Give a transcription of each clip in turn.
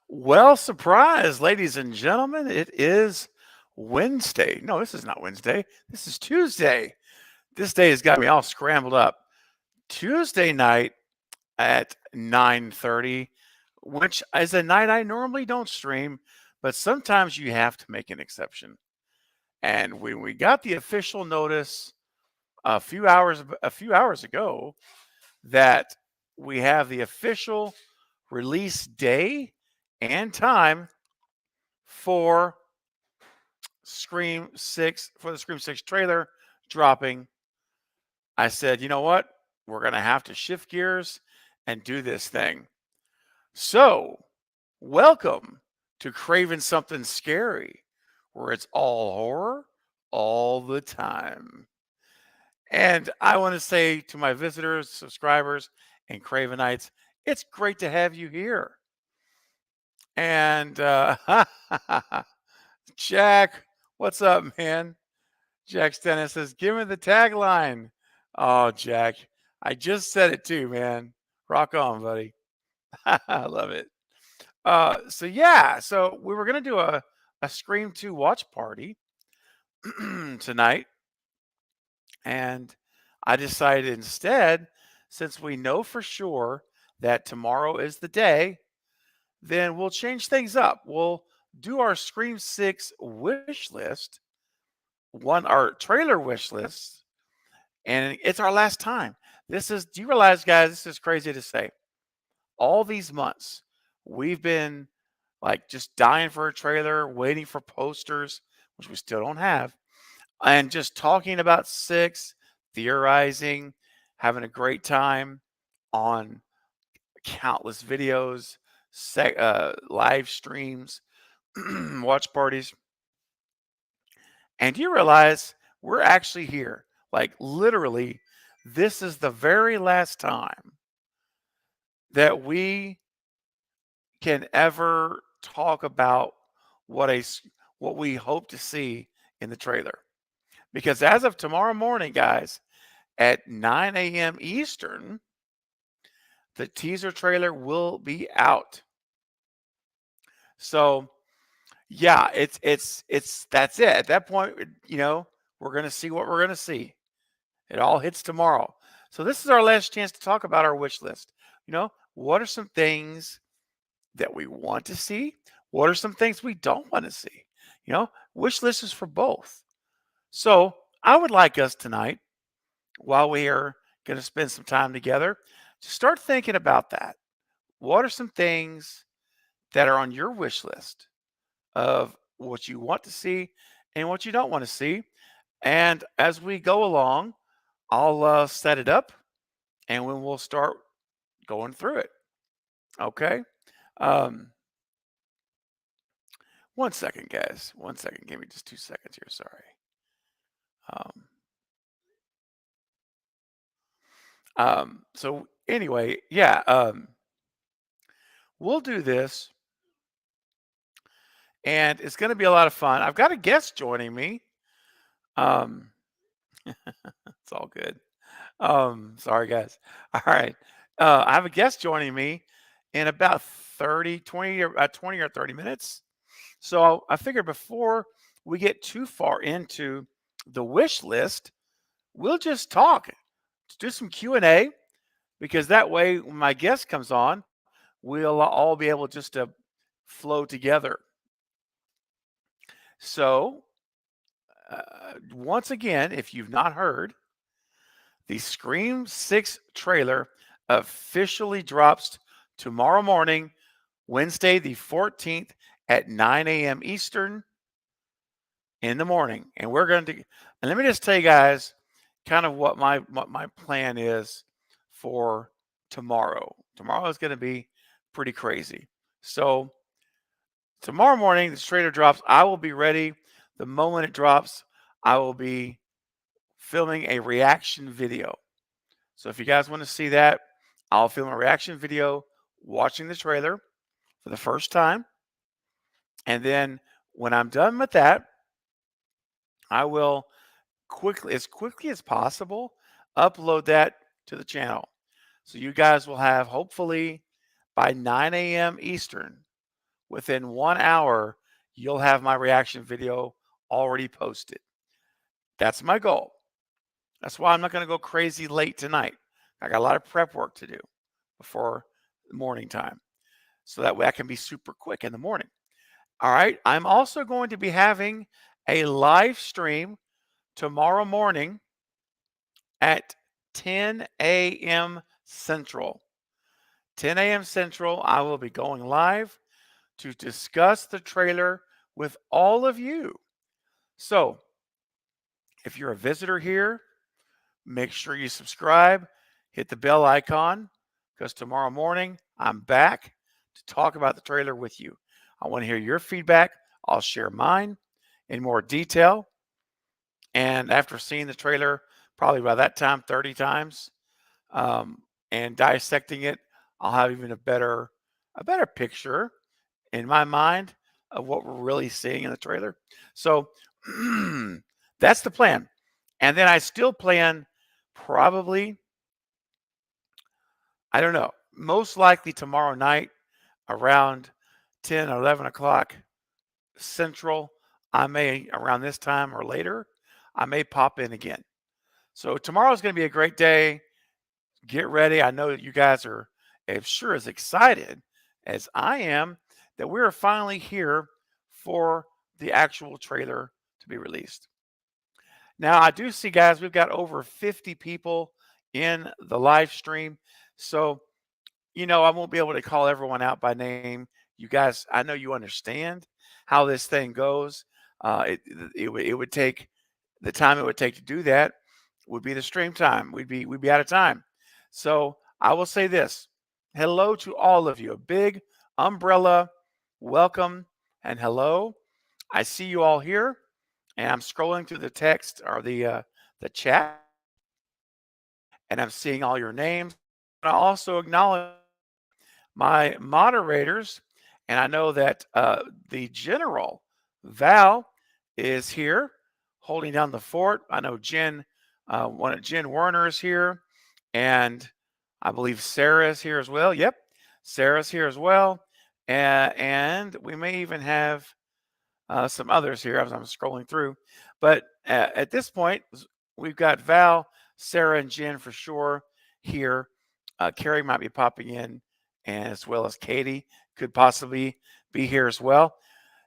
Well, surprise, ladies and gentlemen, it is Wednesday. No, this is not Wednesday. This is Tuesday. This day has got me all scrambled up. Tuesday night at 9:30, which is a night I normally don't stream, but sometimes you have to make an exception. And when we got the official notice a few hours ago that we have the official release day and time for the Scream 6 trailer dropping, I said, you know what? We're going to have to shift gears and do this thing. So, welcome to Craven Something Scary, where it's all horror all the time. And I want to say to my visitors, subscribers, and Cravenites, it's great to have you here. And Jack, what's up, man? Jack Stennis says, give me the tagline. Oh, Jack, I just said it too, man. Rock on, buddy. I love it. So we were gonna do a Scream 2 watch party tonight, and I decided instead, since we know for sure that tomorrow is the day, then we'll change things up. We'll do our Scream 6 wish list, our trailer wish list, and it's our last time. Do you realize, guys, this is crazy to say. All these months, we've been like just dying for a trailer, waiting for posters, which we still don't have, and just talking about six, theorizing, having a great time on countless videos, live streams, watch parties. And do you realize we're actually here? Like literally, this is the very last time that we can ever talk about what what we hope to see in the trailer. Because as of tomorrow morning, guys, at 9 a.m. Eastern, the teaser trailer will be out. So yeah, it's that's it. At that point, we're gonna see what we're gonna see. It all hits tomorrow. So this is our last chance to talk about our wish list. What are some things that we want to see? What are some things we don't want to see? Wish list is for both. So I would like us tonight, while we are going to spend some time together, to start thinking about that. What are some things that are on your wish list of what you want to see and what you don't want to see? And as we go along, I'll set it up and when we'll start going through it. Okay. Um, one second, guys. 1 second. Give me just 2 seconds here. Sorry. Um, so anyway, yeah, we'll do this and it's going to be a lot of fun. I've got a guest joining me. Um, it's all good. Sorry guys. All right. I have a guest joining me in about 20 or 30 minutes. So I figured before we get too far into the wish list, we'll just talk, do some Q&A, because that way when my guest comes on, we'll all be able just to flow together. So once again, if you've not heard, the Scream 6 trailer officially drops tomorrow morning, Wednesday the 14th at 9 a.m. Eastern in the morning. And let me just tell you guys kind of what my plan is for tomorrow. Tomorrow is going to be pretty crazy. So tomorrow morning, the trailer drops. I will be ready. The moment it drops, I will be filming a reaction video. So if you guys want to see that, I'll film a reaction video watching the trailer for the first time. And then when I'm done with that, I will as quickly as possible, upload that to the channel. So you guys will have, hopefully by 9 a.m. Eastern, within 1 hour, you'll have my reaction video already posted. That's my goal. That's why I'm not going to go crazy late tonight. I got a lot of prep work to do before morning time. So that way I can be super quick in the morning. All right. I'm also going to be having a live stream tomorrow morning at 10 a.m. Central. 10 a.m. Central, I will be going live to discuss the trailer with all of you. So if you're a visitor here, make sure you subscribe, hit the bell icon, because tomorrow morning I'm back to talk about the trailer with you. I want to hear your feedback. I'll share mine in more detail. And after seeing the trailer, probably by that time, 30 times, and dissecting it, I'll have even a better picture in my mind of what we're really seeing in the trailer. So that's the plan. And then I still plan probably, I don't know, most likely tomorrow night around 10 or 11 o'clock Central. I may, around this time or later, I may pop in again. So tomorrow's going to be a great day. Get ready. I know that you guys are as sure as excited as I am that we're finally here for the actual trailer to be released. Now, I do see, guys, we've got over 50 people in the live stream. So, I won't be able to call everyone out by name. You guys, I know you understand how this thing goes. It would take the time it would take to do that would be the stream time. We'd be out of time. So I will say this: hello to all of you. A big umbrella welcome and hello. I see you all here, and I'm scrolling through the text or the chat, and I'm seeing all your names. I also acknowledge my moderators, and I know that the General Val is here holding down the fort. I know Jen Werner is here, and I believe Sarah is here as well. Yep, Sarah's here as well, and we may even have some others here as I'm scrolling through. But at this point, we've got Val, Sarah, and Jen for sure here. Carrie might be popping in, and as well as Katie could possibly be here as well.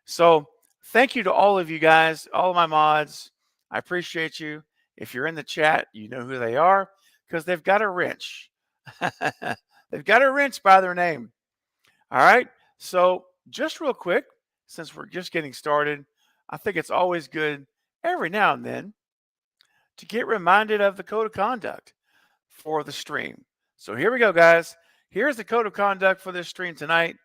So thank you to all of you guys, all of my mods. I appreciate you. If you're in the chat, you know who they are because they've got a wrench. They've got a wrench by their name. All right. So just real quick, since we're just getting started, I think it's always good every now and then to get reminded of the code of conduct for the stream. So here we go, guys. Here's the code of conduct for this stream tonight.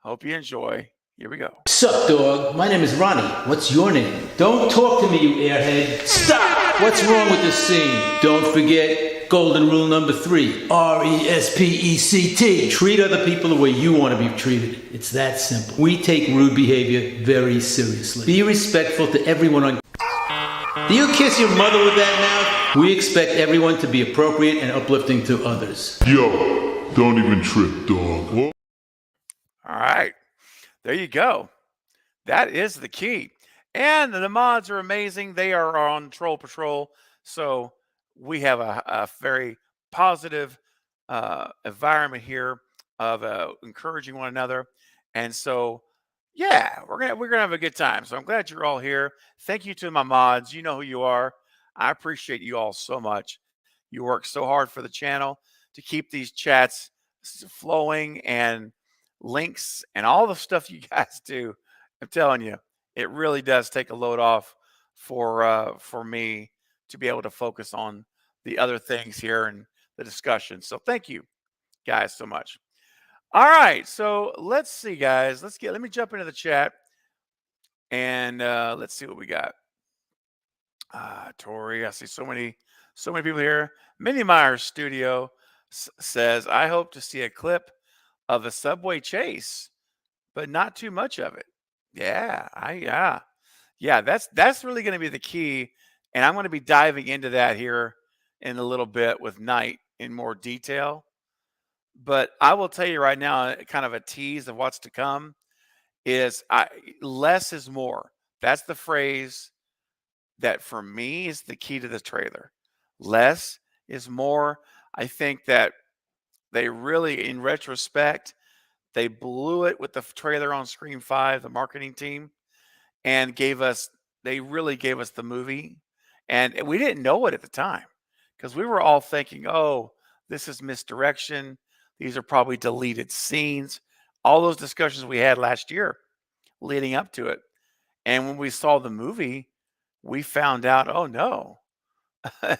Hope you enjoy. Here we go. Sup, dog? My name is Ronnie. What's your name? Don't talk to me, you airhead. Stop! What's wrong with this scene? Don't forget golden rule number 3. RESPECT. Treat other people the way you want to be treated. It's that simple. We take rude behavior very seriously. Be respectful to everyone on... Do you kiss your mother with that mouth? We expect everyone to be appropriate and uplifting to others. Yo, don't even trip, dog. Whoa. All right. There you go. That is the key. And the mods are amazing. They are on Troll Patrol. So we have a very positive environment here of encouraging one another. And so, yeah, we're gonna have a good time. So I'm glad you're all here. Thank you to my mods. You know who you are. I appreciate you all so much. You work so hard for the channel to keep these chats flowing and links and all the stuff you guys do. I'm telling you, it really does take a load off for me to be able to focus on the other things here and the discussion. So thank you guys so much. All right, so let's see, guys. Let me jump into the chat and let's see what we got. Tori, I see so many people here. Minnie Myers Studio says, I hope to see a clip of a subway chase, but not too much of it. Yeah, that's really going to be the key, and I'm going to be diving into that here in a little bit with Knight in more detail. But I will tell you right now, kind of a tease of what's to come is less is more. That's the phrase that for me is the key to the trailer. Less is more. I think that they really, in retrospect, they blew it with the trailer on Scream 5, the marketing team, and they really gave us the movie. And we didn't know it at the time because we were all thinking, oh, this is misdirection. These are probably deleted scenes. All those discussions we had last year leading up to it. And when we saw the movie, we found out, oh no,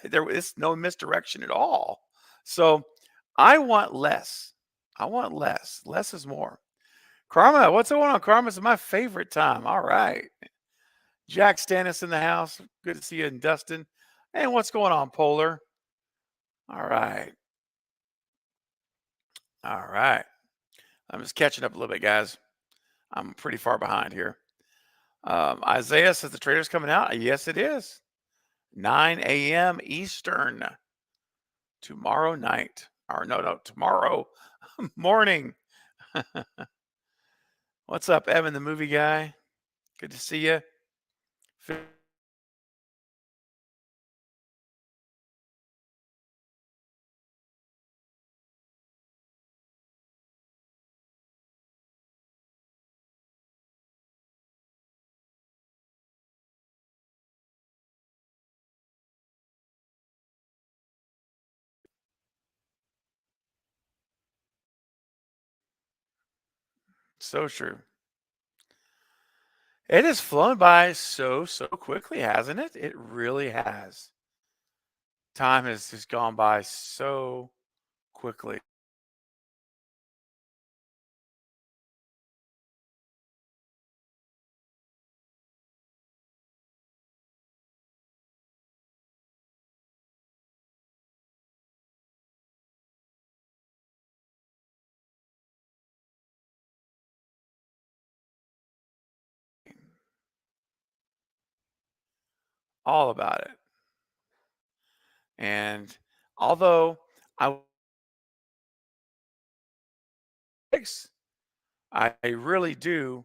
there is no misdirection at all. So I want less. I want less. Less is more. Karma, what's going on? Karma is my favorite time. All right. Jack Stannis in the house. Good to see you, and Dustin. And what's going on, Polar? All right. All right. I'm just catching up a little bit, guys. I'm pretty far behind here. Isaiah says the trailer's coming out. Yes, it is. 9 a.m. Eastern tomorrow night. Or no, tomorrow morning. What's up, Evan, the movie guy? Good to see you. So true. It has flown by so quickly, hasn't it? It really has. Time has just gone by so quickly. All about it. And although I I really do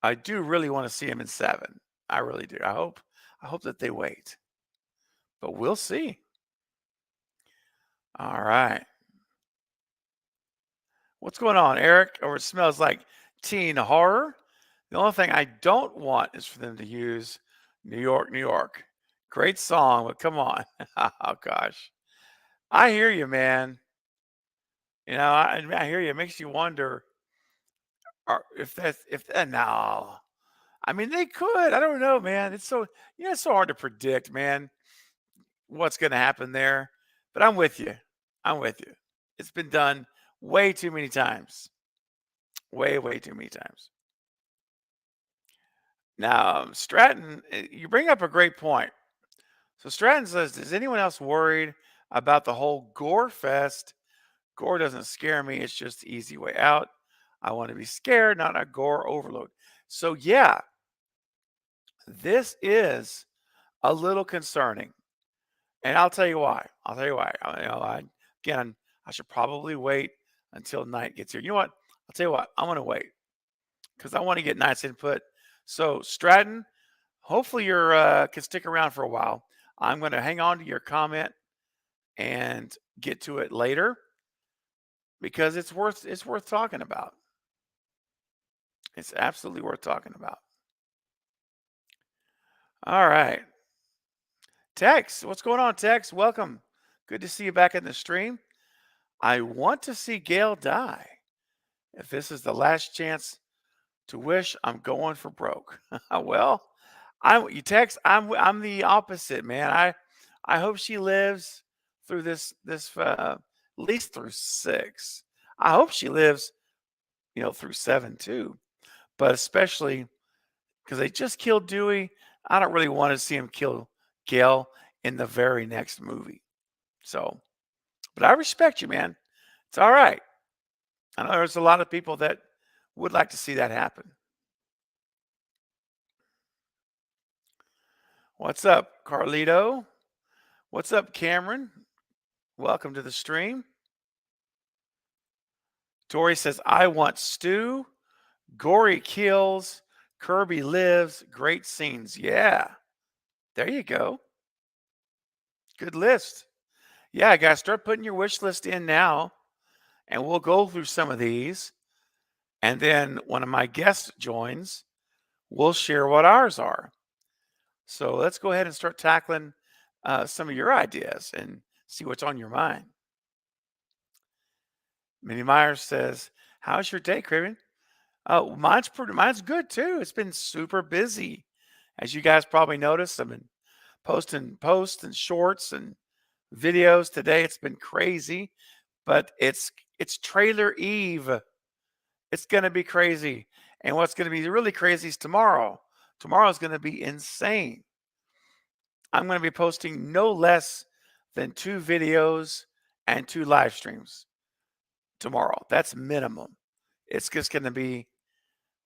I do really want to see him in 7. I really do. I hope that they wait. But we'll see. All right. What's going on, Eric? Or it smells like teen horror. The only thing I don't want is for them to use New York, New York. Great song, but come on. Oh gosh. I hear you, man. I hear you. It makes you wonder if no. I mean, they could. I don't know, man. It's so hard to predict, man, what's going to happen there. But I'm with you. I'm with you. It's been done way too many times. Way too many times. Now, Stratton, you bring up a great point. So Stratton says, is anyone else worried about the whole gore fest? Gore doesn't scare me. It's just the easy way out. I want to be scared, not a gore overload. So yeah, this is a little concerning. And I'll tell you why. I'll tell you why. Again, I should probably wait until night gets here. You know what? I'll tell you what. I'm going to wait because I want to get Knight's input. So Stratton, hopefully you can stick around for a while. I'm going to hang on to your comment and get to it later because it's worth talking about. It's absolutely worth talking about. All right. Tex, what's going on, Tex? Welcome. Good to see you back in the stream. I want to see Gale die. If this is the last chance to wish, I'm going for broke. Well, I'm the opposite, man. I hope she lives through this at least through 6. I hope she lives, through 7 too. But especially because they just killed Dewey, I don't really want to see him kill Gale in the very next movie. So, but I respect you, man. It's all right. I know there's a lot of people that would like to see that happen. What's up, Carlito? What's up, Cameron? Welcome to the stream. Tori says, I want Stu, Gory kills, Kirby lives, great scenes. Yeah, there you go. Good list. Yeah, guys, start putting your wish list in now, and we'll go through some of these. And then one of my guests joins, we'll share what ours are. So let's go ahead and start tackling some of your ideas and see what's on your mind. Minnie Myers says, "How's your day, Craven?" Oh, mine's good too. It's been super busy, as you guys probably noticed. I've been posting posts and shorts and videos today. It's been crazy, but it's trailer eve. It's gonna be crazy, and what's gonna be really crazy is tomorrow. Tomorrow's gonna be insane. I'm gonna be posting no less than 2 videos and 2 live streams tomorrow. That's minimum. It's just gonna be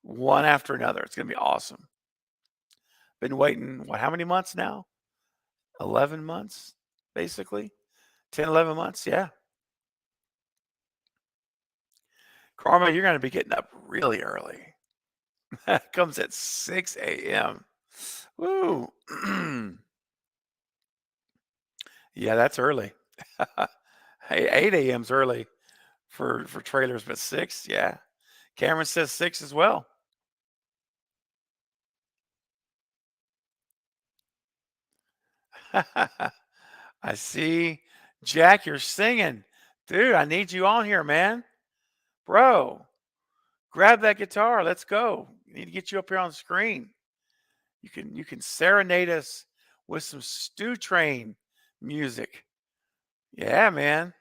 one after another. It's gonna be awesome. Been waiting, what, how many months now? 11 months, basically. 10, 11 months. Yeah. Karma, you're going to be getting up really early. Comes at 6 a.m. Woo. Yeah, that's early. Hey, 8 a.m.'s early for trailers, but 6, yeah. Cameron says 6 as well. I see. Jack, you're singing. Dude, I need you on here, man. Bro, grab that guitar. Let's go. We need to get you up here on the screen. You can serenade us with some Stew Train music. Yeah, man.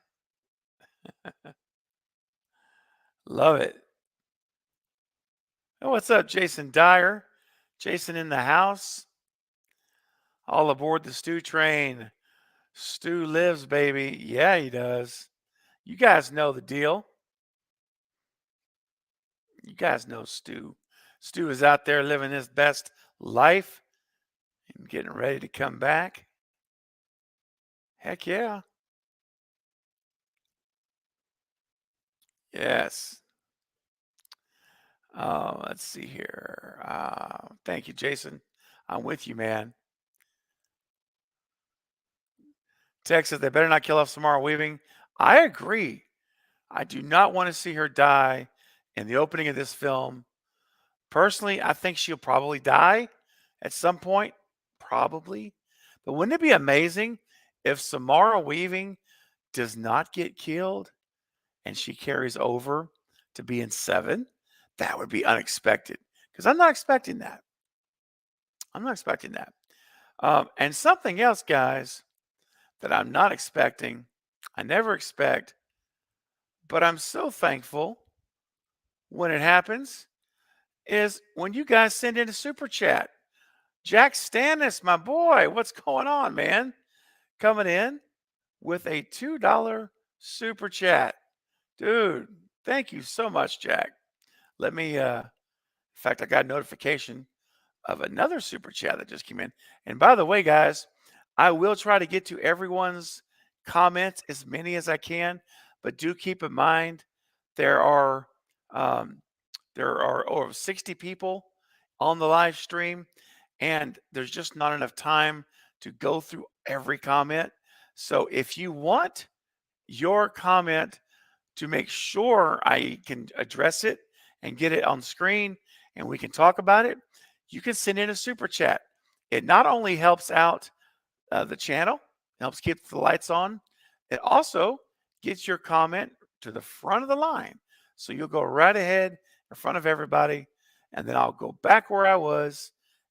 Love it. Oh, what's up, Jason Dyer? Jason in the house. All aboard the Stew Train. Stu lives, baby. Yeah, he does. You guys know the deal. You guys know Stu. Stu is out there living his best life and getting ready to come back. Heck yeah. Yes. Let's see here. Thank you, Jason. I'm with you, man. Texas, they better not kill off Samara Weaving. I agree. I do not want to see her die in the opening of this film. Personally, I think she'll probably die at some point. Probably. But wouldn't it be amazing if Samara Weaving does not get killed and she carries over to be in 7? That would be unexpected because I'm not expecting that. I'm not expecting that. And something else, guys, that I'm not expecting, I never expect, but I'm so thankful when it happens, is when you guys send in a super chat. Jack Stannis, my boy, what's going on, man? Coming in with a $2 super chat. Dude, thank you so much, Jack. Let me, in fact, I got a notification of another super chat that just came in. And by the way, guys, I will try to get to everyone's comments, as many as I can, but do keep in mind there are um, there are over 60 people on the live stream, and there's just not enough time to go through every comment. So if you want your comment to make sure I can address it and get it on screen and we can talk about it, you can send in a super chat. It not only helps out the channel, helps keep the lights on, it also gets your comment to the front of the line. So you'll go right ahead in front of everybody, and then I'll go back where I was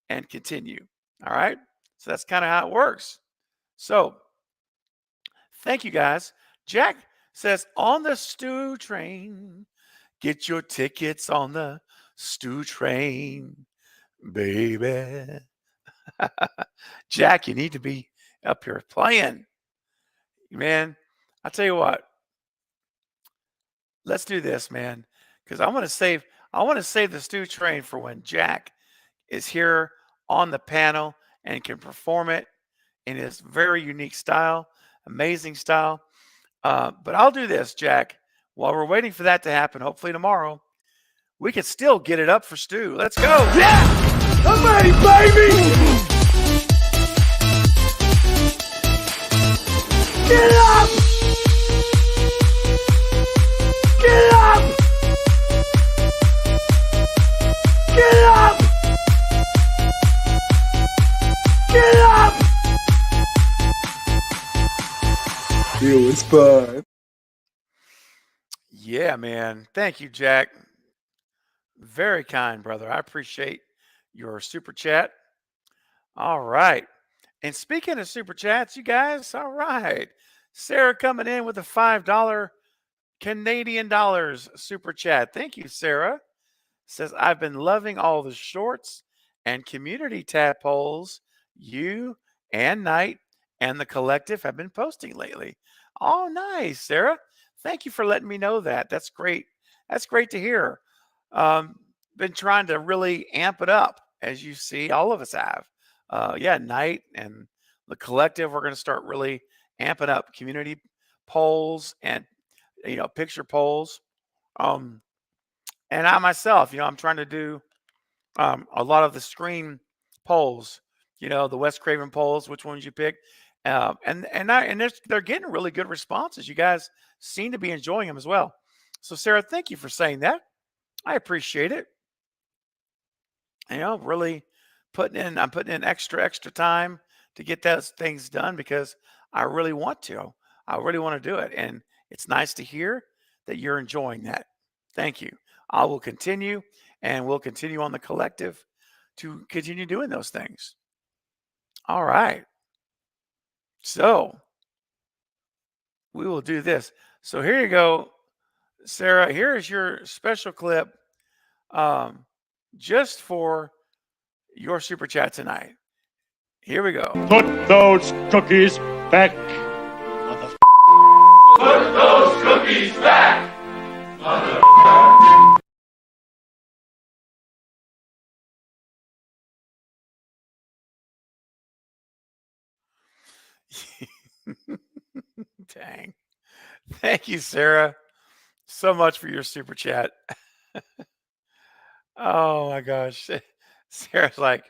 and continue. All right. So that's kind of how it works. So thank you guys. Jack says, on the Stew Train, get your tickets on the Stew Train, baby. Jack, you need to be up here playing. Man, I'll tell you what, let's do this, man. Because I want to save the Stew Train for when Jack is here on the panel and can perform it in his very unique style, amazing style. But I'll do this, Jack. While we're waiting for that to happen, hopefully tomorrow, we could still get it up for Stu. Let's go. Yeah! I'm ready, baby! Get up! Get up! Get up! Get up! It was fun. Yeah, man. Thank you, Jack. Very kind, brother. I appreciate your super chat. All right. And speaking of super chats, you guys, all right. Sarah coming in with a $5 Canadian dollars super chat. Thank you, Sarah. Says, I've been loving all the shorts and community tadpoles you and Knight and the collective have been posting lately. Oh, nice, Sarah. Thank you for letting me know that. That's great. That's great to hear. Um, been trying to really amp it up, as you see, all of us have. Yeah, Knight and the collective, we're going to start really amping up community polls and picture polls. And I myself, I'm trying to do a lot of the screen polls. The Wes Craven polls, which ones you pick, and they're getting really good responses. You guys seem to be enjoying them as well. So Sarah, thank you for saying that. I appreciate it. Really I'm putting in extra time to get those things done because I really want to. I really want to do it. And it's nice to hear that you're enjoying that. Thank you. I will continue and we'll continue on the collective to continue doing those things. All right. So we will do this. So here you go, Sarah. Here is your special clip just for your super chat tonight. Here we go. Put those cookies back. Put those cookies back. Dang. Thank you, Sarah, so much for your super chat. Oh my gosh. Sarah's like,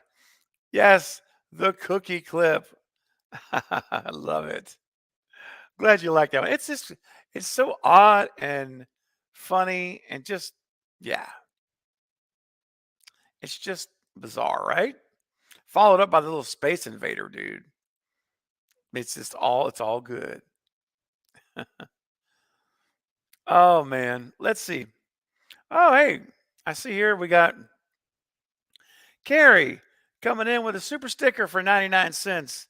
yes, the cookie clip. I love it. Glad you like that one. It's so odd and funny and just, yeah, it's just bizarre, right? Followed up by the little space invader dude. It's all good. Oh man, let's see. Oh, hey, I see here we got Carrie coming in with a super sticker for 99 cents.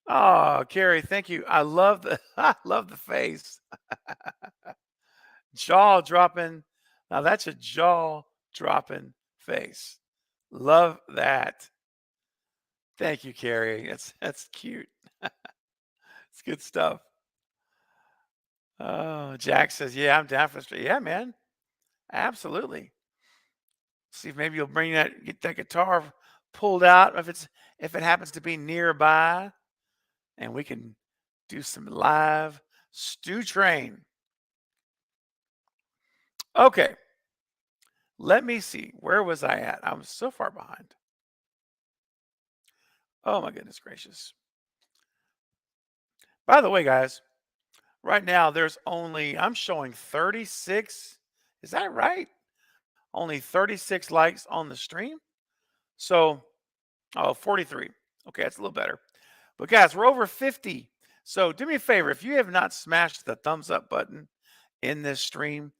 Oh, Carrie, thank you. I love the I love the face. Jaw dropping. Now that's a jaw dropping face. Love that. Thank you, Carrie. That's cute. It's good stuff. Oh, Jack says, yeah, I'm down for the street. Yeah, man. Absolutely. See if maybe you'll get that guitar pulled out if it happens to be nearby, and we can do some live Stew Train. Okay. Let me see. Where was I at? I was so far behind. Oh my goodness gracious. By the way, guys, right now there's I'm showing 36. Is that right? Only 36 likes on the stream. So, 43. Okay, that's a little better. But guys, we're over 50. So do me a favor. If you have not smashed the thumbs up button in this stream,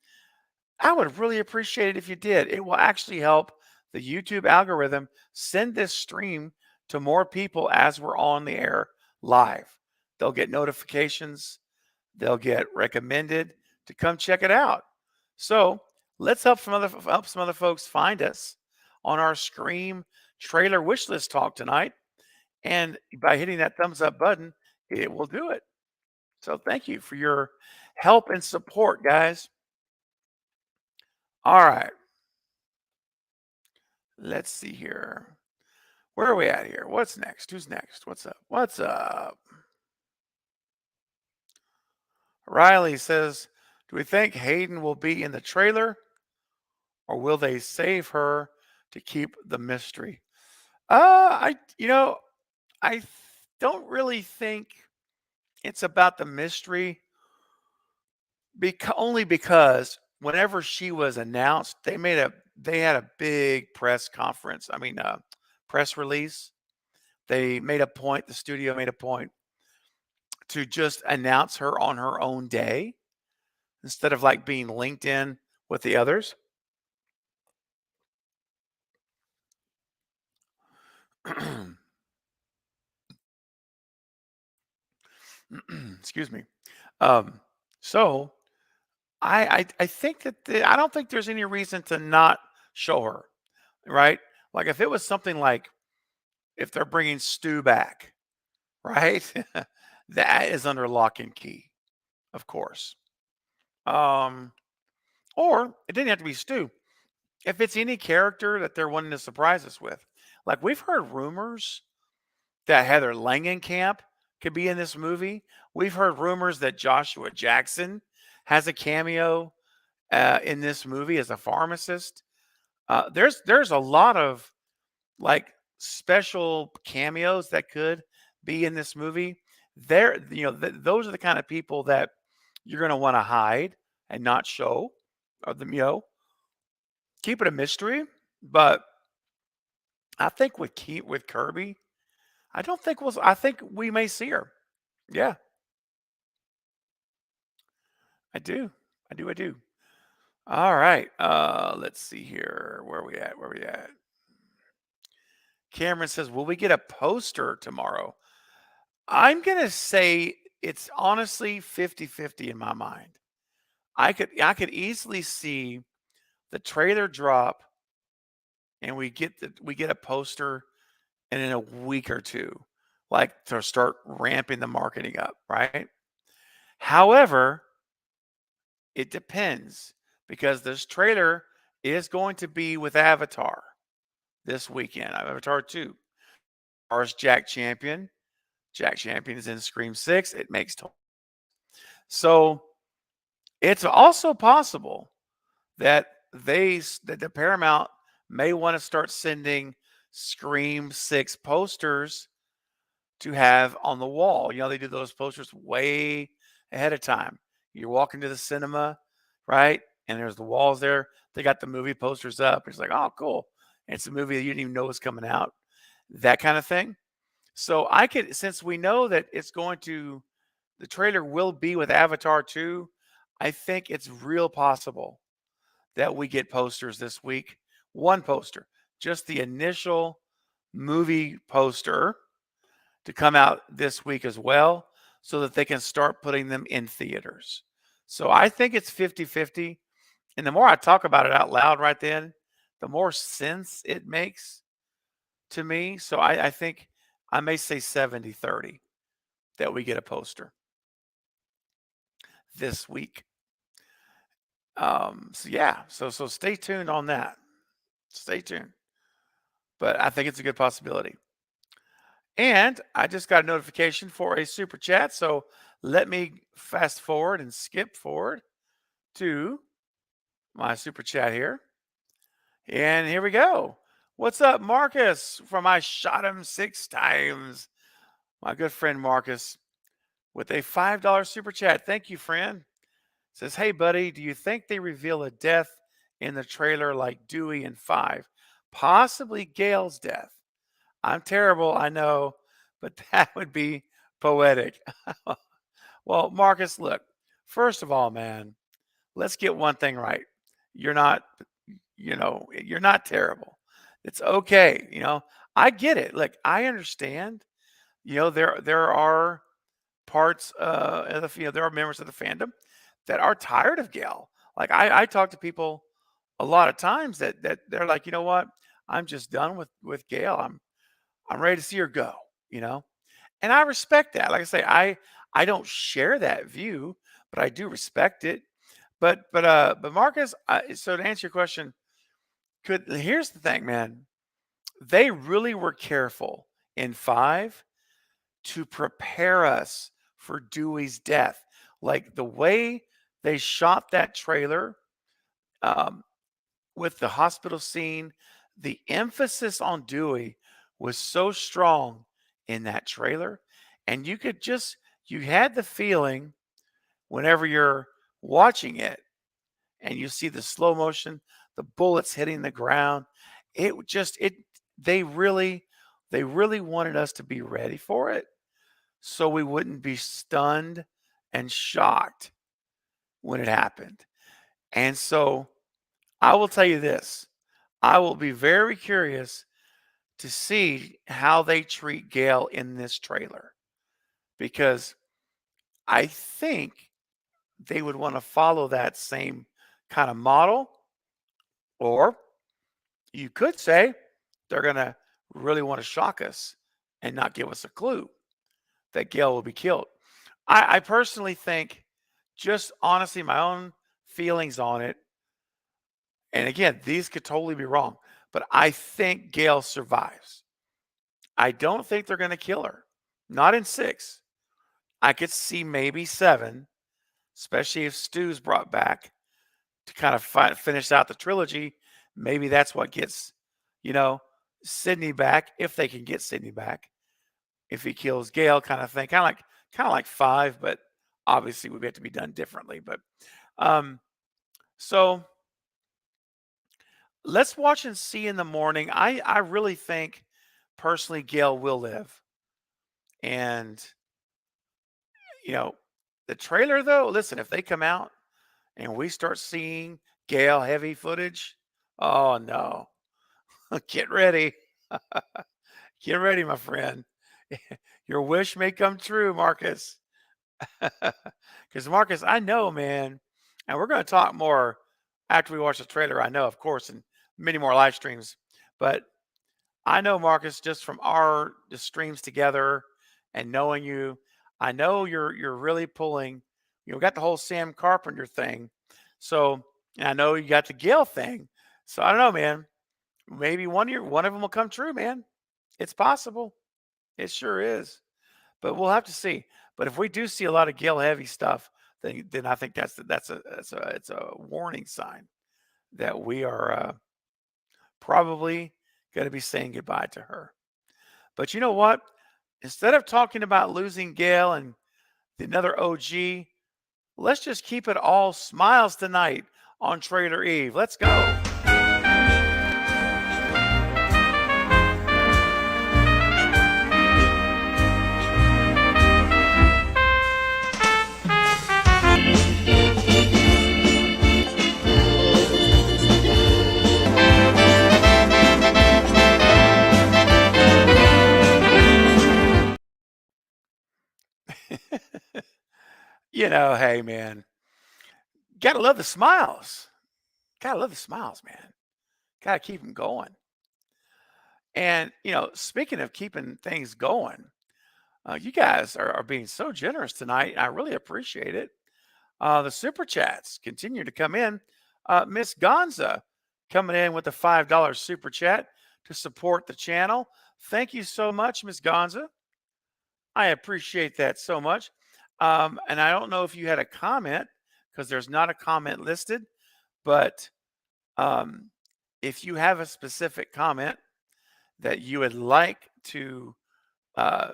I would really appreciate it if you did. It will actually help the YouTube algorithm send this stream to more people as we're on the air live. They'll get notifications. They'll get recommended to come check it out. So let's help some other folks find us on our Scream trailer wish list talk tonight. And by hitting that thumbs up button, it will do it. So thank you for your help and support, guys. All right. Let's see here. Where are we at here? What's next? Who's next? What's up? What's up? Riley says, do we think Hayden will be in the trailer or will they save her to keep the mystery? I don't really think it's about the mystery, only because whenever she was announced, they had a big press conference. I mean, press release. They made a point. The studio made a point to just announce her on her own day instead of like being linked in with the others. Excuse me. Um, so I think that I don't think there's any reason to not show her, right? Like if it was something like if they're bringing Stu back, right? That is under lock and key, of course. Um, or it didn't have to be Stu. If it's any character that they're wanting to surprise us with, like we've heard rumors that Heather Langenkamp could be in this movie. We've heard rumors that Joshua Jackson has a cameo in this movie as a pharmacist. There's a lot of like special cameos that could be in this movie. Those are the kind of people that you're going to want to hide and not show, or keep it a mystery. But I think with Kirby, I think we may see her. Yeah, I do. I do. All right. Let's see here. Where are we at? Where are we at? Cameron says, "Will we get a poster tomorrow?" I'm going to say it's honestly 50-50 in my mind. I could easily see the trailer drop and we get a poster and in a week or two, like to start ramping the marketing up, right? However, it depends because this trailer is going to be with Avatar this weekend. Avatar 2. Ours Jack Champion. Jack Champion is in Scream 6. It makes total. So it's also possible that that the Paramount may want to start sending Scream 6 posters to have on the wall. They do those posters way ahead of time. You're walking to the cinema, right? And there's the walls there. They got the movie posters up. It's like, oh, cool. It's a movie that you didn't even know was coming out. That kind of thing. So since we know that the trailer will be with Avatar 2, I think it's real possible that we get posters this week. One poster, just the initial movie poster to come out this week as well, so that they can start putting them in theaters. So I think it's 50-50. And the more I talk about it out loud right then, the more sense it makes to me. So I think I may say 70-30 that we get a poster this week. So yeah, so stay tuned on that. Stay tuned. But I think it's a good possibility. And I just got a notification for a super chat. So let me fast forward and skip forward to my super chat here. And here we go. What's up, Marcus? From I shot him 6 times. My good friend Marcus with a $5 super chat. Thank you, friend. Says, hey, buddy, do you think they reveal a death in the trailer like Dewey in 5? Possibly Gale's death. I'm terrible, I know, but that would be poetic. Well, Marcus, look, first of all, man, let's get one thing right. You're not, you're not terrible. It's okay. I get it. Look, I understand. There are parts of there are members of the fandom that are tired of Gale. Like I talk to people a lot of times that they're like, you know what? I'm just done with Gale. I'm ready to see her go, you know? And I respect that. Like I say, I don't share that view, but I do respect it. But Marcus, so to answer your question, here's the thing, man. They really were careful in 5 to prepare us for Dewey's death. Like the way they shot that trailer, um, with the hospital scene, the emphasis on Dewey was so strong in that trailer. And you had the feeling whenever you're watching it and you see the slow motion, the bullets hitting the ground, it just, it, they really, they really wanted us to be ready for it so we wouldn't be stunned and shocked when it happened. And so I will tell you this, I will be very curious to see how they treat Gale in this trailer because I think they would want to follow that same kind of model. Or you could say they're going to really want to shock us and not give us a clue that Gale will be killed. I personally think, just honestly, my own feelings on it, and again, these could totally be wrong, but I think Gale survives. I don't think they're going to kill her. Not in 6. I could see maybe 7, especially if Stu's brought back to kind of finish out the trilogy. Maybe that's what gets, you know, Sydney back, if they can get Sydney back. If he kills Gale, kind of thing, kind of like 5, but obviously would have to be done differently. But so let's watch and see in the morning. I really think personally Gale will live. And you know, the trailer though, listen, if they come out and we start seeing Gale heavy footage, oh no. Get ready. Get ready, my friend. Your wish may come true, Marcus. Because Marcus, I know, man, and we're going to talk more after we watch the trailer. I know, of course, and many more live streams. But I know, Marcus, just from our the streams together and knowing you, I know you're really pulling. You got the whole Sam Carpenter thing, so and I know you got the Gale thing. So I don't know, man. Maybe one of them will come true, man. It's possible. It sure is. But we'll have to see. But if we do see a lot of Gale heavy stuff, then I think it's a warning sign that we are probably going to be saying goodbye to her. But you know what? Instead of talking about losing Gale and another OG, let's just keep it all smiles tonight on Trailer Eve. Let's go. Hey, man, gotta love the smiles. Gotta love the smiles, man. Gotta keep them going. And, speaking of keeping things going, you guys are being so generous tonight. I really appreciate it. The super chats continue to come in. Miss Gonza coming in with a $5 super chat to support the channel. Thank you so much, Miss Gonza. I appreciate that so much. And I don't know if you had a comment because there's not a comment listed, but if you have a specific comment that you would like to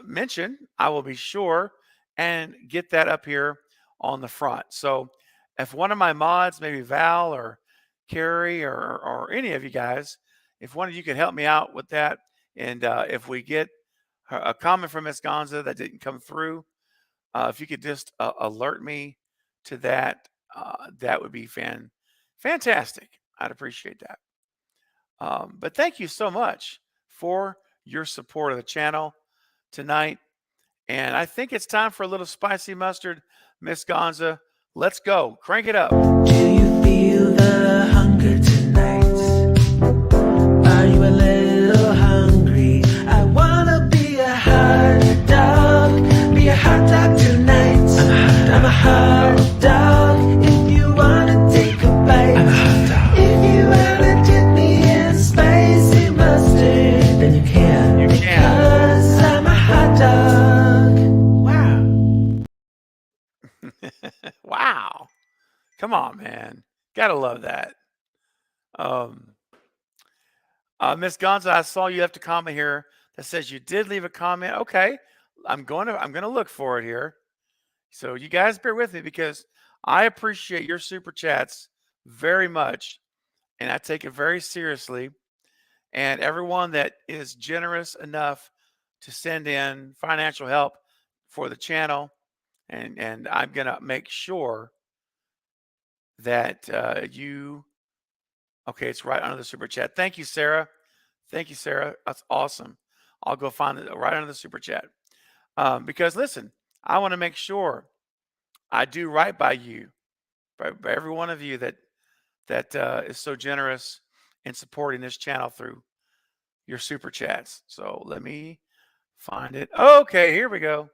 mention, I will be sure and get that up here on the front. So if one of my mods, maybe Val or Carrie or any of you guys, if one of you could help me out with that, and if we get a comment from Miss Gonza that didn't come through, if you could just alert me to that, that would be fantastic. I'd appreciate that. But thank you so much for your support of the channel tonight. And I think it's time for a little spicy mustard, Miss Gonza. Let's go. Crank it up. Do you feel the hunger tonight? Are you a little hungry? I wanna be a hot dog. Be a hot dog tonight. I'm a hot dog. If you wanna take a bite, I'm a hot dog. If you wanna dip me in spicy mustard, then you can. You can. 'Cause I'm a hot dog. Wow. Wow. Come on, man. Gotta love that. Um, Miss Gonza, I saw you left a comment here that says you did leave a comment. Okay, I'm gonna look for it here. So you guys bear with me because I appreciate your super chats very much, and I take it very seriously. And everyone that is generous enough to send in financial help for the channel, and I'm gonna make sure that you. Okay, it's right under the super chat. Thank you, Sarah. Thank you, Sarah. That's awesome. I'll go find it right under the super chat. Because listen, I want to make sure I do right by you, by every one of you that is so generous in supporting this channel through your super chats. So let me find it. Okay, here we go.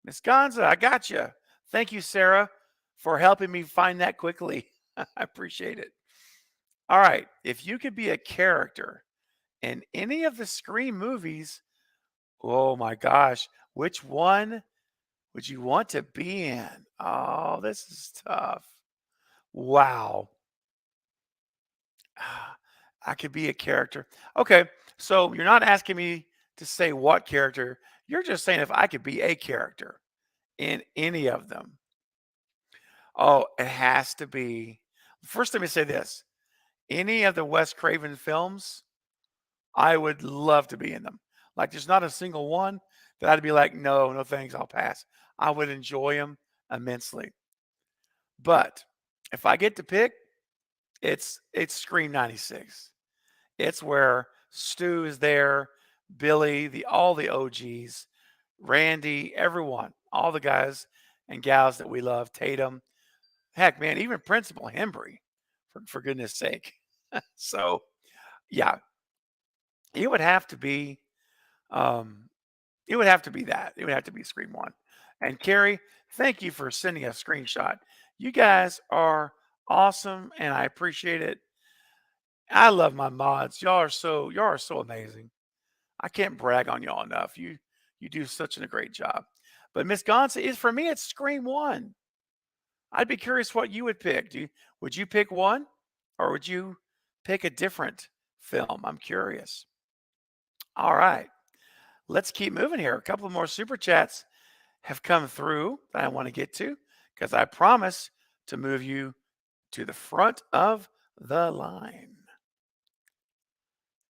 Miss Gonza, I got you. Thank you, Sarah, for helping me find that quickly. I appreciate it. All right, if you could be a character in any of the Scream movies, oh my gosh, which one would you want to be in? Oh, this is tough. Wow. I could be a character. Okay, so you're not asking me to say what character. You're just saying if I could be a character in any of them. Oh, it has to be. First, let me say this. Any of the Wes Craven films, I would love to be in them. Like, there's not a single one that I'd be like, no, no thanks, I'll pass. I would enjoy them immensely. But if I get to pick, it's Scream '96. It's where Stu is there, Billy, all the OGs, Randy, everyone, all the guys and gals that we love, Tatum. Heck, man, even Principal Hembry, for goodness sake. So, yeah, it would have to be um, it would have to be that. It would have to be Scream 1. And Carrie, thank you for sending a screenshot. You guys are awesome and I appreciate it. I love my mods. Y'all are so amazing. I can't brag on y'all enough. You do such a great job. But Miss Gonza is for me it's Scream 1. I'd be curious what you would pick. Would you pick one or would you pick a different film? I'm curious. All right. Let's keep moving here. A couple more super chats have come through that I want to get to because I promise to move you to the front of the line.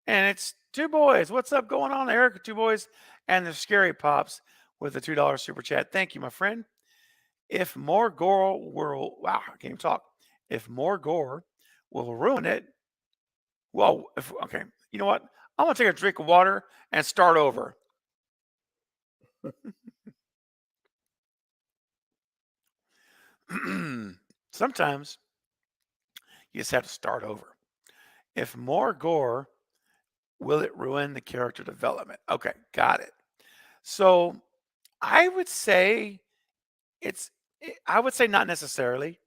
And it's two boys. What's up going on, Eric? Two boys and the Scary Pops with a $2 super chat. Thank you, my friend. If more gore will, wow, I can't even talk. If more gore will ruin it, well, okay, you know what? I'm gonna take a drink of water and start over. Sometimes you just have to start over. If more gore, will it ruin the character development? Okay, got it. So I would say it's, I would say not necessarily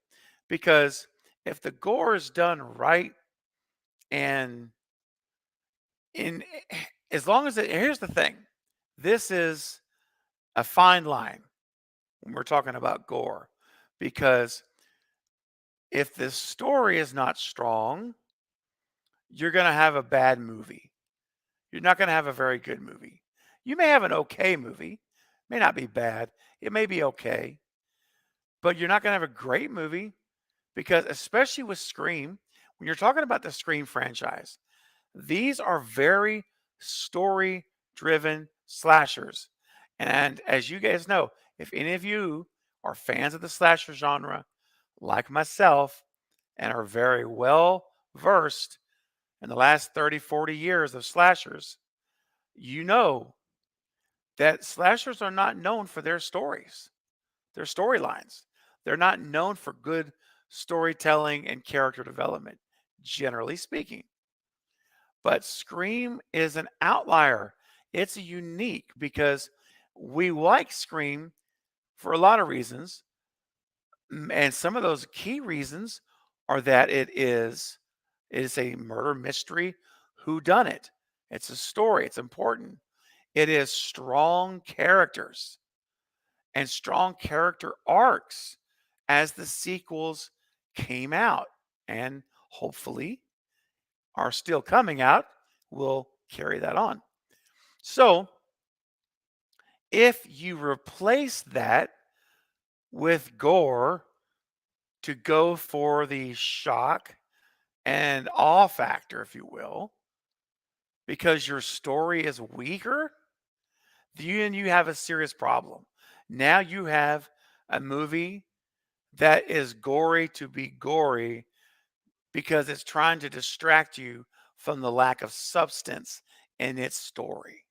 because if the gore is done right and in, as long as here's the thing, this is a fine line when we're talking about gore because if the story is not strong, you're going to have a bad movie. You're not going to have a very good movie. You may have an okay movie, may not be bad, it may be okay, but you're not going to have a great movie because, especially with Scream, when you're talking about the Scream franchise, these are very story driven slashers. And as you guys know, if any of you are fans of the slasher genre, like myself, and are very well versed in the last 30, 40 years of slashers, you know that slashers are not known for their stories, their storylines. They're not known for good storytelling and character development, generally speaking. But Scream is an outlier. It's unique because we like Scream for a lot of reasons. And some of those key reasons are that it is a murder mystery who done it. It's a story, it's important. It is strong characters and strong character arcs as the sequels came out and hopefully are still coming out will carry that on. So if you replace that with gore to go for the shock and awe factor, if you will, because your story is weaker, then you have a serious problem. Now you have a movie that is gory to be gory because it's trying to distract you from the lack of substance in its story.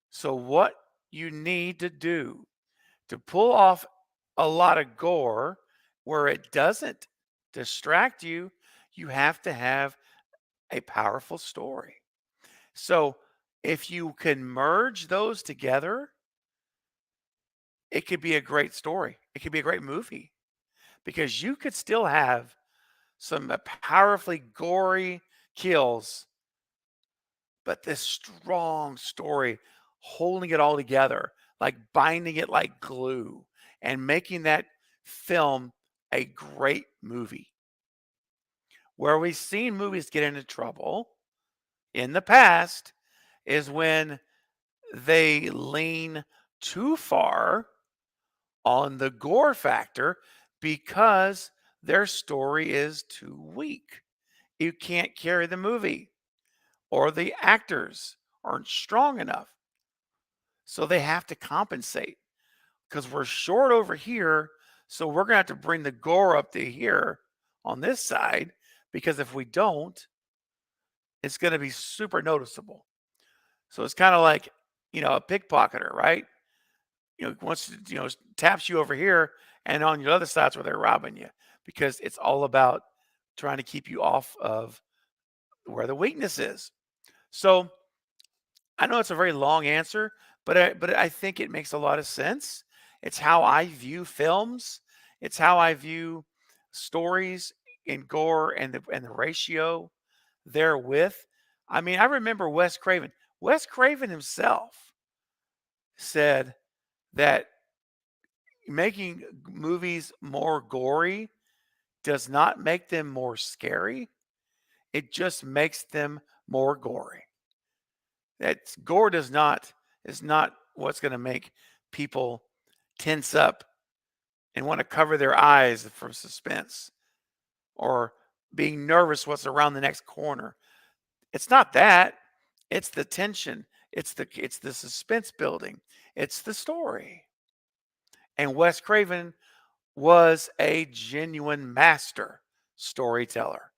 So, what you need to do to pull off a lot of gore where it doesn't distract you, you have to have a powerful story. So, if you can merge those together, it could be a great story. It could be a great movie because you could still have some powerfully gory kills, but this strong story holding it all together, like binding it like glue and making that film a great movie. Where we've seen movies get into trouble in the past is when they lean too far on the gore factor because their story is too weak. You can't carry the movie, or the actors aren't strong enough. So they have to compensate because we're short over here. So we're going to have to bring the gore up to here on this side because if we don't, it's going to be super noticeable. So it's kind of like, a pickpocketer, right? Once taps you over here, and on your other side's where they're robbing you because it's all about trying to keep you off of where the weakness is. So I know it's a very long answer, but I think it makes a lot of sense. It's how I view films. It's how I view stories in gore and the ratio therewith. I mean, I remember Wes Craven. Wes Craven himself said that making movies more gory does not make them more scary. It just makes them more gory. That gore is not what's going to make people tense up and want to cover their eyes from suspense or being nervous what's around the next corner. It's not that. It's the tension. It's the suspense building. It's the story. And Wes Craven was a genuine master storyteller.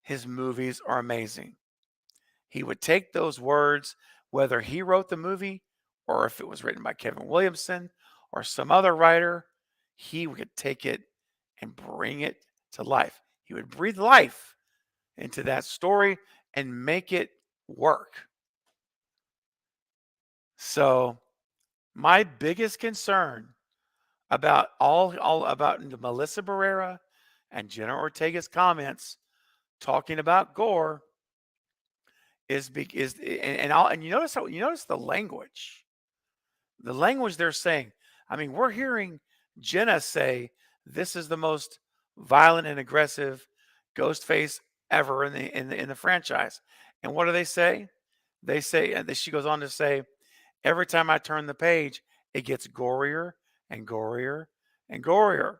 His movies are amazing. He would take those words, whether he wrote the movie or if it was written by Kevin Williamson or some other writer, he would take it and bring it to life. He would breathe life into that story and make it work. So, my biggest concern about all about the Melissa Barrera and Jenna Ortega's comments talking about gore and you notice the language. The language they're saying. I mean, we're hearing Jenna say this is the most violent and aggressive ghost face ever in the franchise. And what do they say? They say, and she goes on to say, every time I turn the page, it gets gorier and gorier and gorier.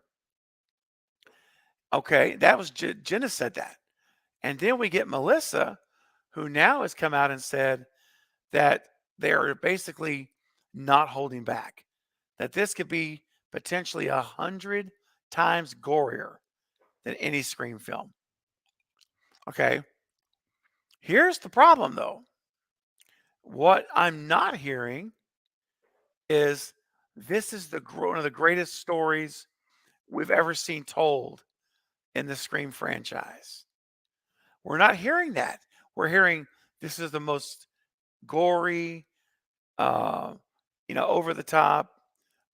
Okay, that was Jenna said that. And then we get Melissa, who now has come out and said that they are basically not holding back, that this could be potentially 100 times gorier than any Scream film. Okay, here's the problem though. What I'm not hearing is this is one of the greatest stories we've ever seen told in the Scream franchise. We're not hearing that. We're hearing this is the most gory, uh, over the top,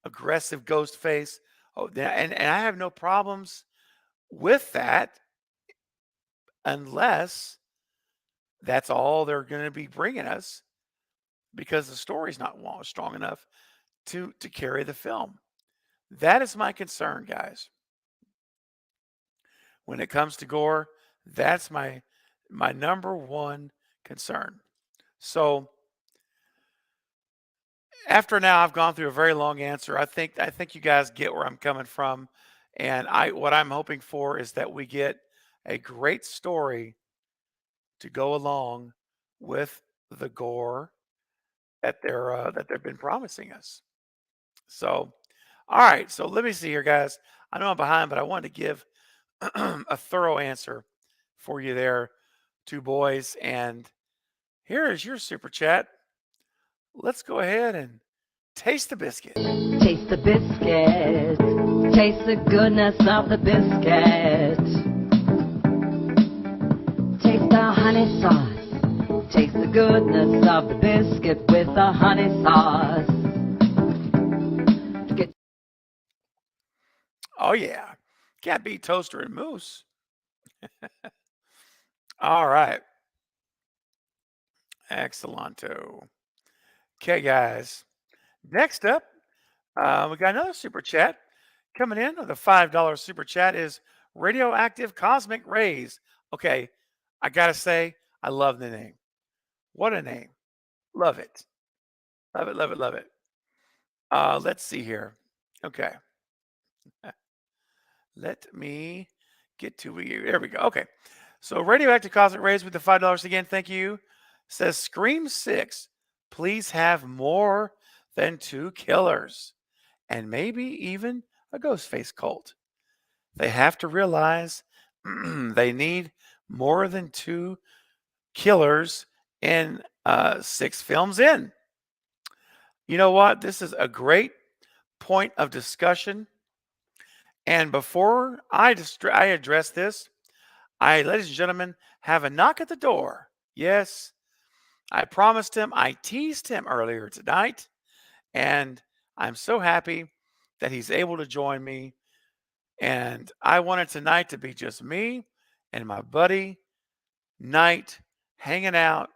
aggressive ghost face. Oh, and I have no problems with that unless that's all they're going to be bringing us because the story's not strong enough to carry the film. That is my concern, guys. When it comes to gore, That's my number one concern. So after now I've gone through a very long answer. I think you guys get where I'm coming from. And what I'm hoping for is that we get a great story to go along with the gore that they've been promising us. So, all right. So let me see here, guys. I know I'm behind, but I wanted to give a thorough answer for you there, two boys. And here is your super chat. Let's go ahead and taste the biscuit. Taste the biscuit. Taste the goodness of the biscuit. Taste the honey sauce. Taste the goodness of the biscuit with the honey sauce. Oh yeah, can't beat toaster and mousse. All right, excellento. Okay, guys. Next up, we got another super chat coming in. The $5 super chat is radioactive cosmic rays. Okay, I gotta say, I love the name. What a name! Love it. Love it. Love it. Love it. Let's see here. Okay, let me get to you. There we go. Okay, so radioactive cosmic rays with the $5 again. Thank you. Says Scream 6. Please have more than 2 killers, and maybe even a Ghostface cult. They have to realize they need more than 2 killers in 6 films in. You know what? This is a great point of discussion. And before I address this, ladies and gentlemen, have a knock at the door. Yes, I promised him, I teased him earlier tonight, and I'm so happy that he's able to join me. And I wanted tonight to be just me and my buddy Knight hanging out,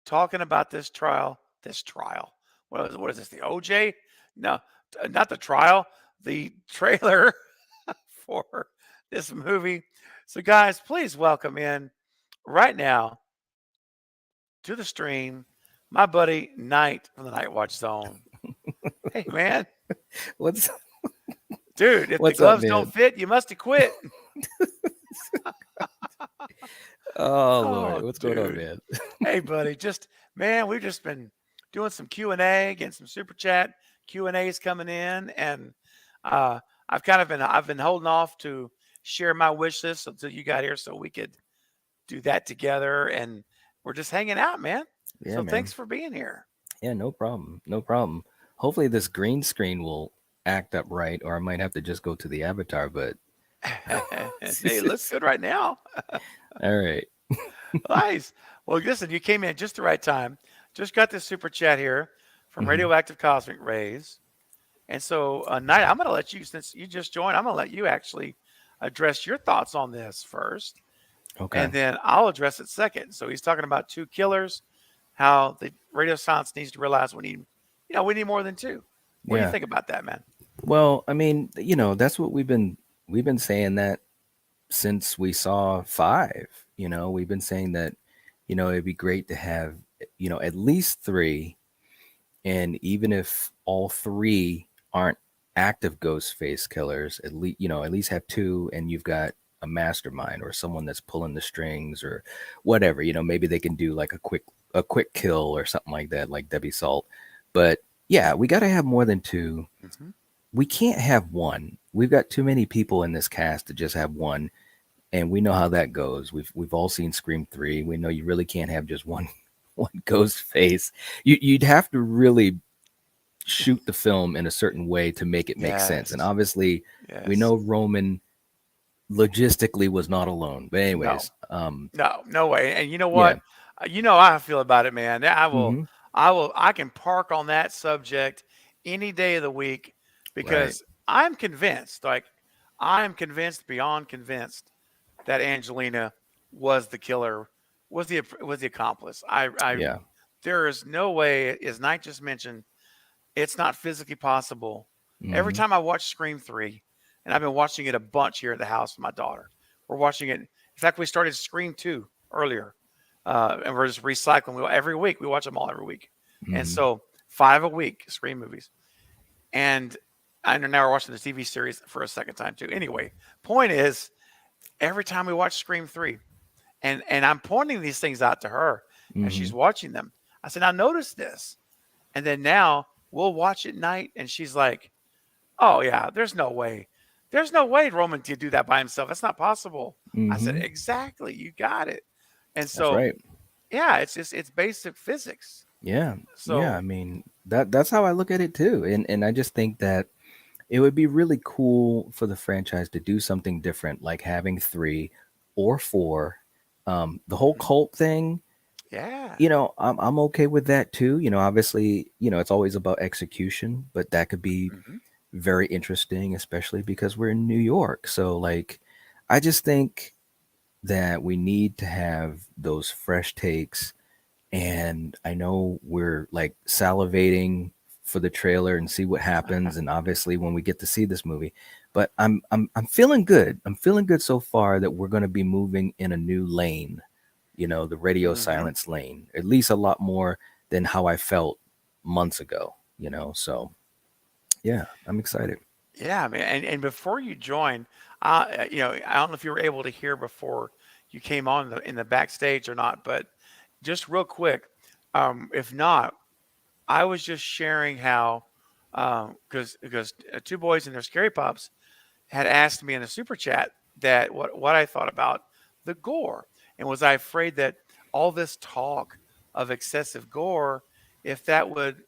talking about this trial. This trial. What is this? The OJ? No, not the trial. The trailer for this movie. So, guys, please welcome in right now to the stream my buddy Knight from the Night Watch Zone. Hey, man. What's Dude, if What's the up, gloves don't man? fit, you must have quit. Oh Oh, Lord, what's going on, dude. man? Hey, buddy. Man, we've just been doing some Q&A, getting some super chat Q&As coming in, and I've been holding off to share my wish list until you got here so we could do that together, and we're just hanging out, man. Yeah, So man. thanks for being here. Yeah, no problem. No problem. Hopefully this green screen will act up right, or I might have to just go to the avatar, but Hey, it looks good right now. all right. Nice. Well, listen, you came in just the right time. Just got this super chat here from Mhm. Radioactive Cosmic Rays. And so, Knight, I'm going to let you, since you just joined, I'm going to let you actually address your thoughts on this first. Okay. And then I'll address it second. So he's talking about 2 killers, how the radio silence needs to realize we need more than 2. What do you Yeah. think about that, man? Well, I mean, that's what we've been saying that since we saw 5. We've been saying that, it'd be great to have, at least 3. And even if all 3 aren't active ghost face killers, at least have 2, and you've got a mastermind or someone that's pulling the strings or whatever. Maybe they can do like a quick kill or something like that, like Debbie Salt. But yeah, we got to have more than 2. Mm-hmm. We can't have 1. We've got too many people in this cast to just have 1, and we know how that goes. We've all seen Scream 3. We know you really can't have just one ghost face. You'd have to really shoot the film in a certain way to make it make sense. And Yes. obviously, we Yes. know Roman logistically was not alone. But anyways, No way. And you know yeah. what? You know how I feel about it, man. Mhm. I can park on that subject any day of the week because I'm convinced, beyond convinced that Angelina was the killer, was the accomplice. Yeah. There is no way, as Knight just mentioned, it's not physically possible. Every Mhm. time I watch Scream 3, and I've been watching it a bunch here at the house with my daughter, we're watching it In fact, we started Scream 2 earlier, and we're just recycling. Every week we watch them all every week, and Hmm. so 5 a week Scream movies. And I know now we're watching the TV series for a second time too. Anyway, point is, every time we watch Scream 3, and I'm pointing these things out to her as Hmm. she's watching them. I said, "Now notice this," and then now we'll watch at night, and she's like, "Oh yeah, there's no way Roman could do that by himself. That's not possible." I said, Hmm. "Exactly, you got it." And That's so right. yeah, it's basic physics. Yeah. Yeah. I So mean, that's how I look at it too. And I just think that it would be really cool for the franchise to do something different, like having three or four. The whole mhm, cult thing, yeah, I'm okay with that too. Obviously, it's always about execution, but that could be mhm, very interesting, especially because we're in New York. So, like, I just think that we need to have those fresh takes. And I know we're like salivating for the trailer and see what happens. And obviously, when we get to see this movie, but I'm feeling good. I'm feeling good so far that we're going to be moving in a new lane. The radio mhm. silence lane, at least a lot more than how I felt months ago. So yeah, I'm excited. Yeah, man. And before you join, I don't know if you were able to hear before you came on in the backstage or not, but just real quick, if not, I was just sharing how because two boys and their scary pops had asked me in a super chat that what I thought about the gore, and was I afraid that all this talk of excessive gore, if that would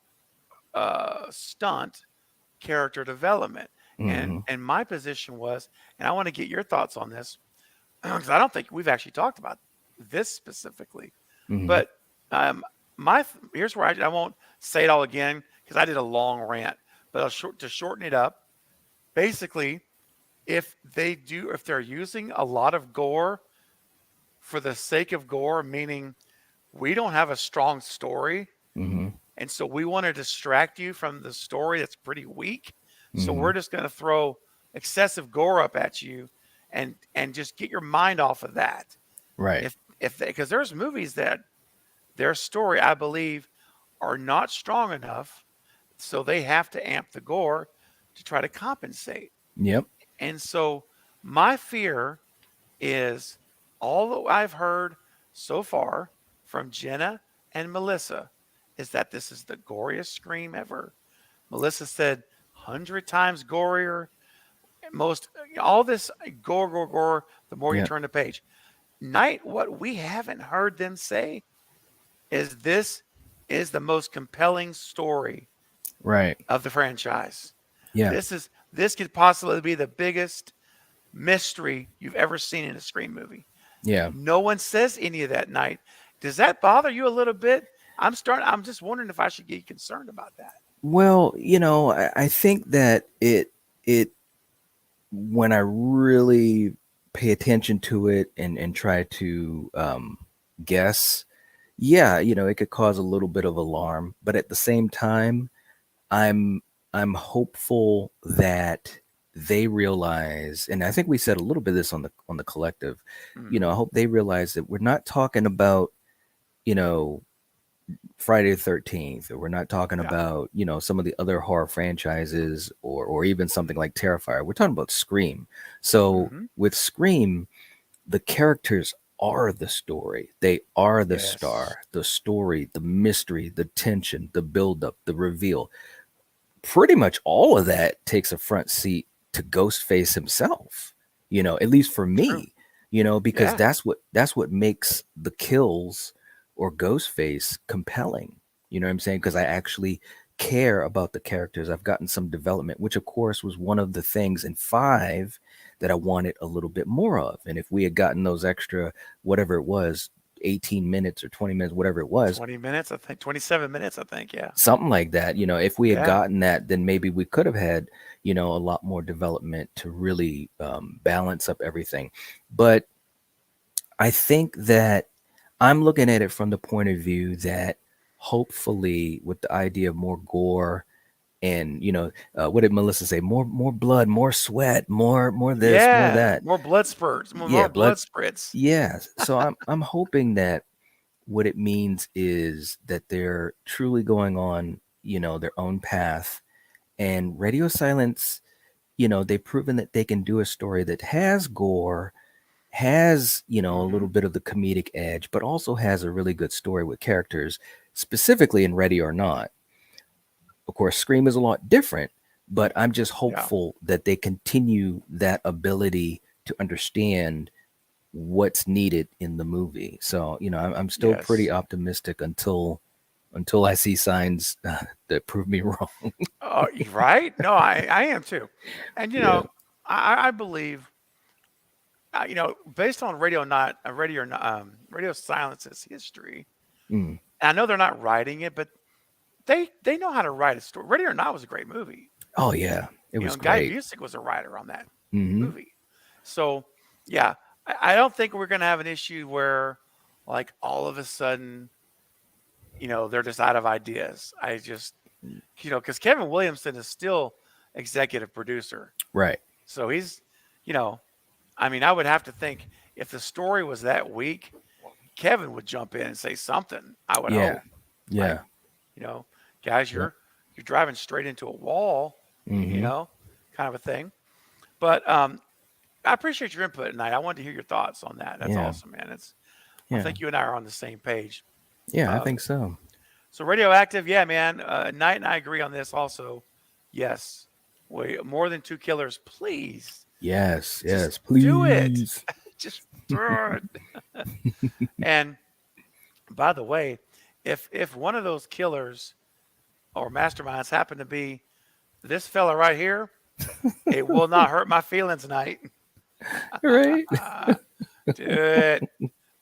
stunt character development. And Hmm. and my position was, and I want to get your thoughts on this because I don't think we've actually talked about this specifically. Hmm. But my here's where I won't say it all again because I did a long rant, but to shorten it up. Basically, if they're using a lot of gore for the sake of gore, meaning we don't have a strong story, Hmm. and so we want to distract you from the story that's pretty weak. So Hmm. we're just going to throw excessive gore up at you and just get your mind off of that. Right. If because there's movies that their story, I believe, are not strong enough, so they have to amp the gore to try to compensate. Yep. And so my fear is all that I've heard so far from Jenna and Melissa is that this is the goriest Scream ever. Melissa said 100 times gorier. Most all this gore, gore, gore. The more you Yep. turn the page, Night. What we haven't heard them say is this is the most compelling story Right. of the franchise. Yeah. This could possibly be the biggest mystery you've ever seen in a Scream movie. Yeah. No one says any of that. Night. Does that bother you a little bit? I'm just wondering if I should get concerned about that. Well, I think that it when I really pay attention to it and try to guess, yeah, it could cause a little bit of alarm, but at the same time, I'm I'm hopeful that they realize, and I think we said a little bit of this on the collective, I Hmm. hope they realize that we're not talking about, you know, Friday the 13th, or we're not talking Yeah. about, some of the other horror franchises, or even something like Terrifier. We're talking about Scream. So Hmm. with Scream, the characters are the story. They are the Yes. star, the story, the mystery, the tension, the buildup, the reveal. Pretty much all of that takes a front seat to Ghostface himself, at least for True. me, because Yeah. that's what makes the kills or Ghostface compelling. You know what I'm saying? Because I actually care about the characters. I've gotten some development, which of course was one of the things in 5 that I wanted a little bit more of. And if we had gotten those extra, whatever it was, 18 minutes or 20 minutes, whatever it was, 20 minutes, I think. 27 minutes, I think. Yeah. something like that, if we had Yeah. gotten that, then maybe we could have had, a lot more development to really balance up everything. But I think that I'm looking at it from the point of view that hopefully with the idea of more gore, And what did Melissa say? More blood, more sweat, more this, more Yeah, that. more blood spurts, more, Yeah, more blood. blood spritz. Yeah. So I'm hoping that what it means is that they're truly going on, their own path. And Radio Silence, they've proven that they can do a story that has gore, has, a little bit of the comedic edge, but also has a really good story with characters, specifically in Ready or Not. Of course, Scream is a lot different, but I'm just hopeful that they continue that ability to understand what's needed in the movie. So, I'm still pretty optimistic until I see signs that prove me wrong. Oh, right? No, I am too. And Yeah. I believe, based on Radio Silence's history. Mm. And I know they're not writing it, but they know how to write a story. Radio or Not was a great movie. Oh yeah, it was Guy great. Busick was a writer on that Hmm. movie. So yeah, I don't think we're gonna have an issue where like all of a sudden, they're just out of ideas. I just because Kevin Williamson is still executive producer. Right. So he's, I mean, I would have to think if the story was that weak, Kevin would jump in and say something. I would Yeah. hope. Yeah. Like, guys, you're driving straight into a wall, Hmm. kind of a thing. But I appreciate your input tonight. I wanted to hear your thoughts on that. That's Yeah. awesome, man. I Yeah. think you and I are on the same page. Yeah, I Um, think so. So Radioactive, yeah, man. Knight and I agree on this also. Yes. More than 2 killers, please. Yes, yes, Just do it. please. Just do it. And by the way, if one of those killers or masterminds happen to be this fella right here, it will not hurt my feelings tonight. Right? Do it.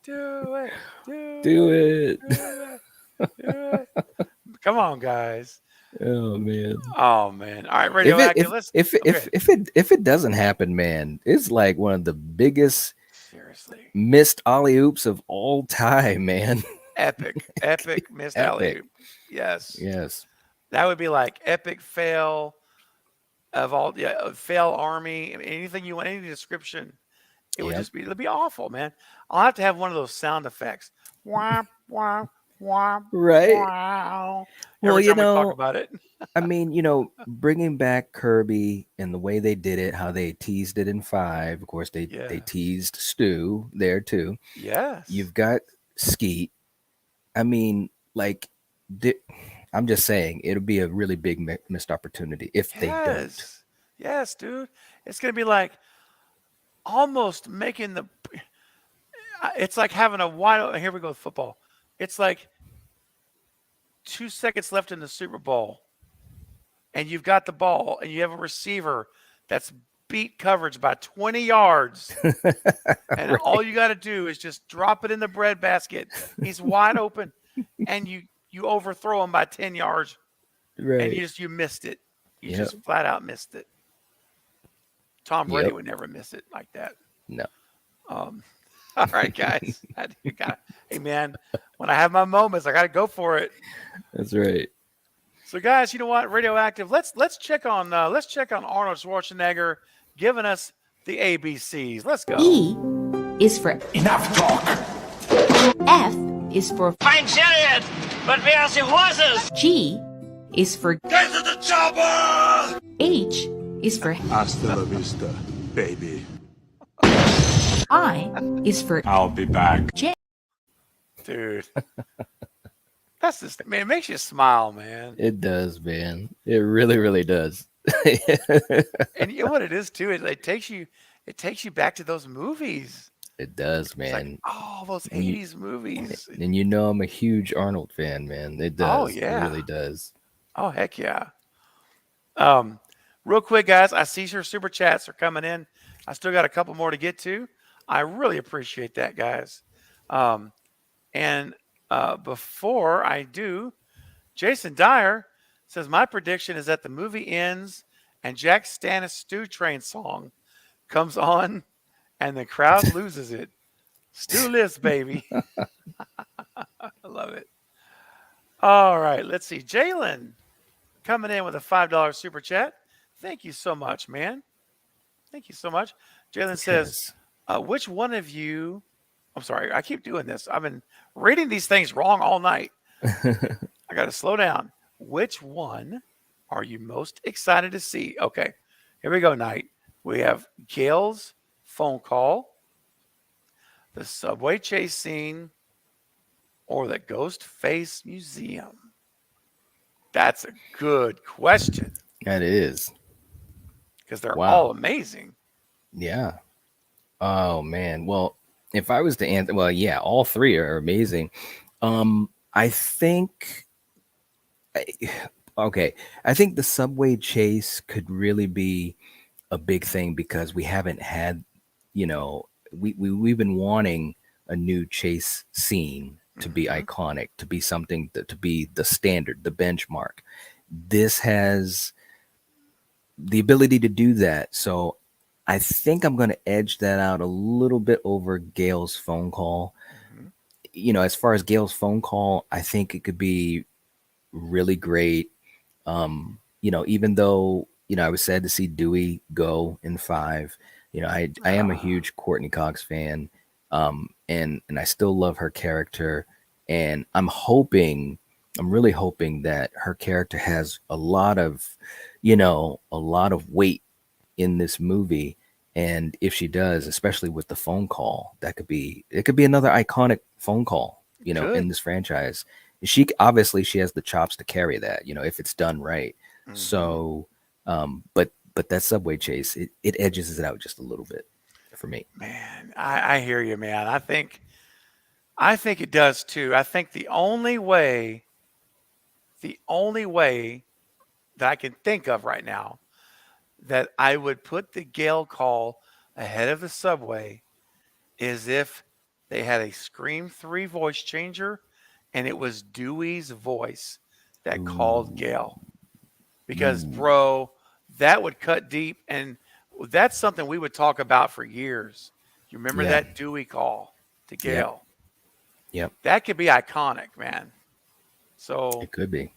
Do it. Do Do it. it. Do it. Do it. Come on, guys. Oh man. Oh man. All right, If Radioactive. if it doesn't happen, man, it's like one of the biggest Seriously. missed alley oops of all time, man. Epic missed Epic. alley-oop. Yes. Yes. That would be like epic fail of all fail army. I mean, anything you want, any description. It would Yep. it'd be awful, man. I'll have to have one of those sound effects. Wah, wah, wah, Right. wow. Well, Every time we talk about it. I mean, bringing back Kirby and the way they did it, how they teased it in 5. Of course, they Yeah. teased Stu there too. Yes. You've got Skeet. I mean, like, I'm just saying, it'll be a really big missed opportunity if they don't. Yes. Yes, dude. It's gonna be like almost making the. It's like having a wide. Here we go with football. It's like 2 seconds left in the Super Bowl, and you've got the ball, and you have a receiver that's beat coverage by 20 yards, and all you got to do is just drop it in the breadbasket. He's wide open, and you overthrow him by 10 yards, Right. and you missed it. You Yep. just flat out missed it. Tom Brady Yep. would never miss it like that. No. All right, guys. Hey, man, when I have my moments, I got to go for it. That's right. So, guys, you know what? Radioactive. Let's check on Arnold Schwarzenegger giving us the ABCs. Let's go. E is for Enough talk. F is for Fine chariot, but where's the horses? G is for Get to the chopper! H is for Hasta la vista, baby. I is for I'll be back. Dude. That's just, man, it makes you smile, man. It does, man. It really, really does. And you know what it is too? It takes you back to those movies. It does, It's man. like, oh, those And you- 80s movies. And I'm a huge Arnold fan, man. It does. Oh, yeah. It really does. Oh, heck yeah. Real quick, guys, I see your super chats are coming in. I still got a couple more to get to. I really appreciate that, guys. And before I do, Jason Dyer says, my prediction is that the movie ends and Jack Stannis' Stew Train song comes on and the crowd loses it. Stu lives, baby. I love it. All right, let's see. Jalen coming in with a $5 super chat. Thank you so much, man. Thank you so much. Jalen says, Yes. which one of you, I'm sorry, I keep doing this. I've been reading these things wrong all night. I got to slow down. Which one are you most excited to see? Okay, here we go, Knight. We have Gale's phone call, the subway chase scene, or the Ghost Face Museum? That's a good question That is. because they're all Wow. amazing. Yeah. Oh man. Well, if I was to answer, well, yeah, all three are amazing. I think okay. I think the subway chase could really be a big thing because we haven't had, we've been wanting a new chase scene to be Mhm. iconic, to be something to be the standard, the benchmark. This has the ability to do that. So I think I'm going to edge that out a little bit over Gale's phone call. Mhm. As far as Gale's phone call, I think it could be really great. Even though, I was sad to see Dewey go in 5. I am a Ah, huge Courtney Cox fan. And I still love her character. And I'm really hoping that her character has a lot of weight in this movie. And if she does, especially with the phone call, it could be another iconic phone call, in good. this franchise. She has the chops to carry that, if it's done right. Mhm. So, but that subway chase, it edges it out just a little bit for me. Man, I hear you, man. I think it does too. I think the only way that I can think of right now that I would put the Gale call ahead of the subway is if they had a Scream 3 voice changer and it was Dewey's voice that called Ooh, Gale. Because, ooh, bro, that would cut deep. And that's something we would talk about for years. You remember yeah, that Dewey call to yep, Gale? yep. That could be iconic, man. So, It could be.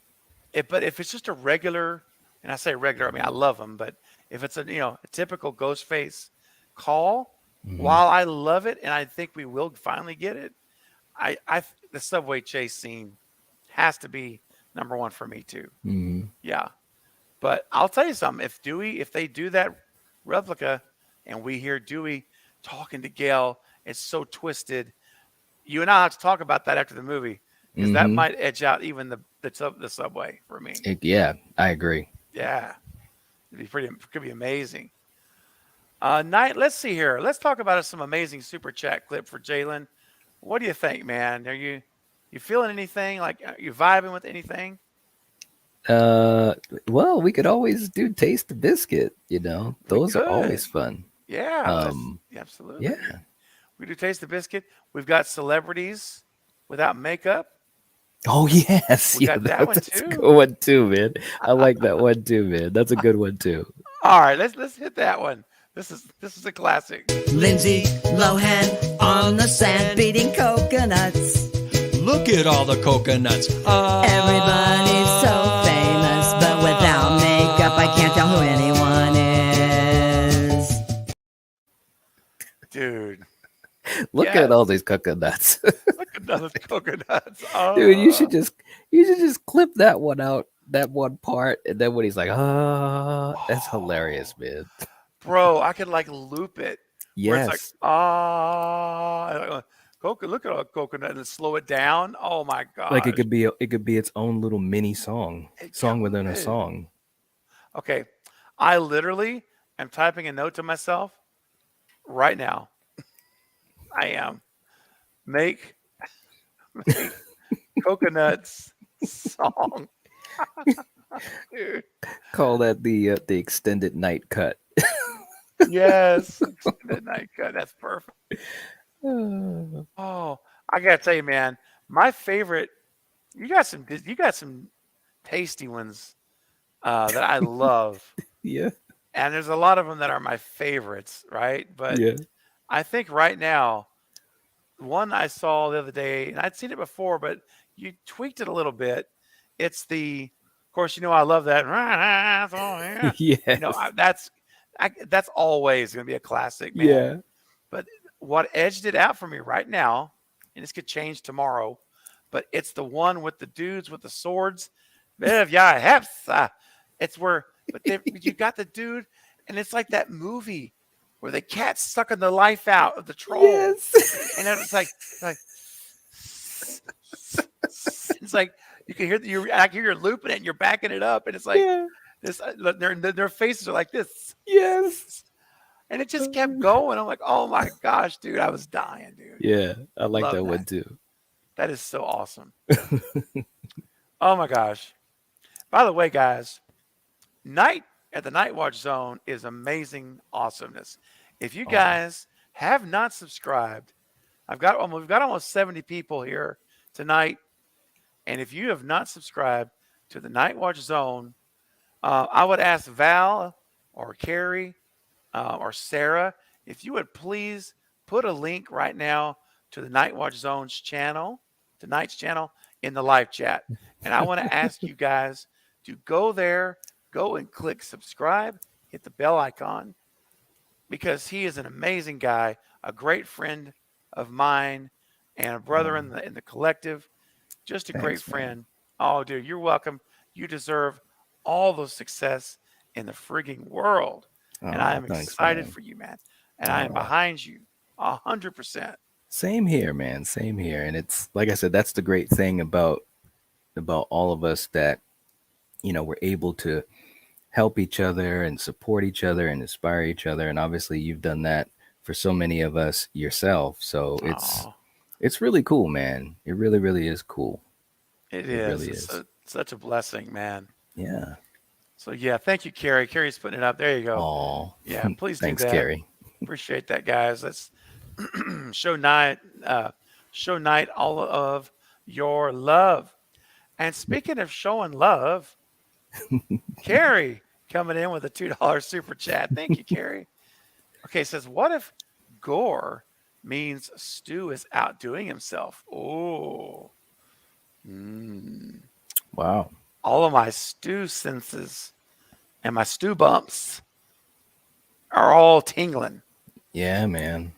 but if it's just a regular, and I say regular, I mean, I love them, but if it's a typical Ghostface call, Hmm. while I love it and I think we will finally get it, the subway chase scene has to be number one for me too. Hmm. Yeah. But I'll tell you something. If they do that replica and we hear Dewey talking to Gale, it's so twisted. You and I have to talk about that after the movie because that Hmm. might edge out even the subway for me. Yeah, I agree. Yeah, could be amazing. Knight, let's see here. Let's talk about some amazing super chat clip for Jalen. What do you think, man? Are you feeling anything? Like, are you vibing with anything? Uh, well, we could always do taste the biscuit. We Those are could. always fun. Yeah, let's. Um, Yeah, absolutely. yeah. We do taste the biscuit. We've got celebrities without makeup. Oh yes, We yeah, got that one that's a too. good one too, man. I like that one too, man. That's a good one too. All right, let's hit that one. This is a classic. Lindsay Lohan on the sand beating coconuts. Look at all the coconuts. Everybody's so famous, but without makeup, I can't tell who anyone is. Dude, Look at yes. all these coconuts. Look at those coconuts. Dude, you should just clip that one out, that one part, and then when he's like, that's hilarious, man. Bro, I could like loop it where it's like, Yes. look at a coconut and then slow it down. Oh my Like gosh. it could be its own little mini It song within a could. song. Okay. I literally am typing a note to myself right now. I am. Make coconuts song. Dude. Call that the extended night cut. Yes. Extended night cut. That's perfect. Oh, I gotta tell you, man, my favorite. You got some tasty ones that I love, Yeah, and there's a lot of them that are my favorites, right? But yeah. I think right now, one I saw the other day, and I'd seen it before, but you tweaked it a little bit. It's the Of course, I love that. Yes. That's always going to be a classic, man. Yeah. But what edged it out for me right now, and this could change tomorrow, but it's the one with the dudes with the swords. It's where, but you got the dude, and it's like that movie where the cat's sucking the life out of the troll, Yes. and then it's like it's like you can hear I hear you're looping it and you're backing it up, and it's like Yeah. this. Their faces are like this. Yes. And it just kept going. I'm like, oh my gosh, dude, I was dying, dude. Yeah. I like Love that one too. That is so awesome. Oh my gosh. By the way, guys, Night at the Night Watch Zone is amazing awesomeness. If you guys have not subscribed, we've got almost 70 people here tonight. And if you have not subscribed to the Night Watch Zone, I would ask Val or Carrie or Sarah, if you would please put a link right now to the Night Watch Zone's channel, tonight's channel, in the live chat. And I want to ask you guys to go there, go and click subscribe, hit the bell icon, because he is an amazing guy, a great friend of mine, and a brother in the collective. Just a great friend. Oh, dude, you're welcome. You deserve all the success in the frigging world. And I am excited for you, man. And I am behind you 100%. Same here, man. Same here. And it's like I said, that's the great thing about all of us, that we're able to help each other and support each other and inspire each other. And obviously you've done that for so many of us yourself. So it's really cool, man. It really, really is cool. It really is. Such a blessing, man. Yeah. So yeah, thank you, Carrie. Carrie's putting it up. There you go. Oh, yeah. Please do thanks, that. Carrie. Appreciate that, guys. Let's show night all of your love. And speaking of showing love, Carrie coming in with a $2 super chat. Thank you, Carrie. Okay, says, what if gore means Stu is outdoing himself? Oh. Wow. All of my Stu senses and my Stu bumps are all tingling. Yeah, man.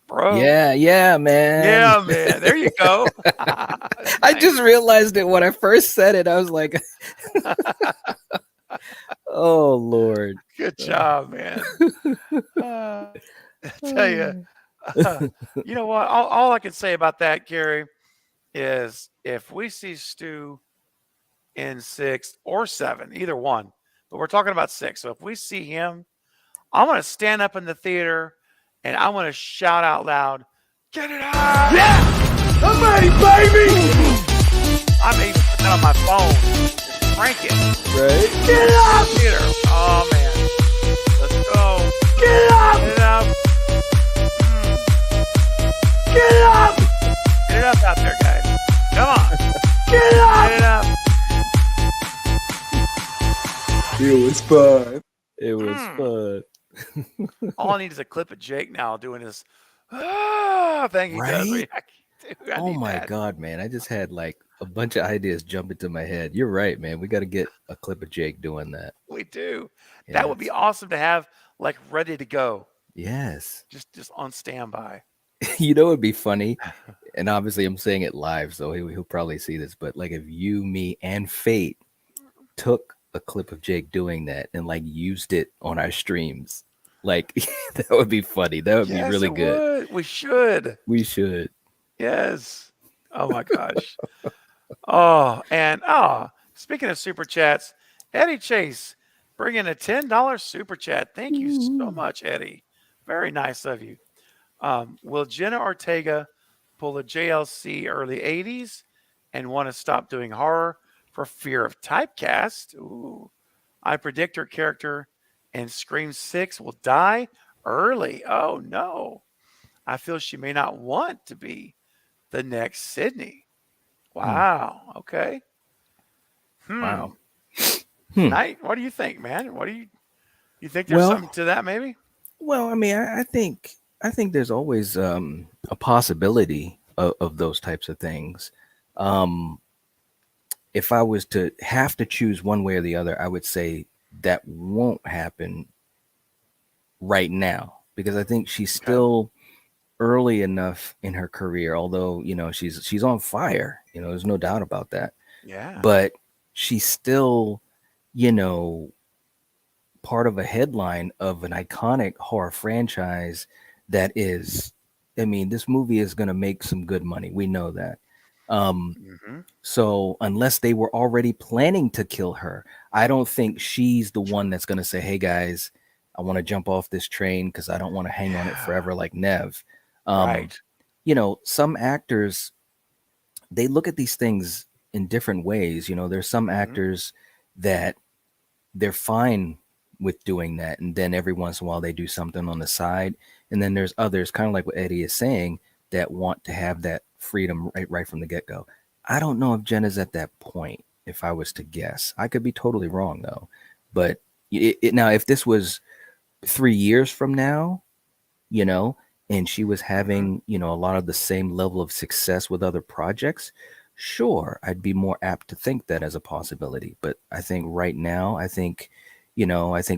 Bro. Yeah, man. Yeah, man. There you go. I just realized it when I first said it. I was like, oh, Lord. Good job, man. I tell you, you know what? All I can say about that, Gary, is if we see Stu in 6 or 7, either one, but we're talking about 6. So if we see him, I'm going to stand up in the theater and I'm going to shout out loud, get it out! Yeah! I'm ready, baby! I may put that on my phone. Just crank it. Right? Get it up! Theater. Oh, man. Let's go. Get it up! Get it up. Get it up! Get it up out there, guys. Come on. Get it up! Get it up. It was fun. It was fun. All I need is a clip of Jake now doing his thing he does. Right? Dude, I Oh need my that. God, man. I just had like a bunch of ideas jump into my head. You're right, man. We got to get a clip of Jake doing that. We do. Yes. That would be awesome to have, like, ready to go. Yes. Just on standby. It'd be funny. And obviously I'm saying it live, so he'll probably see this. But like if you, me, and Fate took a clip of Jake doing that and like used it on our streams, like that would be funny. That would be really good. We should. We should. Yes. Oh my gosh. And speaking of super chats, Eddie Chase bringing a $10 super chat. Thank you so much, Eddie. Very nice of you. Will Jenna Ortega pull a JLC early 80s and want to stop doing horror for fear of typecast? Ooh. I predict her character in Scream 6 will die early. Oh, no. I feel she may not want to be the next Sydney. Wow. Okay. Wow. Knight, what do you think, man? What do you think there's something to that maybe? Well, I mean, I think there's always a possibility of those types of things. if I was to have to choose one way or the other, I would say that won't happen right now because I think she's Okay. still early enough in her career. Although she's on fire. There's no doubt about that. Yeah. But she's still, you know, part of a headline of an iconic horror franchise that is. I mean, this movie is going to make some good money. We know that. Hmm. So unless they were already planning to kill her, I don't think she's the one that's going to say, "Hey guys, I want to jump off this train because I don't want to hang on it Yeah. forever like Nev." Um, Right. some actors they look at these things in different ways. There's some Hmm. actors that they're fine with doing that, and then every once in a while they do something on the side, and then there's others, kind of like what Eddie is saying, that want to have that freedom right from the get-go. I don't know if Jenna's at that point. If I was to guess, I could be totally wrong though. But now, if this was 3 years from now, you know, and she was Hmm. having, a lot of the same level of success with other projects, sure, I'd be more apt to think that as a possibility. But I think right now, I think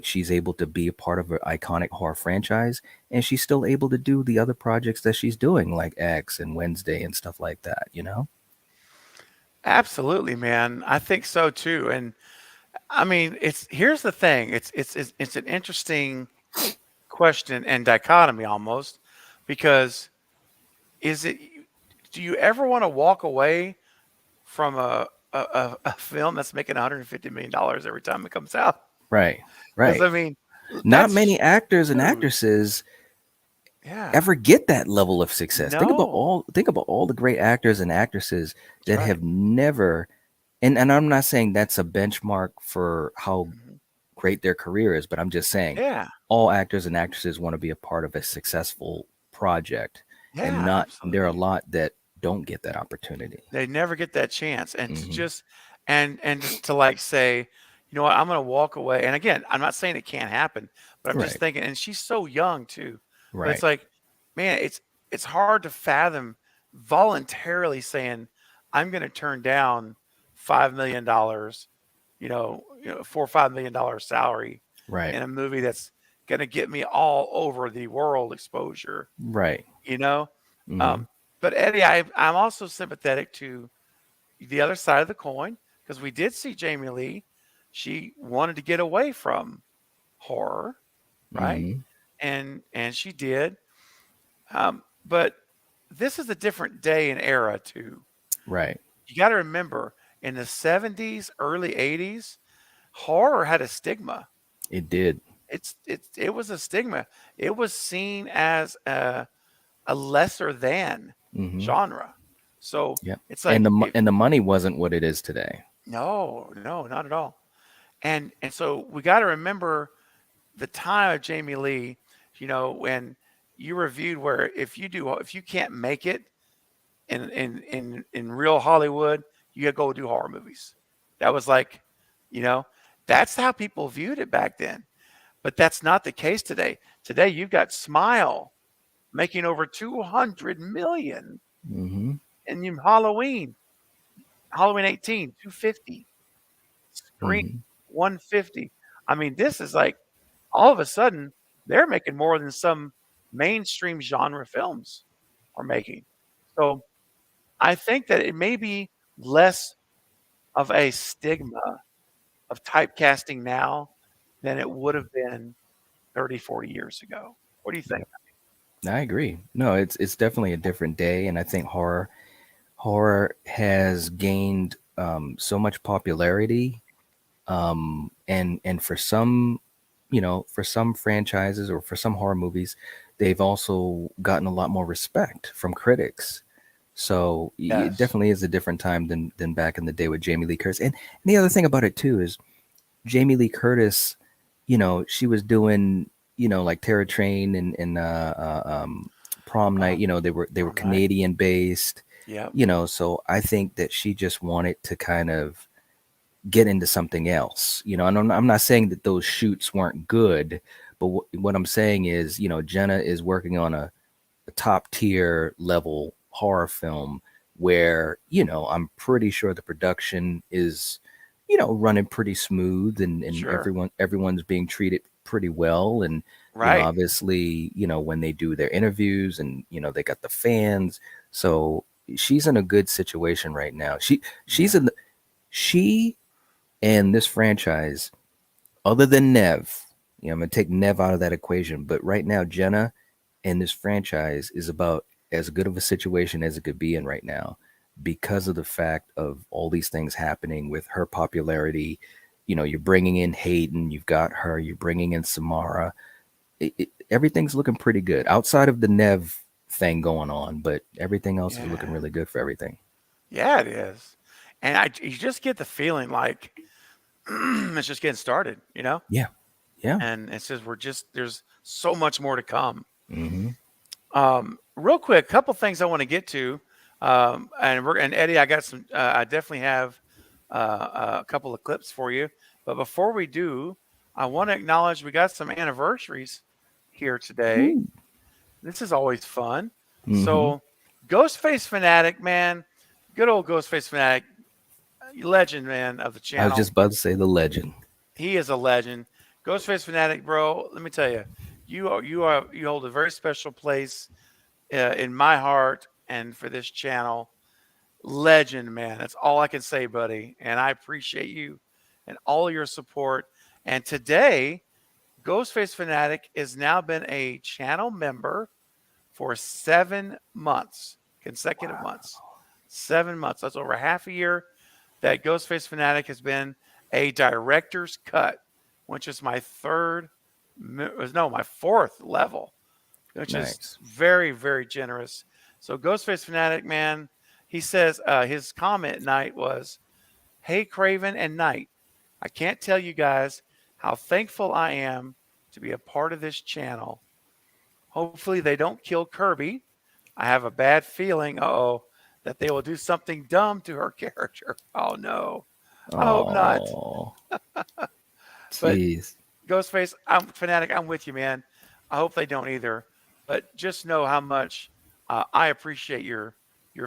she's able to be a part of an iconic horror franchise, and she's still able to do the other projects that she's doing, like X and Wednesday and stuff like that. Absolutely, man. I think so too. And I mean, here's the thing. It's an interesting question and dichotomy almost, because is it? Do you ever want to walk away from a film that's making $150 million every time it comes out? Right, Because right. I mean, Not that's many actors and huge. actresses Yeah. ever get that level of success. No, Think about all the great actors and actresses that's that right. have never, and I'm not saying that's a benchmark for how Mhm. great their career is, but I'm just saying Yeah. all actors and actresses want to be a part of a successful project, and Yeah. not there are a Absolutely. lot that don't get that opportunity. They never get that chance, and to Hmm. just and just to like say, you know what, I'm gonna walk away. And again, I'm not saying it can't happen, but I'm just Right, thinking, and she's so young too. But it's right, like, man, it's hard to fathom voluntarily saying, I'm gonna turn down $5 million, $4 or $5 million salary right, in a movie that's gonna get me all over the world exposure, right. you know? Hmm. Um, but Eddie, I'm also sympathetic to the other side of the coin, because we did see Jamie Lee. She wanted to get away from horror, right? Hmm. And she did. But this is a different day and era too. Right. You got to remember, in the 70s, early 80s, horror had a stigma. It did. It was a stigma. It was seen as a lesser than Hmm. genre. So Yep. it's And like, if and the money wasn't what it is today. no, no, not at all. And so we got to remember the time of Jamie Lee, when you reviewed, where if you can't make it in real Hollywood, you gotta go do horror movies. That was like, you know, that's how people viewed it back then. But that's not the case today. Today you've got Smile making over 200 million, Hmm. and you Halloween 18, 250, Scream Hmm. 150. I mean, this is like, all of a sudden they're making more than some mainstream genre films are making. So I think that it may be less of a stigma of typecasting now than it would have been 30, 40 years ago. What do you think? Yep. I agree. No, it's definitely a different day, and I think horror has gained so much popularity, and for some franchises or for some horror movies, they've also gotten a lot more respect from critics. So it Yes. definitely is a different time than back in the day with Jamie Lee Curtis. And the other thing about it too is Jamie Lee Curtis, she was doing, like Terror Train and Prom Night. Um, They were Prom Night. Canadian based. Yep. So I think that she just wanted to kind of get into something else. And I'm not saying that those shoots weren't good, but what I'm saying is, Jenna is working on a top tier level horror film where, you know, I'm pretty sure the production is, you know, running pretty smooth, and Sure. everyone's being treated pretty well. And, you know, Right. obviously, you know, when they do their interviews, and, you know, they got the fans. So she's in a good situation right now. She and this franchise, other than Nev, you know, I'm gonna take Nev out of that equation, but right now Jenna and this franchise is about as good of a situation as it could be in right now, because of the fact of all these things happening with her popularity. You know, you're bringing in Hayden, you've got her, you're bringing in Samara. Everything's looking pretty good outside of the Nev thing going on, but everything else is looking Yeah. really good for everything. Yeah, it is. And you just get the feeling like it's just getting started, you know? Yeah. Yeah. And it says there's so much more to come. Mm-hmm. Real quick, couple things I want to get to. And Eddie, I got some, I definitely have a couple of clips for you. But before we do, I want to acknowledge we got some anniversaries here today. Ooh. This is always fun. Mm-hmm. So, Ghostface Fanatic, man, good old Ghostface Fanatic, legend, man, of the I channel. was just about to say the legend. He is a legend. Ghostface Fanatic, bro. Let me tell you, you hold a very special place in my heart and for this channel. Legend, man. That's all I can say, buddy. And I appreciate you and all your support. And today, Ghostface Fanatic has now been a channel member for 7 months, consecutive months. 7 months. That's over half a year that Ghostface Fanatic has been a director's cut, which is my fourth level, which is very, very generous. So Ghostface Fanatic, man, he says his comment night was, "Hey, Craven and Knight, I can't tell you guys how thankful I am to be a part of this channel. Hopefully they don't kill Kirby. I have a bad feeling, that they will do something dumb to her character. Oh, no. I hope not." Jeez. But Ghostface, Fanatic, I'm with you, man. I hope they don't either. But just know how much I appreciate your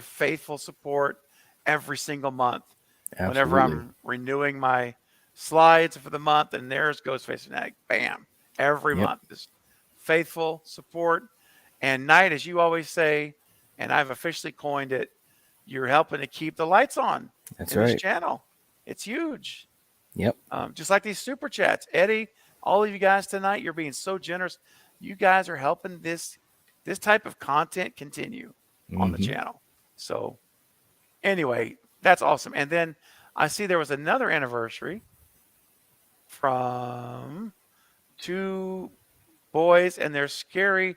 faithful support every single month. Absolutely. Whenever I'm renewing my slides for the month, and there's Ghostface Fanatic, bam, every month. This faithful support. And Knight, as you always say, and I've officially coined it, you're helping to keep the lights on in this channel. It's huge. Yep. Just like these super chats. Eddie, all of you guys tonight, you're being so generous. You guys are helping this type of content continue on the channel. So anyway, that's awesome. And then I see there was another anniversary from two boys, and their scary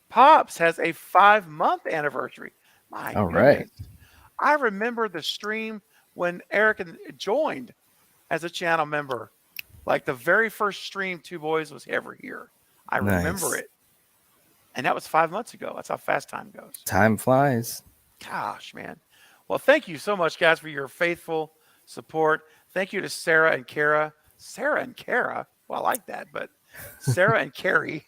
Pops has a 5-month anniversary. My All goodness. right. I remember the stream when Eric joined as a channel member. Like the very first stream Two Boys was ever here. I remember it. And that was 5 months ago. That's how fast time goes. Time flies. Gosh, man. Well, thank you so much, guys, for your faithful support. Thank you to Sarah and Kara. Sarah and Kara? Well, I like that, but Sarah and Carrie.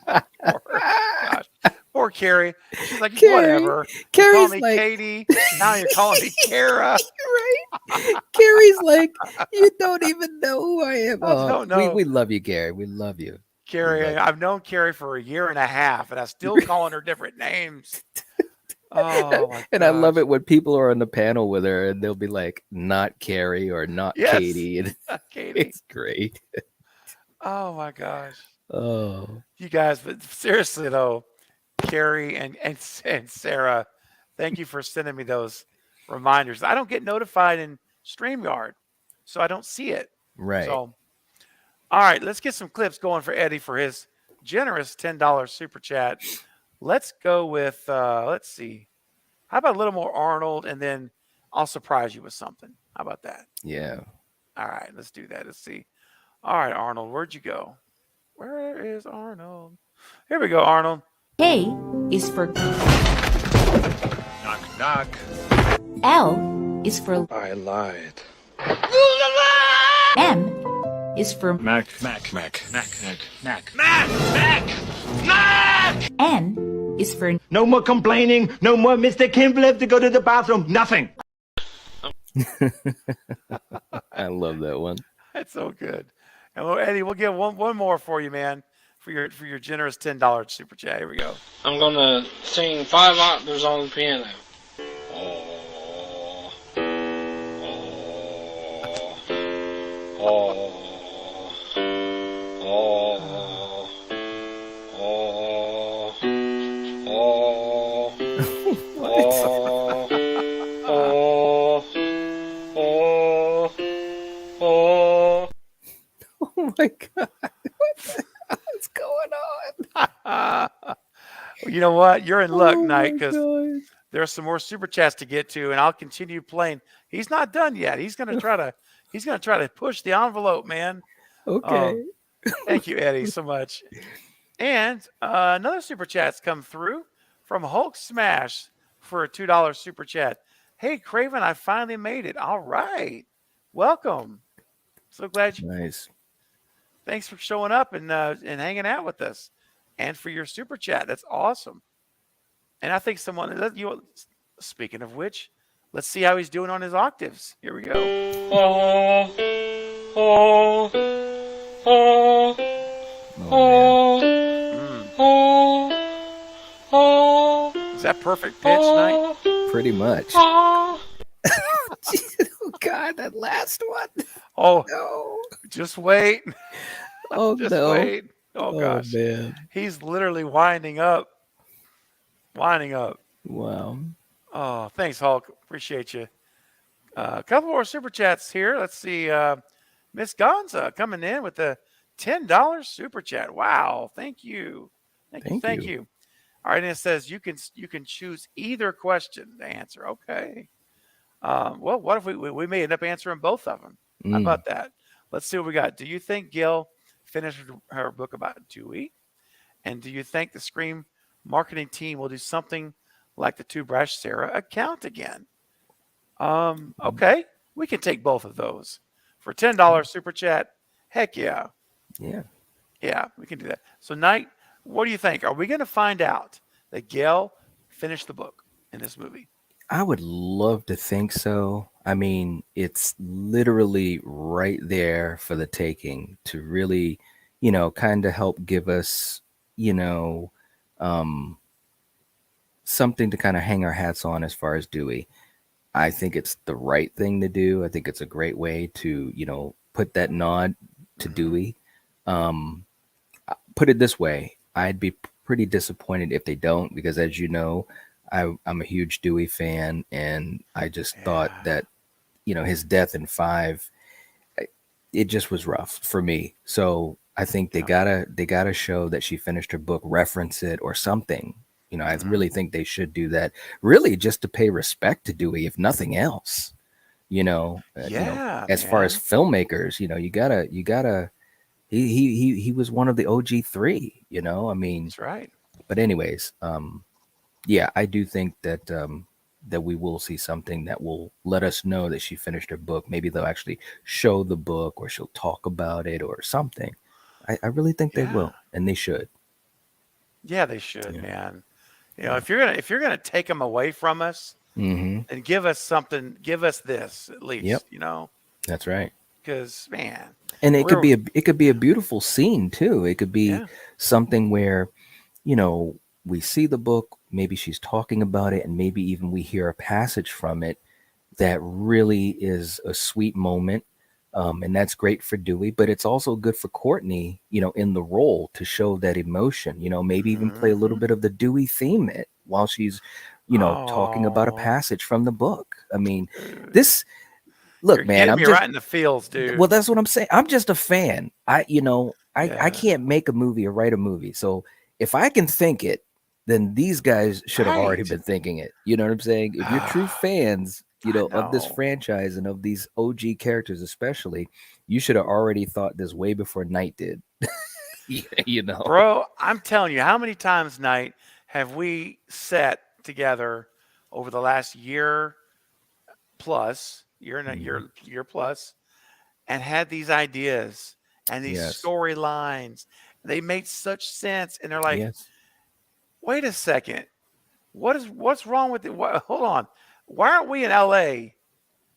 Gosh. Poor Carrie. She's like, whatever. Carrie's you call me like, Katie. Now you're calling me Kara. Right. Carrie's like, you don't even know who I am. I don't know. We love you, Gary. We love you. Carrie, I've known Carrie for a year and a half, and I'm still calling her different names. Oh, my and I love it when people are on the panel with her and they'll be like, not Carrie or not Katie. And Katie. It's great. Oh, my gosh. Oh. You guys, but seriously, though, Carrie and Sarah, thank you for sending me those reminders. I don't get notified in StreamYard, so I don't see it. Right. So, all right, let's get some clips going for Eddie for his generous $10 super chat. Let's go with, let's see. How about a little more Arnold, and then I'll surprise you with something. How about that? Yeah. All right, let's do that. Let's see. All right, Arnold, where'd you go? Where is Arnold? Here we go, Arnold. K is for Knock, knock. L is for I lied. M is for Mac. N is for No more complaining. No more Mr. Kimball have to go to the bathroom. Nothing. I love that one. That's so good. And Eddie, we'll get one more for you, man, for your generous $10 super chat. Here we go. I'm gonna sing 5 octaves on the piano. Oh, oh, oh, oh, oh, oh, oh, oh, oh. Oh my god. What's going on? You know what? You're in luck, Oh Knight, my because god. there's some more super chats to get to, and I'll continue playing. He's not done yet. He's gonna try to push the envelope, man. Okay. Thank you, Eddie, so much. And another super chat's come through from Hulk Smash for a $2 super chat. Hey, Craven, I finally made it. All right. Welcome. So glad you. Nice. Thanks for showing up and hanging out with us, and for your super chat. That's awesome. And I think speaking of which, let's see how he's doing on his octaves. Here we go. Oh, oh, oh, Oh, oh, oh, Is that perfect pitch, Knight? pretty much. oh. Oh god, that last one. Oh, No. just wait. Oh Just no. wait. Oh gosh. Man. He's literally winding up. Winding up. Wow. Oh, thanks, Hulk. Appreciate you. A couple more super chats here. Let's see. Miss Gonza coming in with the $10 super chat. Wow. Thank you. Thank you. All right. And it says you can choose either question to answer. Okay. Well, what if we may end up answering both of them? How about that? Let's see what we got. Do you think Gale finished her book about Dewey? And do you think the Scream marketing team will do something like the Two Brash Sarah account again? Okay. We can take both of those. For $10 super chat, heck yeah. Yeah. Yeah, we can do that. So, Knight, what do you think? Are we going to find out that Gale finished the book in this movie? I would love to think so. I mean, it's literally right there for the taking to really, kind of help give us, something to kind of hang our hats on as far as Dewey. I think it's the right thing to do. I think it's a great way to, put that nod to Dewey. Put it this way, I'd be pretty disappointed if they don't, because as you know, I'm a huge Dewey fan, and I just thought that, his death in 5, it just was rough for me. So I think they gotta show that she finished her book, reference it or something. I really think they should do that, really just to pay respect to Dewey, if nothing else. As far as filmmakers, you gotta. He was one of the OG 3. I mean, that's right. But anyways, yeah, I do think that that we will see something that will let us know that she finished her book. Maybe they'll actually show the book, or she'll talk about it or something. I really think they will, and they should. Yeah, they should, man. If you're gonna take them away from us and give us something, give us this at least. Yep. That's right. Because man, and it could be a beautiful scene too. It could be something where, we see the book, maybe she's talking about it, and maybe even we hear a passage from it that really is a sweet moment. And that's great for Dewey, but it's also good for Courtney, in the role, to show that emotion, maybe even play a little bit of the Dewey theme while she's, talking about a passage from the book. I mean, look, man, I'm just right in the feels, dude. Well, that's what I'm saying. I'm just a fan. I can't make a movie or write a movie. So if I can think it, then these guys should have already been thinking it. You know what I'm saying? If you're true fans, of this franchise and of these OG characters, especially, you should have already thought this way before Knight did. Bro, I'm telling you, how many times, Knight, have we sat together over the last year plus, year plus, and had these ideas and these storylines. They made such sense, and they're like, Wait a second. What's wrong with it? Hold on. Why aren't we in L.A.?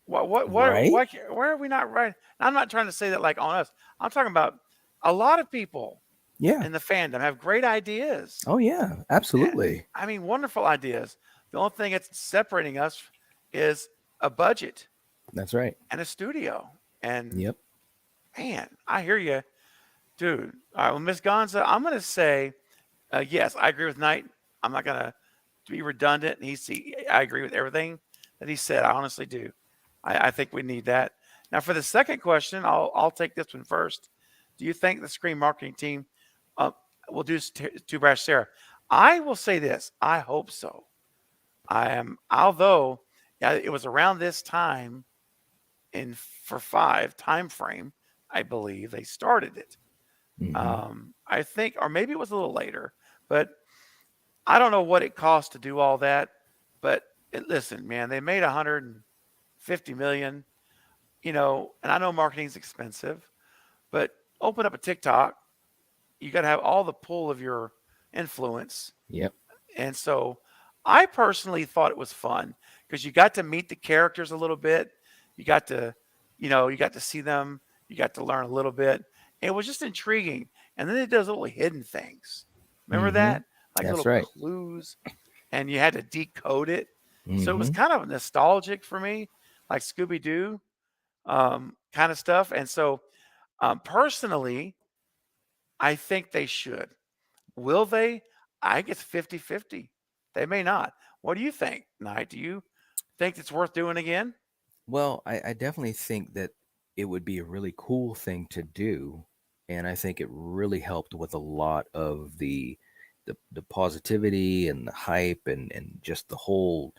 Right? Why are we not right? I'm not trying to say that like on us. I'm talking about a lot of people Yeah. in the fandom have great ideas. Oh yeah, absolutely. I mean, wonderful ideas. The only thing that's separating us is a budget That's right. and a studio. And Yep. man, I hear you, dude. All right, well, Miss Gonza, I'm going to say yes. I agree with Knight. I'm not going to be redundant. I agree with everything that he said. I honestly do. I think we need that. Now, for the second question, I'll take this one first. Do you think the Screen marketing team uh, will do Two Brash Sarah? I will say this. I hope so. Although yeah, it was around this time in for 5 time frame, I believe they started it. I think, or maybe it was a little later, but I don't know what it cost to do all that. But listen, man, they made 150 million, and I know marketing is expensive, but open up a TikTok, you got to have all the pull of your influence. Yep. And so I personally thought it was fun because you got to meet the characters a little bit. You got to, you got to see them. You got to learn a little bit. It was just intriguing. And then it does little hidden things. Remember that? Like That's little right. clues. And you had to decode it. So it was Mm-hmm. kind of nostalgic for me, like Scooby Doo kind of stuff. And so personally, I think they should. Will they? I guess 50-50. They may not. What do you think, Knight? Do you think it's worth doing again? Well, I definitely think that it would be a really cool thing to do, and I think it really helped with a lot of the positivity and the hype and just the whole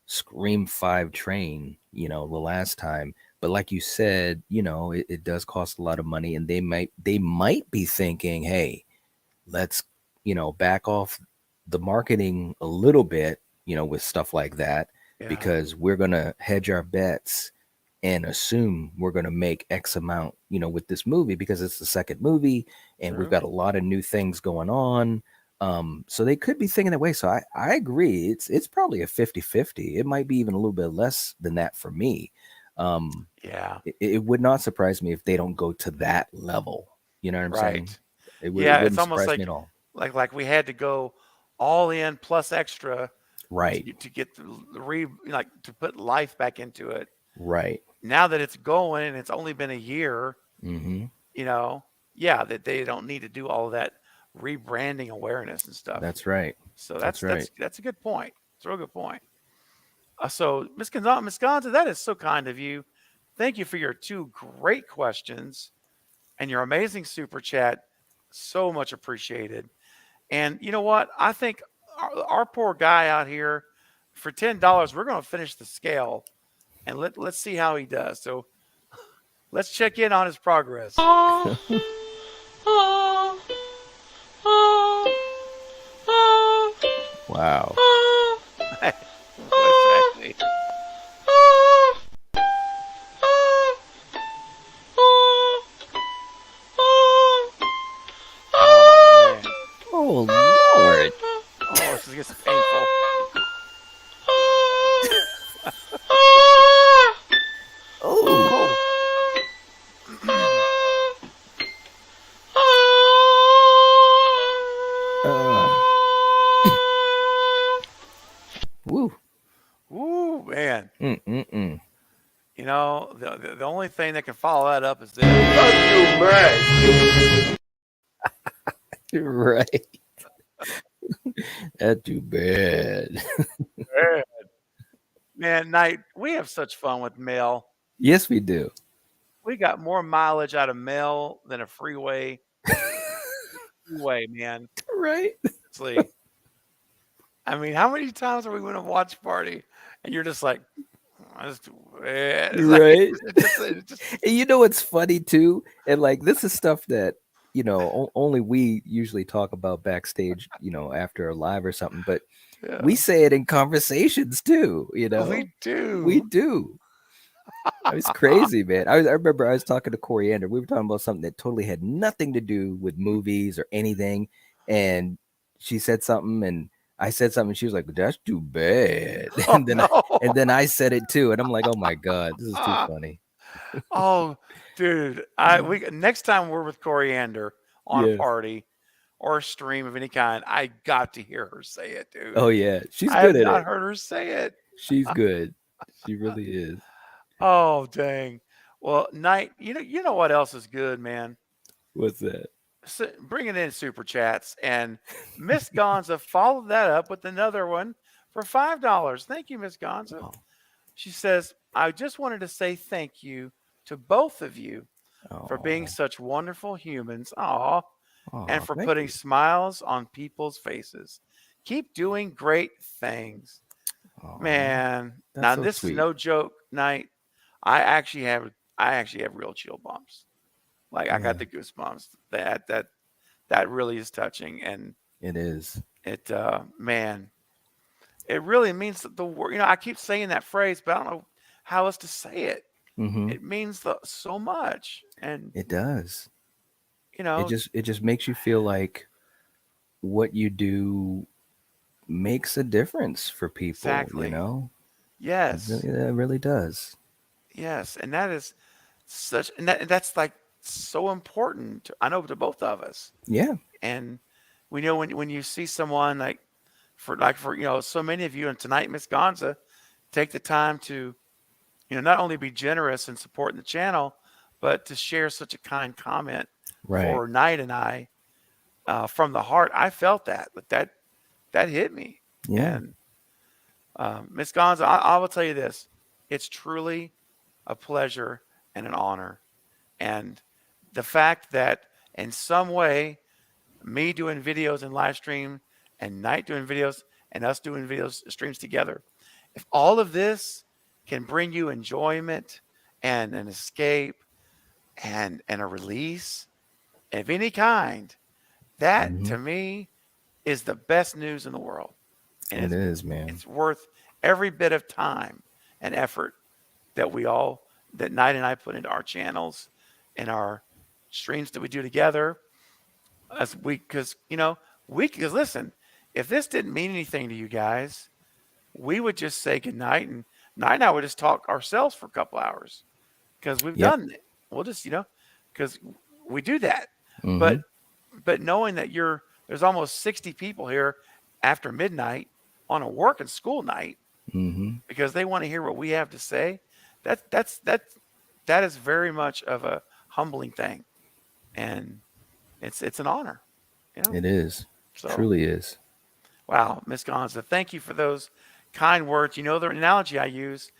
Scream 5 train, the last time. But like you said, it does cost a lot of money, and they might be thinking, hey, let's back off the marketing a little bit, with stuff like that, Yeah. because we're going to hedge our bets and assume we're going to make X amount, with this movie, because it's the second movie and we've True. got a lot of new things going on. So they could be thinking that way. So I agree. It's probably a 50-50. It might be even a little bit less than that for me. Yeah. It would not surprise me if they don't go to that level. You know what I'm saying? Right. It Yeah. It's wouldn't almost surprise me at all. like we had to go all in plus extra Right. to get to put life back into it. Right. Now that it's going and it's only been a year, Mm-hmm. Yeah, that they don't need to do all of that rebranding awareness and stuff. That's right. So That's right. that's a good point. It's a real good point. So Miss Gonza, that is so kind of you. Thank you for your 2 great questions and your amazing super chat. So much appreciated. And you know what? I think our poor guy out here, for $10, we're going to finish the scale, and let's see how he does. So let's check in on his progress. Wow. What's that? Oh man! Oh Lord. Oh, this gets painful. Oh. Woo. Ooh, man! Mm-mm-mm. The only thing that can follow that up is this. Right. That's too bad. Man, Knight, we have such fun with mail. Yes, we do. We got more mileage out of mail than a freeway. Freeway, man. Right. Seriously. I mean, how many times are we going to watch party and you're just like, that's too bad. It's like, Right. it's just, And you know what's funny too? And like this is stuff that, only we usually talk about backstage, after a live or something, but yeah. we say it in conversations too, We do. We do. It's crazy, man. I remember I was talking to Coriander. We were talking about something that totally had nothing to do with movies or anything. And she said something and I said something. And she was like, "That's too bad." Oh, And then no. I said it too, and I'm like, "Oh my god, this is too funny." Oh, dude. We next time we're with Coriander on a Yes. party or a stream of any kind, I got to hear her say it, dude. Oh yeah, she's I have good at not it. heard her say it. She's good. She really is. Oh, dang. Well, Knight, you know what else is good, man? What's that? Bringing in super chats, and Miss Gonza followed that up with another one for $5. Thank you, Miss Gonza. Oh. She says, "I just wanted to say thank you to both of you for being such wonderful humans. Aw. And for Thank putting you. smiles on people's faces. Keep doing great things." Man, That's now so this is sweet. no joke, Knight. I actually have real chill bumps. Like I got the goosebumps. That really is touching, and It is. it man, it really means the word. I keep saying that phrase, but I don't know how else to say it. Mm-hmm. It means so much, and It does. you know It just makes you feel like what you do makes a difference for people. exactly. Yes, It really does. yes, and that is that's like so important. I know to both of us. Yeah. And we know when you see someone for so many of you, and tonight Miss Gonza take the time to not only be generous and supporting the channel, but to share such a kind comment Right. for Knight and I from the heart. I felt that hit me. Yeah. And Miss Gonza, I will tell you this: it's truly a pleasure and an honor, and the fact that in some way me doing videos and live stream and Knight doing videos and us doing videos streams together, if all of this can bring you enjoyment and an escape and a release of any kind, that to me is the best news in the world. And It is, man. it's worth every bit of time and effort that Knight and I put into our channels and our streams that we do together. Because listen, if this didn't mean anything to you guys, we would just say goodnight, and Knight and I would just talk ourselves for a couple hours because we've Yep. done it. We'll just because we do that. Mhm. But knowing that there's almost 60 people here after midnight on a work and school night Mhm. because they want to hear what we have to say, that is very much of a humbling thing, and it's an honor. It is. So, Truly is. wow, Miss Gonza, thank you for those kind words. The analogy I use,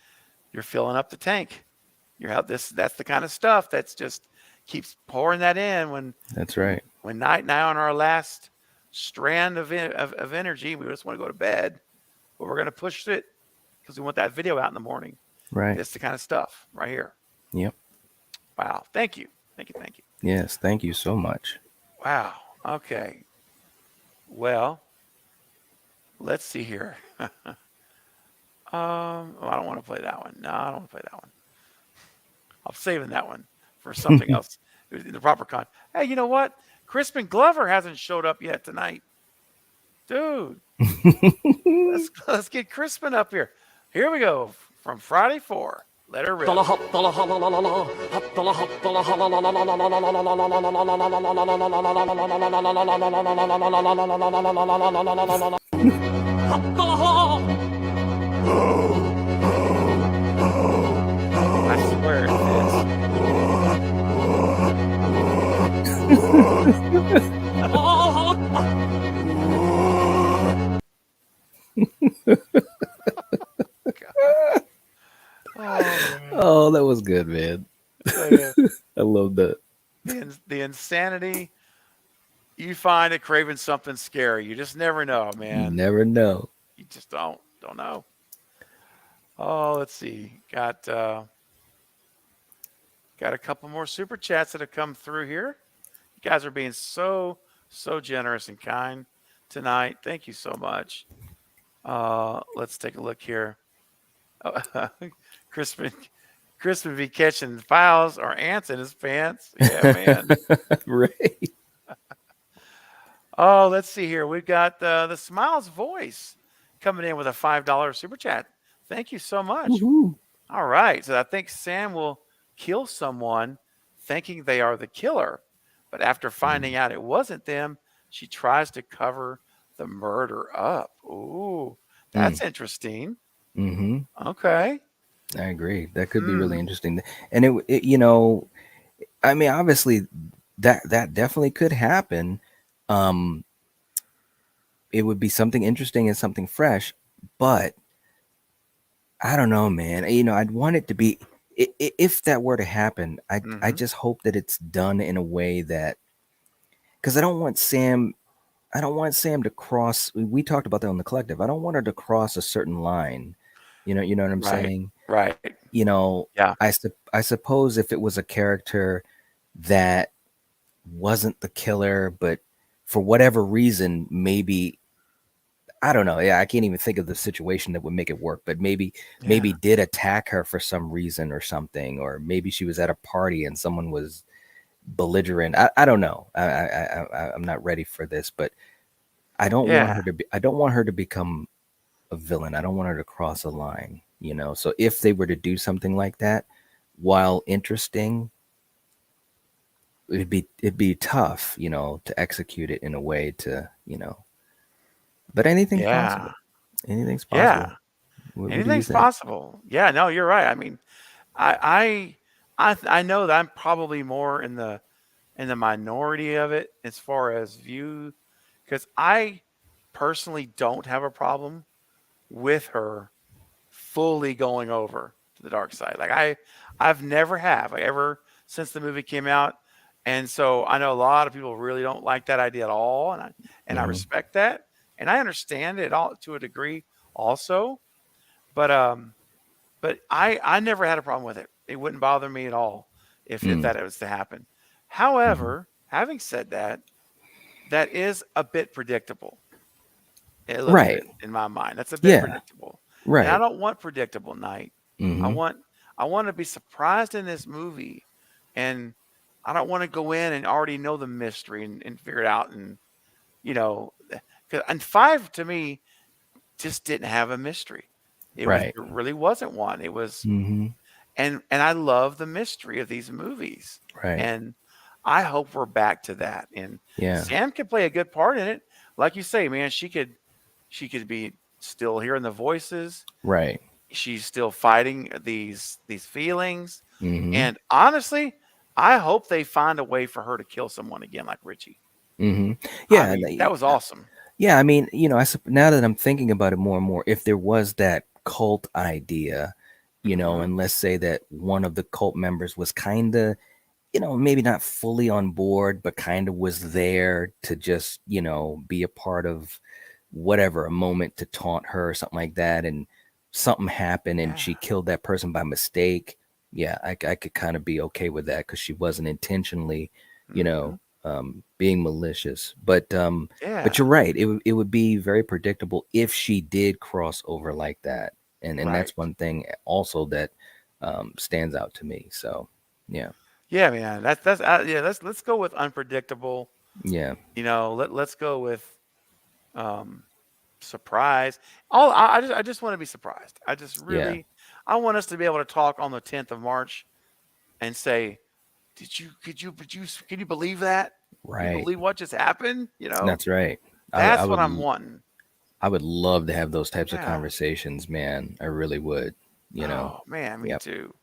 you're filling up the tank. That's the kind of stuff that's just keeps pouring that in when That's right. when Knight and I on our last strand of energy, we just want to go to bed, but we're going to push it because we want that video out in the morning. Right. It's the kind of stuff right here. Yep. Wow. Thank you. Thank you. Thank you. Yes. Thank you so much. Wow. Okay. Well, let's see here. I don't want to play that one. No, I don't want to play that one. I'm saving that one for something else. The proper con. Hey, you know what? Crispin Glover hasn't showed up yet tonight. Dude. let's get Crispin up here. Here we go. From Friday 4. Let her rip. I swear Oh, that was good, man. I love that. the insanity. You find at Craven something scary. You just never know, man. You never know. You just don't know. Oh, let's see. Got a couple more super chats that have come through here. You guys are being so generous and kind tonight. Thank you so much. Let's take a look here. Crispin be catching files or ants in his pants. Yeah, man. Right. Oh, let's see here. We've got the Smiles voice coming in with a $5 super chat. Thank you so much. Woohoo. All right. So I think Sam will kill someone thinking they are the killer. But after finding out it wasn't them, she tries to cover the murder up. Ooh, that's Mm. interesting. Mm-hmm. Okay. I agree. That could be really Hmm. interesting. And I mean, obviously, that definitely could happen. Um, it would be something interesting and something fresh, but I don't know, man. I'd want it to be if that were to happen. I Hmm. just hope that it's done in a way that because I don't want Sam. I don't want Sam to cross. We talked about that on the collective. I don't want her to cross a certain line. You know what I'm Right. saying? Right. You know, Yeah. I suppose if it was a character that wasn't the killer, but for whatever reason, maybe I don't know. Yeah, I can't even think of the situation that would make it work, but maybe Yeah. did attack her for some reason or something, or maybe she was at a party and someone was belligerent. I don't know. I'm not ready for this, but Yeah. I don't want her to become a villain. I don't want her to cross a line, So if they were to do something like that, while interesting, it'd be tough, to execute it in a way but anything's Yeah. possible. Anything's Yeah. possible. What do you Anything's think? possible. Yeah. No, you're right. I mean, I know that I'm probably more in the minority of it as far as view, because I personally don't have a problem with her fully going over to the dark side. Like I've never have like ever since the movie came out, and so I know a lot of people really don't like that idea at all, and I Hmm. respect that, and I understand it all to a degree also, but I never had a problem with it. It wouldn't bother me at all if Mm. that was to happen. Hmm. However, having said that, that is a bit predictable. A little Right. bit in my mind. That's a bit Yeah. predictable. And I Right. don't want predictable night. I Hmm. want I want to be surprised in this movie. And I don't want to go in and already know the mystery and figure it out and you know 'cause- and 5 to me just didn't have a mystery. Right. There really wasn't one. It was Hmm. and I love the mystery of these movies. Right. And I hope we're back to that. And Yeah. Sam could play a good part in it. Like you say, man, she could be still hearing the voices. Right. She's still fighting these feelings. Hmm. And honestly, I hope they find a way for her to kill someone again like Richie. Hmm. I Yeah. mean, that was awesome. Yeah. I mean, now that I'm thinking about it more and more, if there was that cult idea, Hmm. and let's say that one of the cult members was kind of, maybe not fully on board, but kind of was there to just, be a part of whatever, a moment to taunt her or something like that. And something happened and Yeah. she killed that person by mistake. Yeah, I could kind of be okay with that because she wasn't intentionally, Hmm. being malicious. But Yeah. you're right. It would be very predictable if she did cross over like that. And Right. that's one thing also that stands out to me. So, yeah. Yeah, man. That's yeah. Let's go with unpredictable. Yeah. Let's go with um surprise. I just want to be surprised. I just Yeah. really I want us to be able to talk on the 10th of March and say, can you believe that? Can you Right. believe what just happened? That's right. I That's would what I'm wanting. I would love to have those types of Yeah. conversations, man. I really would, you know. Oh man, me Yep. too.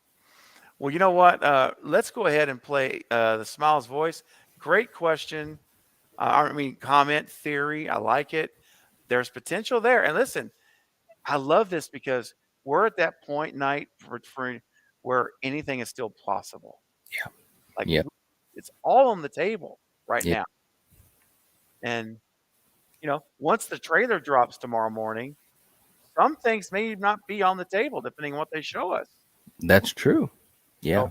Well, you know what? Let's go ahead and play the Smiles voice. Great question. I mean, comment theory. I like it. There's potential there. And listen, I love this because we're at that point night for where anything is still possible. Yeah. Like Yep. it's all on the table right Yep. now. And once the trailer drops tomorrow morning, some things may not be on the table depending on what they show us. That's true. So Yeah.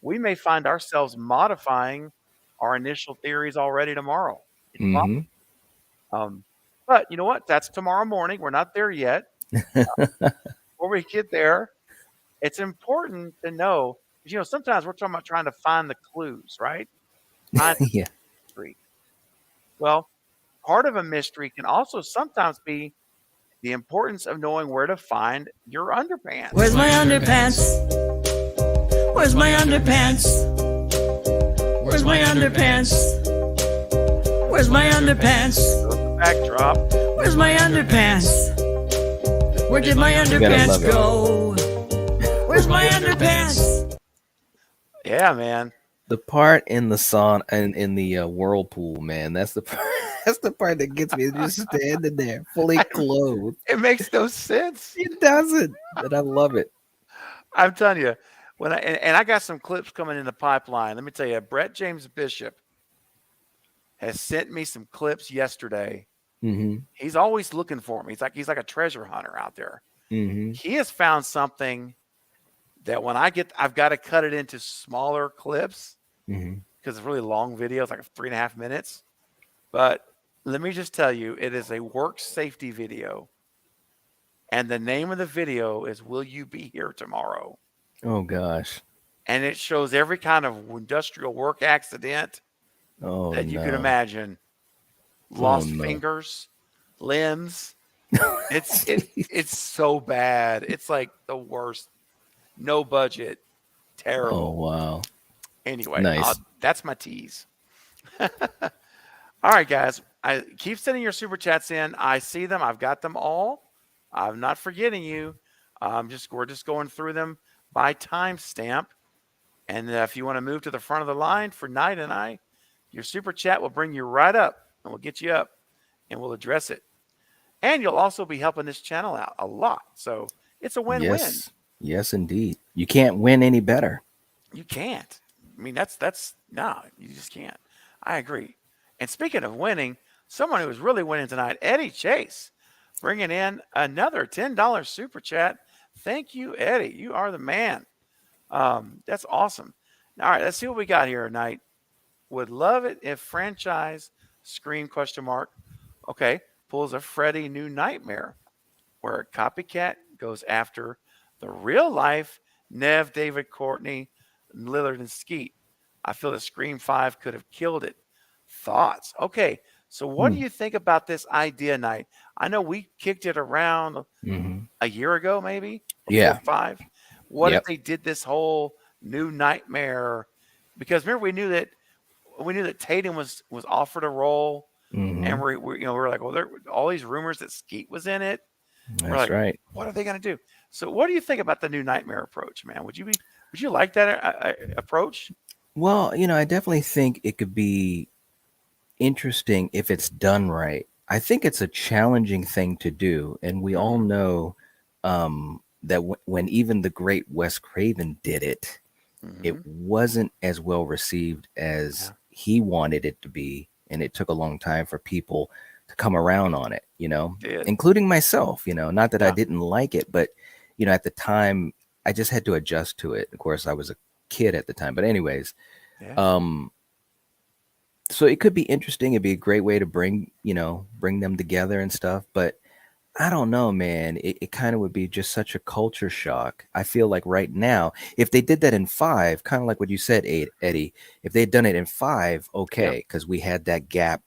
we may find ourselves modifying our initial theories already tomorrow. It's Mm-hmm. possible. But you know what? That's tomorrow morning. We're not there yet. Before we get there, it's important to know, 'cause, sometimes we're talking about trying to find the clues, right? Find the Yeah. mystery. Well, part of a mystery can also sometimes be the importance of knowing where to find your underpants. Where's my underpants? Where's my underpants? Where's my underpants? Where's my underpants? Backdrop. Where's my underpants? Where did my underpants go? Where's my underpants? Yeah, man. The part in the sauna and in the whirlpool, man, that's the part, that's the part that gets me, just standing there fully clothed. It makes no sense. It doesn't, but I love it. I'm telling you, when I got some clips coming in the pipeline. Let me tell you, Brett James Bishop has sent me some clips yesterday. Mm-hmm. He's always looking for me. He's like a treasure hunter out there. Mm-hmm. He has found something that when I've got to cut it into smaller clips Mm-hmm. because it's really long videos, like 3.5 minutes. But let me just tell you, it is a work safety video. And the name of the video is Will You Be Here Tomorrow? Oh, gosh. And it shows every kind of industrial work accident that you can imagine. Lost fingers, limbs. It's so bad. It's like the worst. No budget. Terrible. Oh, wow. Anyway, Nice. that's my tease. All right, guys. I keep sending your super chats in. I see them. I've got them all. I'm not forgetting you. We're just going through them by timestamp. And if you want to move to the front of the line for Knight and I, your super chat will bring you right up, and we'll get you up, and we'll address it. And you'll also be helping this channel out a lot. So it's a win-win. Yes, indeed. You can't win any better. You can't. I mean, no, you just can't. I agree. And speaking of winning, someone who was really winning tonight, Eddie Chase, bringing in another $10 super chat. Thank you, Eddie. You are the man. That's awesome. All right, let's see what we got here tonight. Would love it if franchise Scream ? Okay, pulls a Freddy New Nightmare, where a copycat goes after the real life Nev, David, Courtney, Lillard, and Skeet. I feel that Scream 5 could have killed it. Thoughts? Okay, so what do you think about this idea, Knight? I know we kicked it around a year ago, maybe. Yeah. 5. What if they did this whole New Nightmare? Because remember, we knew that Tatum was offered a role, and we're like, well, there all these rumors that Skeet was in it. That's like, right. What are they going to do? So, what do you think about the New Nightmare approach, man? Would you like that approach? Well, I definitely think it could be interesting if it's done right. I think it's a challenging thing to do, and we all know that when even the great Wes Craven did it, it wasn't as well received as he wanted it to be, and it took a long time for people to come around on it, including myself, not that I didn't like it, but at the time I just had to adjust to it. Of course, I was a kid at the time, but anyways, so it could be interesting. It'd be a great way to bring them together and stuff, but I don't know, man. It kind of would be just such a culture shock. I feel like right now, if they did that in 5, kind of like what you said, Eddie, if they'd done it in 5, okay, because we had that gap,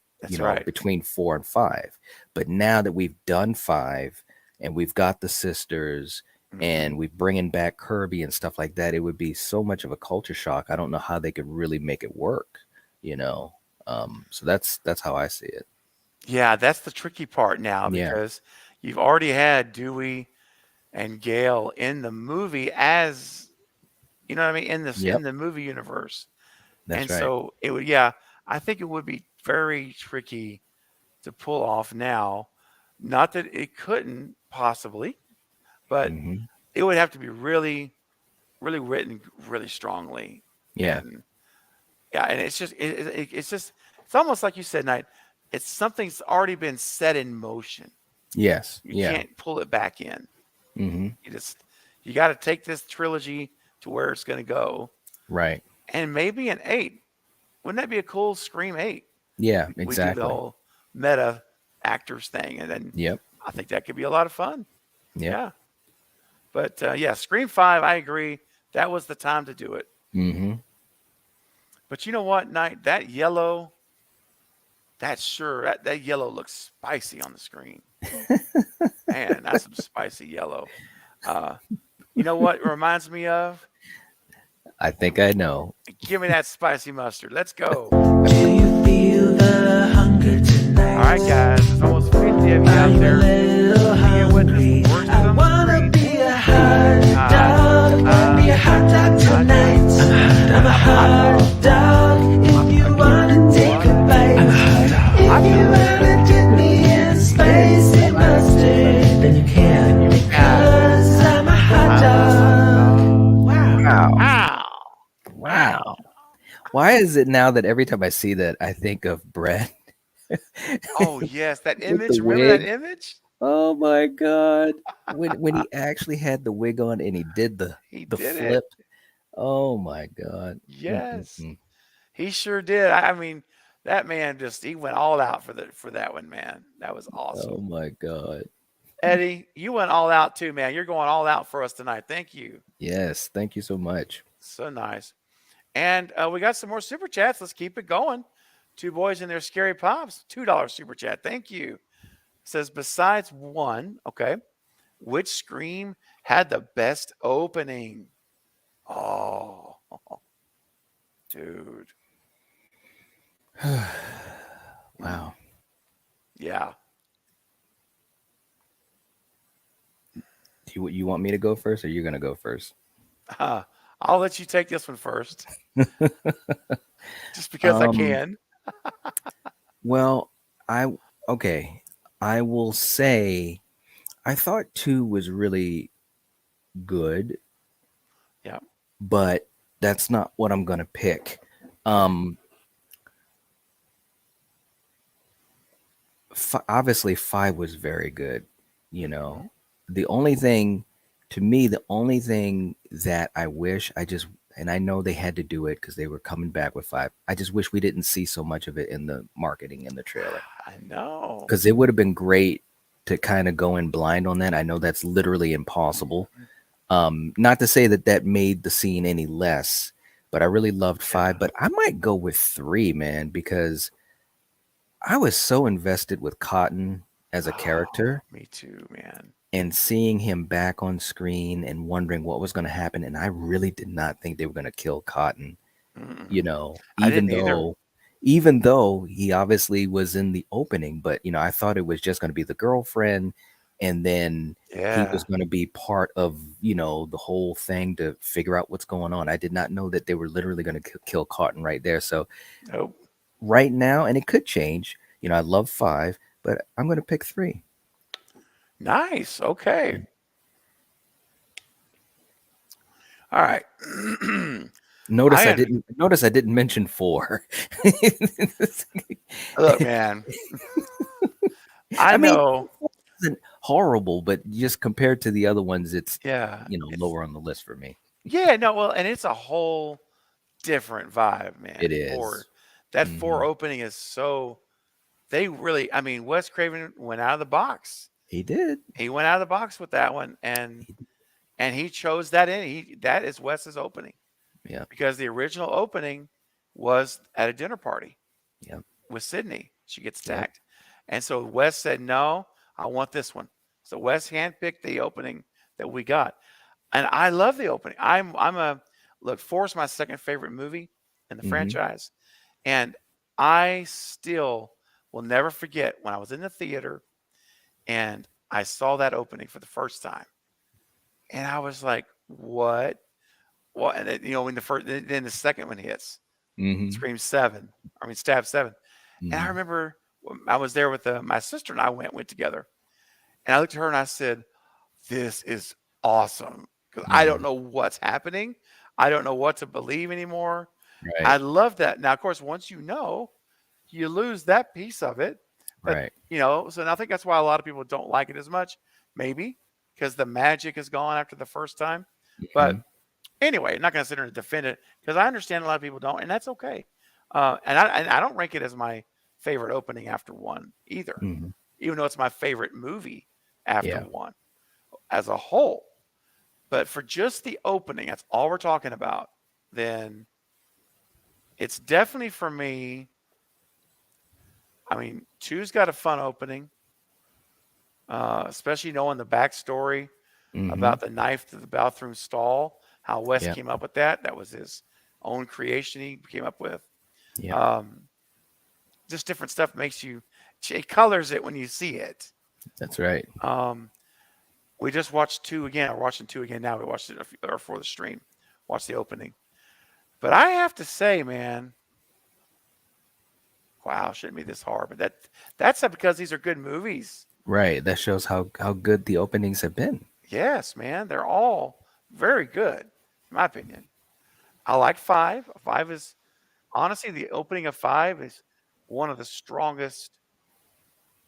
between 4 and 5. But now that we've done 5 and we've got the sisters and we're bringing back Kirby and stuff like that, it would be so much of a culture shock. I don't know how they could really make it work, So that's how I see it. Yeah, that's the tricky part now because you've already had Dewey and Gale in the movie as, in the movie universe. That's right. So it would, I think it would be very tricky to pull off now. Not that it couldn't possibly, but it would have to be really, really written really strongly. Yeah. And it's just, it's almost like you said, Knight, it's something's already been set in motion. Yes. You can't pull it back in. You got to take this trilogy to where it's going to go. Right. And maybe an 8. Wouldn't that be a cool Scream 8? Yeah, We exactly. do the whole meta actors thing. And then I think that could be a lot of fun. Yeah. But Scream 5, I agree. That was the time to do it. Mm-hmm. But you know what, Knight? That yellow that yellow looks spicy on the screen. Man, that's some spicy yellow. Uh, you know what it reminds me of? I think I know. Give me that spicy mustard. Let's go. Do you feel the hunger tonight? All right, guys. There's almost 50 of you Are out you a there. little Being with us. hungry? The words I on the wanna screen. be a hot dog. Be a hot dog tonight. I'm a hot dog. If you wanna take a bite, if you wanna dip me in spicy mustard, then you can. Because I'm a hot dog. Wow. Wow. Wow. Why is it now that every time I see that, I think of Brett? Oh, yes. That With image. the Remember that wig? image? Oh my God. When he actually had the wig on and he did the He did it. flip. Oh my God. Yes. Mm-mm-mm. He sure did. I mean, that man he went all out for that one, man. That was Oh awesome. my God. Eddie, you went all out too, man. You're going all out for us tonight. Thank you. Yes. Thank you so much. So nice. And we got some more super chats. Let's keep it going. Two boys and their scary pops. $2 super chat. Thank you. It says besides one, okay, which Scream had the best opening? Oh, dude. Wow. Yeah. You want me to go first or you're going to go first? I'll let you take this one first. Just because I can. Well, okay. I will say I thought 2 was really good, Yeah. but that's not what I'm going to pick. Obviously 5 was very good, you know. The only thing that I wish and I know they had to do it because they were coming back with 5. I just wish we didn't see so much of it in the marketing in the trailer. I know. Because it would have been great to kind of go in blind on that. I know that's literally impossible. Not to say that made the scene any less, but I really loved 5. But I might go with 3, man, because I was so invested with Cotton as a character. Me too, man. And seeing him back on screen and wondering what was going to happen. And I really did not think they were going to kill Cotton, you know, even though he obviously was in the opening, but, you know, I thought it was just going to be the girlfriend. And then he was going to be part of, you know, the whole thing to figure out what's going on. I did not know that they were literally going to kill Cotton right there. So right now, and it could change, you know, I love 5, but I'm going to pick 3. Nice. Okay. All right. Notice I didn't mention 4. Look, man. I know it wasn't horrible, but just compared to the other ones, it's lower on the list for me. Yeah, no, well, and it's a whole different vibe, man. It is. That 4 opening is so they really, I mean, Wes Craven went out of the box. He did. He went out of the box with that one, and he chose that in. That is Wes's opening. Yeah. Because the original opening was at a dinner party. Yeah. With Sydney. She gets attacked. And so Wes said, no, I want this one. So Wes handpicked the opening that we got. And I love the opening. Look, 4 is my second favorite movie in the franchise. And I still will never forget when I was in the theater and I saw that opening for the first time. And I was like, what? What? And then, you know, then the second one hits, Stab 7. And I remember I was there with my sister and I went together. And I looked at her and I said, this is awesome. Because I don't know what's happening. I don't know what to believe anymore. Right. I love that. Now, of course, once you know, you lose that piece of it. But, right. You know, so I think that's why a lot of people don't like it as much. Maybe because the magic is gone after the first time. But anyway, I'm not going to sit here and defend it because I understand a lot of people don't, and that's okay. And I don't rank it as my favorite opening after 1 either, even though it's my favorite movie after 1 as a whole. But for just the opening, that's all we're talking about, then it's definitely for me. I mean, two's got a fun opening, especially knowing the backstory Mm-hmm. about the knife to the bathroom stall. How Wes Yeah. came up with that. That was his own creation he came up with. Yeah. Just different stuff makes you, it colors it when you see it. That's right. We just watched two again. We're watching two again now. We watched it for the stream. Watched the opening. But I have to say, man, wow, shouldn't be this hard. But that's not because these are good movies. Right. That shows how good the openings have been. Yes, man. They're all very good, in my opinion. I like five. Five is, honestly, the opening of five is one of the strongest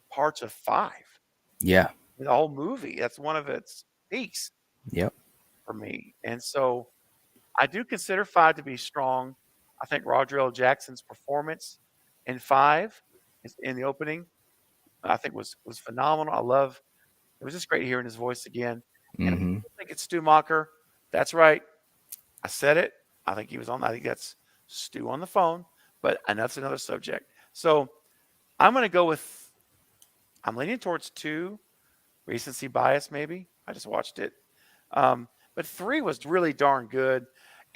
parts of five. Yeah. The whole movie. That's one of its peaks Yep. for me. And so I do consider five to be strong. I think Roger L. Jackson's performance in five in the opening, I think was phenomenal. It was just great hearing his voice again. And Mm-hmm. I think it's Stu Macher. That's right. I said it. I think he was on. I think that's Stu on the phone. But and that's another subject. So I'm going to go with. I'm leaning towards two. Recency bias, maybe. I just watched it. But three was really darn good.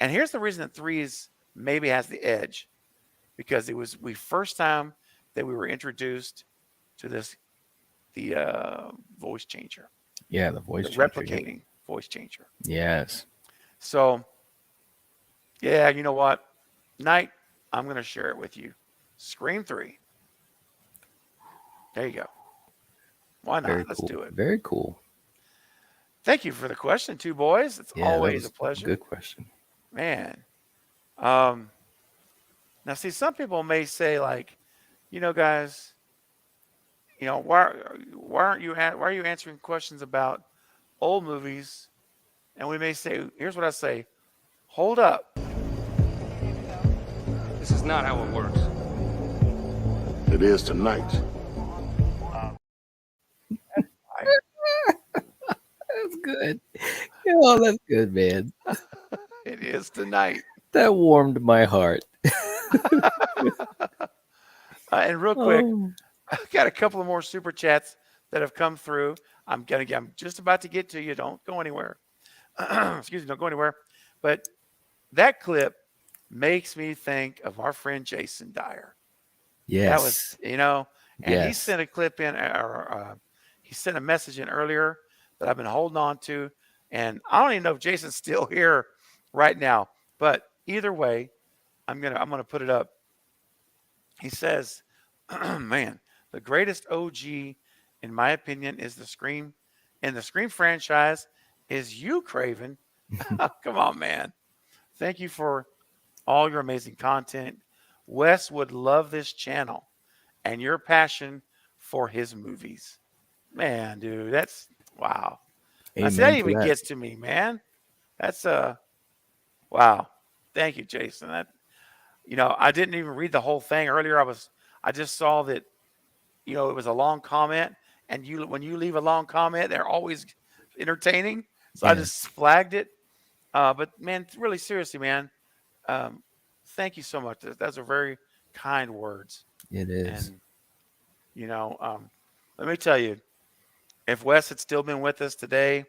And here's the reason that three is maybe has the edge, because it was the first time that we were introduced to the voice changer. Yeah, the voice The changer. replicating voice changer. Yes. So, yeah, you know what? Night, I'm going to share it with you. Scream 3. There you go. Why not? Very Let's cool. do it. Very cool. Thank you for the question, two boys. It's Yeah, that always was a pleasure. Good question. Man. Now, see, some people may say, like, guys, why are you answering questions about old movies? And we may say, here's what I say: hold up. This is not how it works. It is tonight. That's good. Oh, that's good, man. It is tonight. That warmed my heart. And real quick, Oh. I've got a couple of more super chats that have come through. I'm just about to get to you. Don't go anywhere. Excuse me, don't go anywhere. But that clip makes me think of our friend Jason Dyer. Yes. That was, and he Yes. sent a clip in, or he sent a message in earlier that I've been holding on to. And I don't even know if Jason's still here right now. But either way, I'm gonna put it up. He says, man, the greatest OG, in my opinion, is the Scream. And the Scream franchise is you, Craven. Come on, man. Thank you for all your amazing content. Wes would love this channel and your passion for his movies. Man, dude, that's wow. Amen That to even that. gets to me, man. That's wow. Thank you, Jason. That I didn't even read the whole thing earlier. I just saw that it was a long comment, and when you leave a long comment, they're always entertaining. So I Yeah. just flagged it. But man, really seriously, man, thank you so much. Those are very kind words. It is. And let me tell you, if Wes had still been with us today,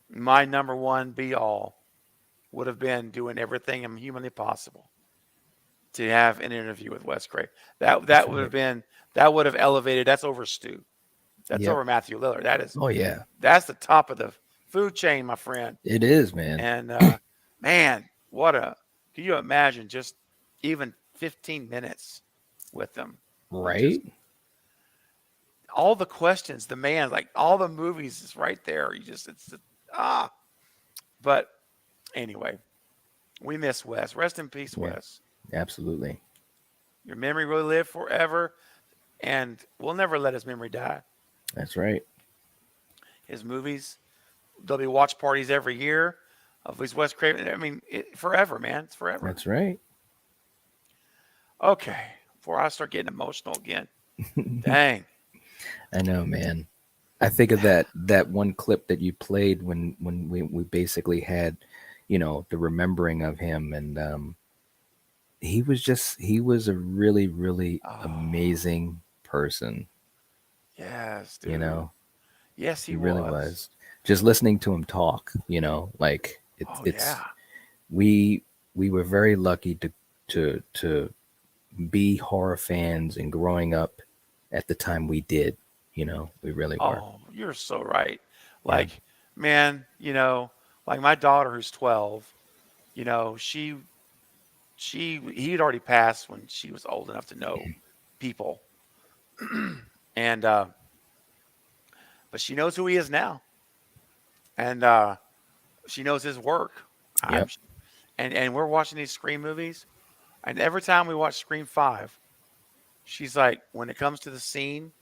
my number one be all would have been doing everything humanly possible to have an interview with Wes Craven. That would have been, that would have elevated. That's over Stu. That's Yep. over Matthew Lillard. That is. Oh, yeah. That's the top of the food chain, my friend. It is, man. And man, can you imagine just even 15 minutes with them? Right? All the questions, the man, like all the movies is right there. But anyway, we miss Wes. Rest in peace, Yeah. Wes. Absolutely. Your memory will live forever, and we'll never let his memory die. That's right. His movies, there'll be watch parties every year of his Wes Craven. I mean, forever, man. It's forever. That's right. Okay. Before I start getting emotional again. Dang. I know, man. I think of that one clip that you played when we basically had, the remembering of him, and he was a really, really Oh, amazing person. yes, You dude. know, Yes, he he really was. was. Just listening to him talk, like Oh, it's yeah. we we were very lucky to be horror fans and growing up at the time we did. We really were. Oh, you're so right. Yeah. Like, man, like my daughter who's 12, he'd already passed when she was old enough to know people. And but she knows who he is now. And she knows his work. I'm Yep. and we're watching these Scream movies, and every time we watch Scream 5, she's like, when it comes to the scene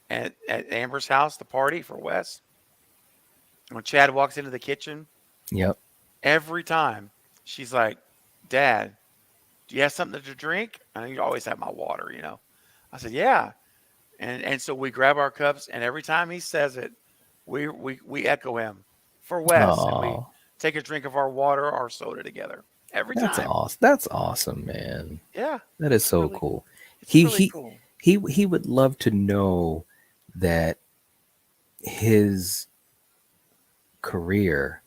at Amber's house, the party for Wes, when Chad walks into the kitchen, Yep. every time she's like, Dad, do you have something to drink? And you always have my water. I said, yeah. And so we grab our cups, and every time he says it, we echo him for Wes, and we Oh, take a drink of our water, our soda together every that's time. awesome. That's awesome, man. Yeah, That is it's so really, cool. it's He really he cool. he would love to know that his career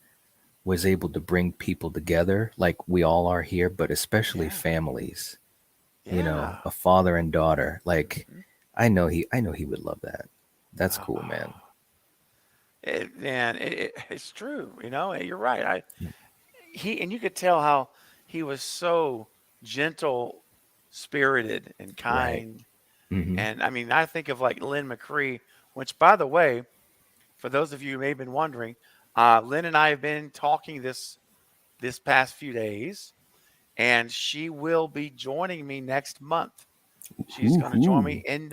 was able to bring people together like we all are here, but especially Yeah, families. yeah. A father and daughter. Like Mhm. I know he would love that. That's cool, man. Oh, man, it's true. You're right. And you could tell how he was so gentle spirited and Right. kind. Hmm. And I mean, I think of like Lynn McCree, which, by the way, for those of you who may have been wondering, Lynn and I have been talking this past few days, and she will be joining me next month. She's going to join me Ooh, in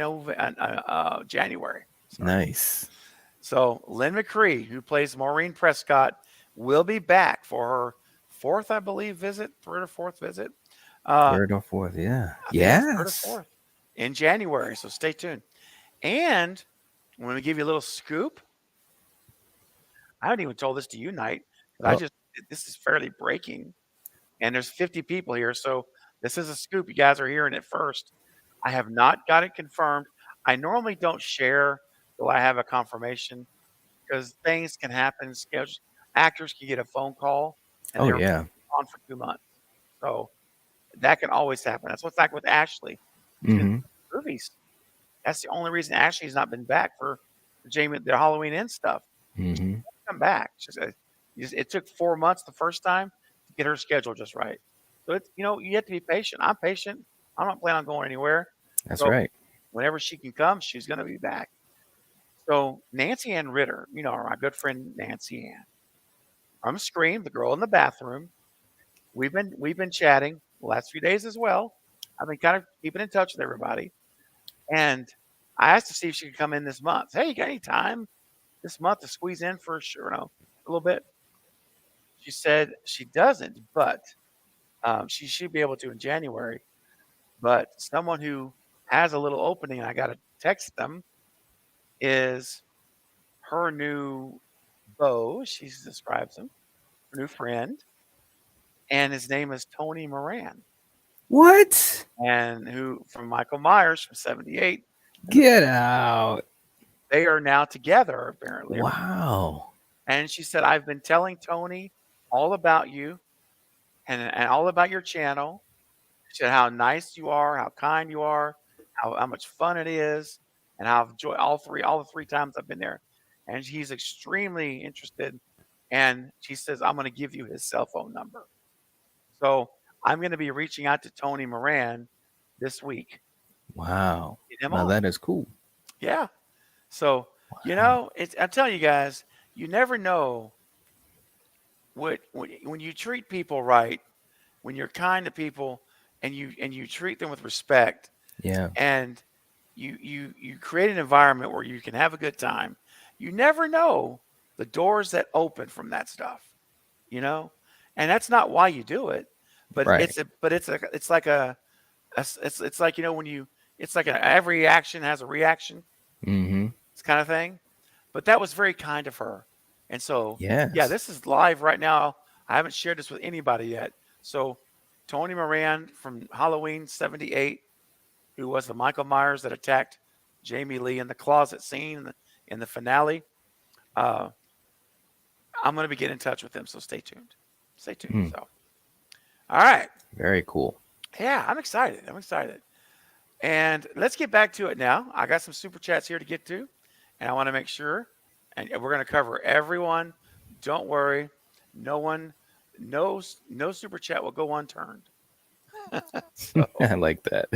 January. Sorry. nice. So Lynn McCree, who plays Maureen Prescott, will be back for her fourth, I believe, visit, third or fourth visit. Uh, Third or fourth, yeah. I think it's third or Yes. fourth in January. So stay tuned. And I'm going to give you a little scoop. I haven't even told this to you, Knight, because Oh, this is fairly breaking. And there's 50 people here. So this is a scoop. You guys are hearing it first. I have not got it confirmed. I normally don't share till I have a confirmation because things can happen. Actors can get a phone call and oh they're yeah. on for 2 months. So that can always happen. That's what's like with Ashley. She's been Hmm. movies. That's the only reason Ashley's not been back for the Halloween End stuff. She's Hmm. come back. She said it took 4 months the first time to get her schedule just right. So it's you have to be patient. I'm patient. I'm not planning on going anywhere. That's So right. whenever she can come, she's going to be back. So Nancy Ann Ritter, our good friend Nancy Ann from Scream, the girl in the bathroom. We've been chatting the last few days as well. I've been kind of keeping in touch with everybody, and I asked to see if she could come in this month. Hey, you got any time this month to squeeze in for sure? A little bit. She said she doesn't, but she should be able to in January. But someone who has a little opening, I got to text them, is her new beau. She describes him, her new friend, and his name is Tony Moran, What? and who from Michael Myers from '78. Get out. They are now together apparently. Wow. And she said, "I've been telling Tony all about you and all about your channel." She said how nice you are, how kind you are, how much fun it is, and how I've enjoyed all the three times I've been there. And he's extremely interested. And she says, I'm going to give you his cell phone number. So I'm going to be reaching out to Tony Moran this week. Wow. Get him Now on. that is cool. Yeah. So, Wow. I'm telling you guys, you never know when you treat people right, when you're kind to people and you treat them with respect Yeah. and you create an environment where you can have a good time. You never know the doors that open from that stuff, you know, and that's not why you do it, but Right. it's like it's like when you it's like every action has a reaction, Mm-hmm. this kind of thing. But that was very kind of her, and so yeah, Yes. this is live right now. I haven't shared this with anybody yet, so Tony Moran from Halloween '78, who was the Michael Myers that attacked Jamie Lee in the closet scene in the finale. Uh, I'm going to be getting in touch with him, so stay tuned. Stay tuned. So, all right. Very cool. Yeah, I'm excited. I'm excited. And let's get back to it now. I got some super chats here to get to, and I want to make sure, and we're going to cover everyone. Don't worry, no super chat will go unturned. I like that.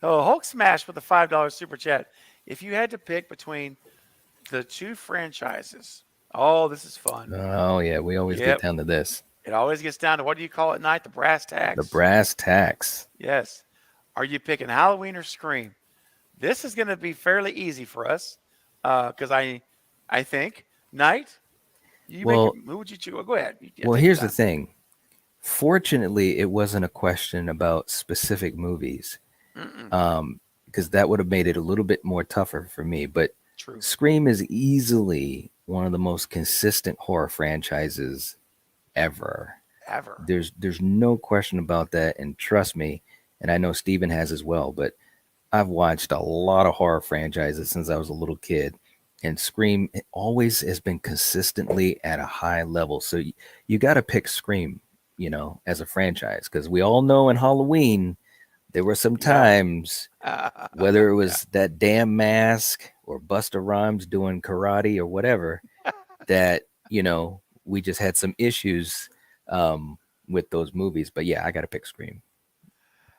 Oh, Hulk Smash with a $5 super chat. If you had to pick between the two franchises, oh, this is fun. Oh yeah, we always get down to this. It always gets down to, what do you call it at night? The brass tacks. The brass tacks. Yes. Are you picking Halloween or Scream? This is going to be fairly easy for us because I think Night. Who would you choose? Go ahead. Well, here's the thing. Fortunately, it wasn't a question about specific movies, because that would have made it a little bit more tougher for me. But True. Scream is easily one of the most consistent horror franchises ever. There's no question about that, and trust me, and I know Steven has as well, but I've watched a lot of horror franchises since I was a little kid, and Scream always has been consistently at a high level. So you got to pick Scream, as a franchise, because we all know in Halloween there were some times, whether it was that damn mask or Busta Rhymes doing karate or whatever, that we just had some issues with those movies. But yeah, I got to pick Scream.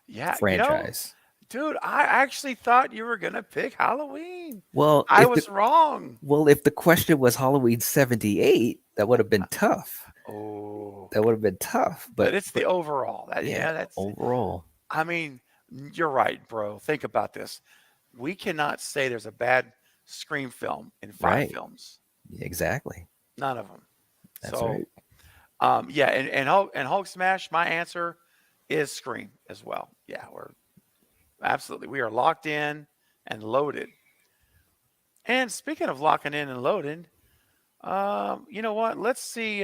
Yeah, franchise. Dude, I actually thought you were gonna pick Halloween. Well, I was wrong. Well, if the question was Halloween '78, that would have been tough. Oh, that would have been tough. But it's the overall. That's overall. I mean, you're right, bro. Think about this. We cannot say there's a bad Scream film in 5 films. Exactly. None of them. That's right. Yeah, and Hulk Smash. My answer is Scream as well. Yeah, we are locked in and loaded. And speaking of locking in and loading, you know what? Let's see.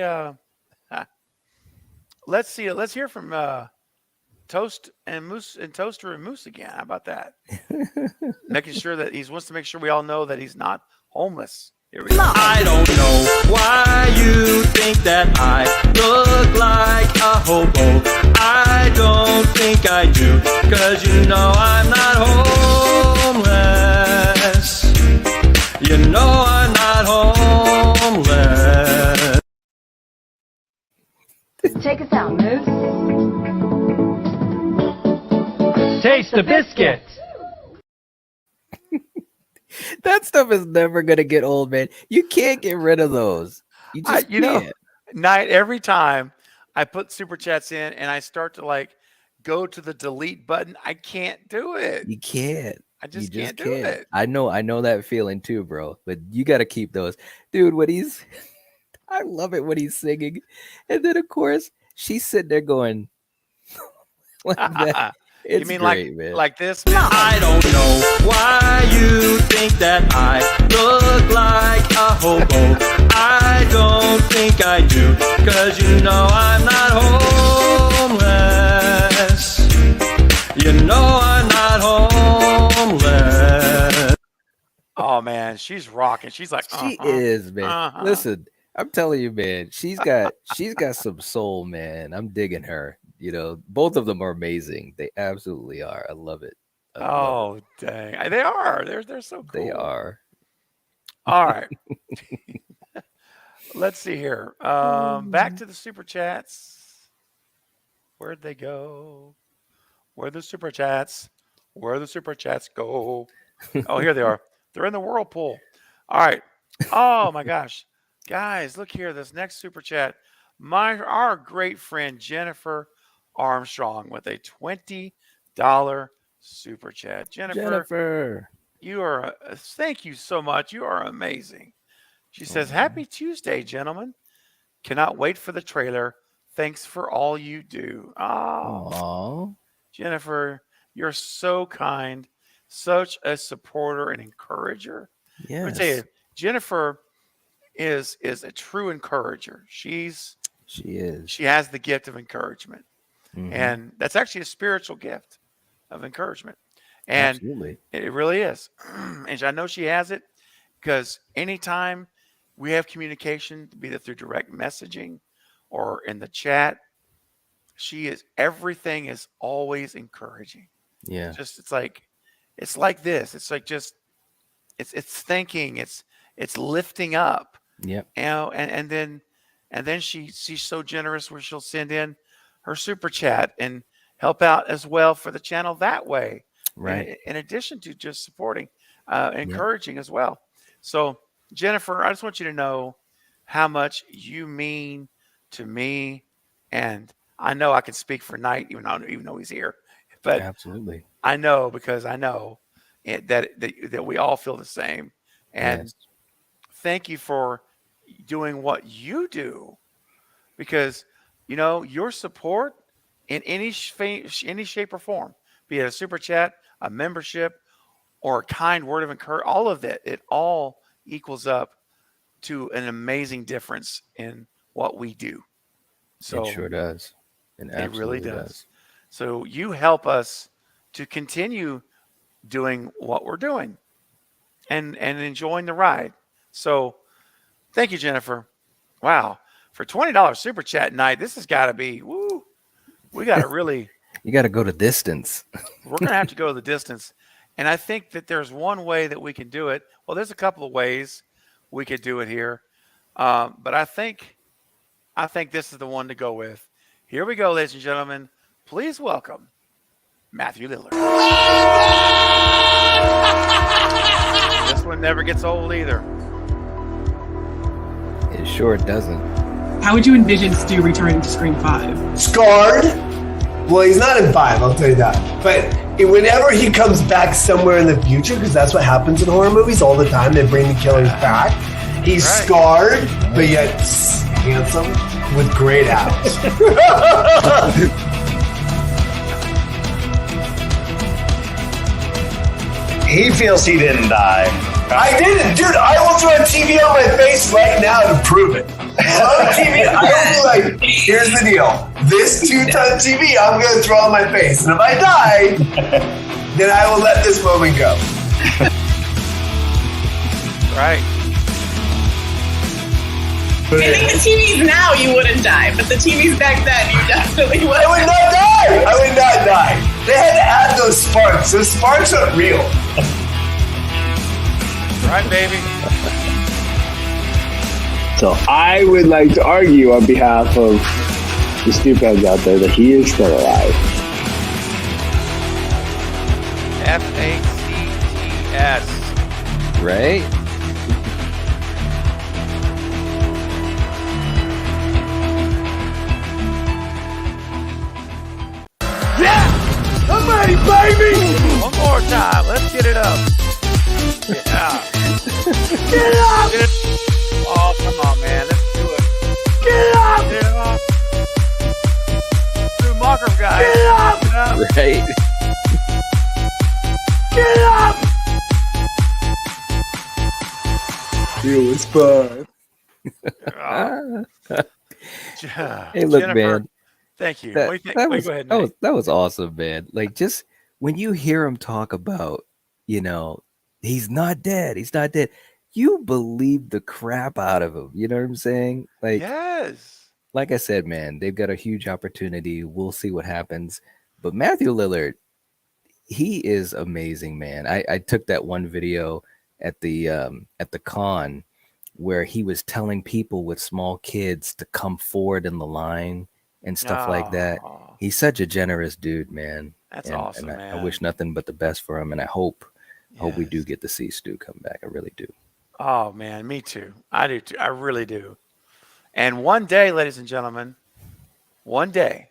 Let's hear from Toast and Moose and Toaster and Moose again. How about that? Making sure that he wants to make sure we all know that he's not homeless. Here we go. I don't know why you think that I look like a hobo. I don't think I do, 'cause you know I'm not homeless. You know I'm not homeless. Take us out, Moose. Taste the biscuit. That stuff is never gonna get old, man. You can't get rid of those. You just can't. Night every time I put super chats in and I start to go to the delete button, I can't do it. You can't. I just can't do it. I know that feeling too, bro. But you got to keep those, dude. I love it when he's singing, and then of course she's sitting there going like that. It's you mean great, man. like this? I don't know why you think that I look like a hobo. I don't think I do, 'cause you know I'm not homeless. You know I'm not homeless. Oh man, she's rocking. She's like, she is, man. Listen, I'm telling you, man. She's got some soul, man. I'm digging her. Both of them are amazing. They absolutely are. I love it. Dang, they are. They're so cool. They are. All right. Let's see here. Back to the super chats. Where'd they go? Where'd the super chats go? Oh, here they are. They're in the whirlpool. All right. Oh my gosh, guys, look here. This next super chat. Our great friend Jennifer Armstrong with a $20 super chat. Jennifer, you are. Thank you so much. You are amazing. She says, "Happy Tuesday, gentlemen. Cannot wait for the trailer. Thanks for all you do." Oh, Jennifer, you're so kind, such a supporter and encourager. Yes. Let me tell you, Jennifer is a true encourager. She is. She has the gift of encouragement. And that's actually a spiritual gift of encouragement. And Absolutely. it really is. And I know she has it because anytime we have communication, be it through direct messaging or in the chat, everything is always encouraging. Yeah. Just it's like this. It's like just it's thinking, it's lifting up. Yep. And then she's so generous where she'll send in her super chat and help out as well for the channel that way. Right. In addition to just supporting, Yep. encouraging as well. So Jennifer, I just want you to know how much you mean to me, and I know I can speak for Knight even though he's here, but Absolutely. I know because I know that we all feel the same. And Yes. thank you for doing what you do, because your support in any shape or form, be it a super chat, a membership, or a kind word of encouragement, all of that, it all equals up to an amazing difference in what we do. So It sure does. It it really absolutely does. So you help us to continue doing what we're doing and enjoying the ride. So thank you, Jennifer. Wow. For $20 super chat night, this has got to be, woo. We got to really, You got to go to distance. we're going to have to go the distance. And I think that there's one way that we can do it. Well, there's a couple of ways we could do it here. But I think this is the one to go with. Here we go, ladies and gentlemen. Please welcome Matthew Lillard. This one never gets old either. It sure doesn't. How would you envision Stu returning to Scream 5? Scarred? Well, he's not in 5, I'll tell you that. But whenever he comes back somewhere in the future, because that's what happens in horror movies all the time, they bring the killers back. He's scarred, but yet handsome with great abs. He feels he didn't die. I didn't, dude. I will throw a TV on my face right now to prove it. On TV, I will be like, here's the deal. This 2-ton TV, I'm going to throw on my face. And if I die, then I will let this moment go. Right. I think the TVs now you wouldn't die, but the TVs back then you definitely would. I would not die. I would not die. They had to add those sparks. Those sparks aren't real. Right, baby. So I would like to argue on behalf of the stupeheads out there that he is still alive. FACTS. Right? Yeah! I'm ready, baby! One more time. Let's get it up. Yeah. Get up! Oh, come on, man. Let's do it. Get up! Get it up. Stu Macher, guys. Get up! Get up. Right? Get up! It was fun. Hey, look, Jennifer, man. thank you. That, What do you think? that Wait, was go ahead, that Nate. was that was awesome, man. Like, just when you hear him talk about, he's not dead. He's not dead. You believe the crap out of him. You know what I'm saying? Like, Yes. like I said, man, they've got a huge opportunity. We'll see what happens. But Matthew Lillard, he is amazing, man. I took that one video at the con where he was telling people with small kids to come forward in the line and stuff like that. Aw, He's such a generous dude, man. That's And awesome, I man. wish nothing but the best for him, and I hope we do Yes. get to see Stu come back. I really do. Oh, man, me too. I do too. I really do. And one day, ladies and gentlemen, one day,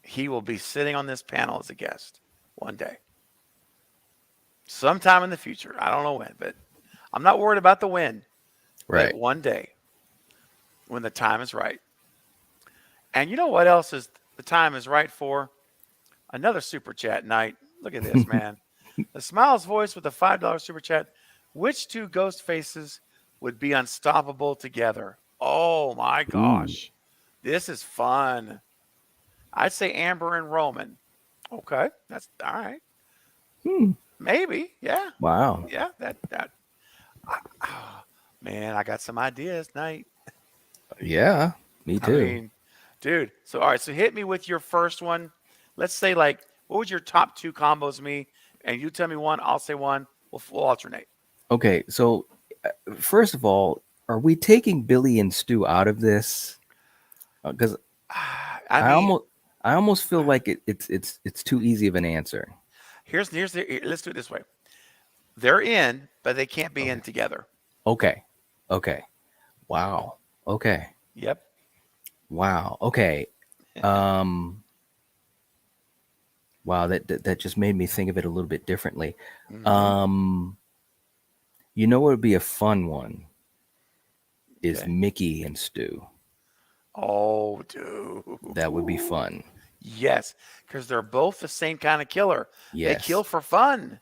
he will be sitting on this panel as a guest. One day. Sometime in the future. I don't know when, but I'm not worried about the when. But Right. one day, when the time is right. And you know what else is the time is right for? Another super chat night. Look at this, man. The Smiles voice with a $5 super chat. Which two ghost faces would be unstoppable together? Oh my gosh. This is fun. I'd say Amber and Roman. Okay, that's all right. Hmm. Maybe, yeah, Wow. yeah. That. Man, I got some ideas, Night. Yeah, me I too. mean, dude. So all right, so hit me with your first one. Let's say like, what would your top two combos be? And you tell me one, I'll say one. We'll alternate. Okay, so first of all, are we taking Billy and Stu out of this? Because I I mean, almost I almost feel like it's too easy of an answer. let's do it this way. They're in, but they can't be Okay. in together. Okay. Okay. Wow. Okay. Yep. Wow. Okay. Um wow, that just made me think of it a little bit differently. Hmm. Um you know what would be a fun one is Okay. Mickey and Stu. Oh, dude. That would be fun. Yes, because they're both the same kind of killer. They kill Yes. for fun.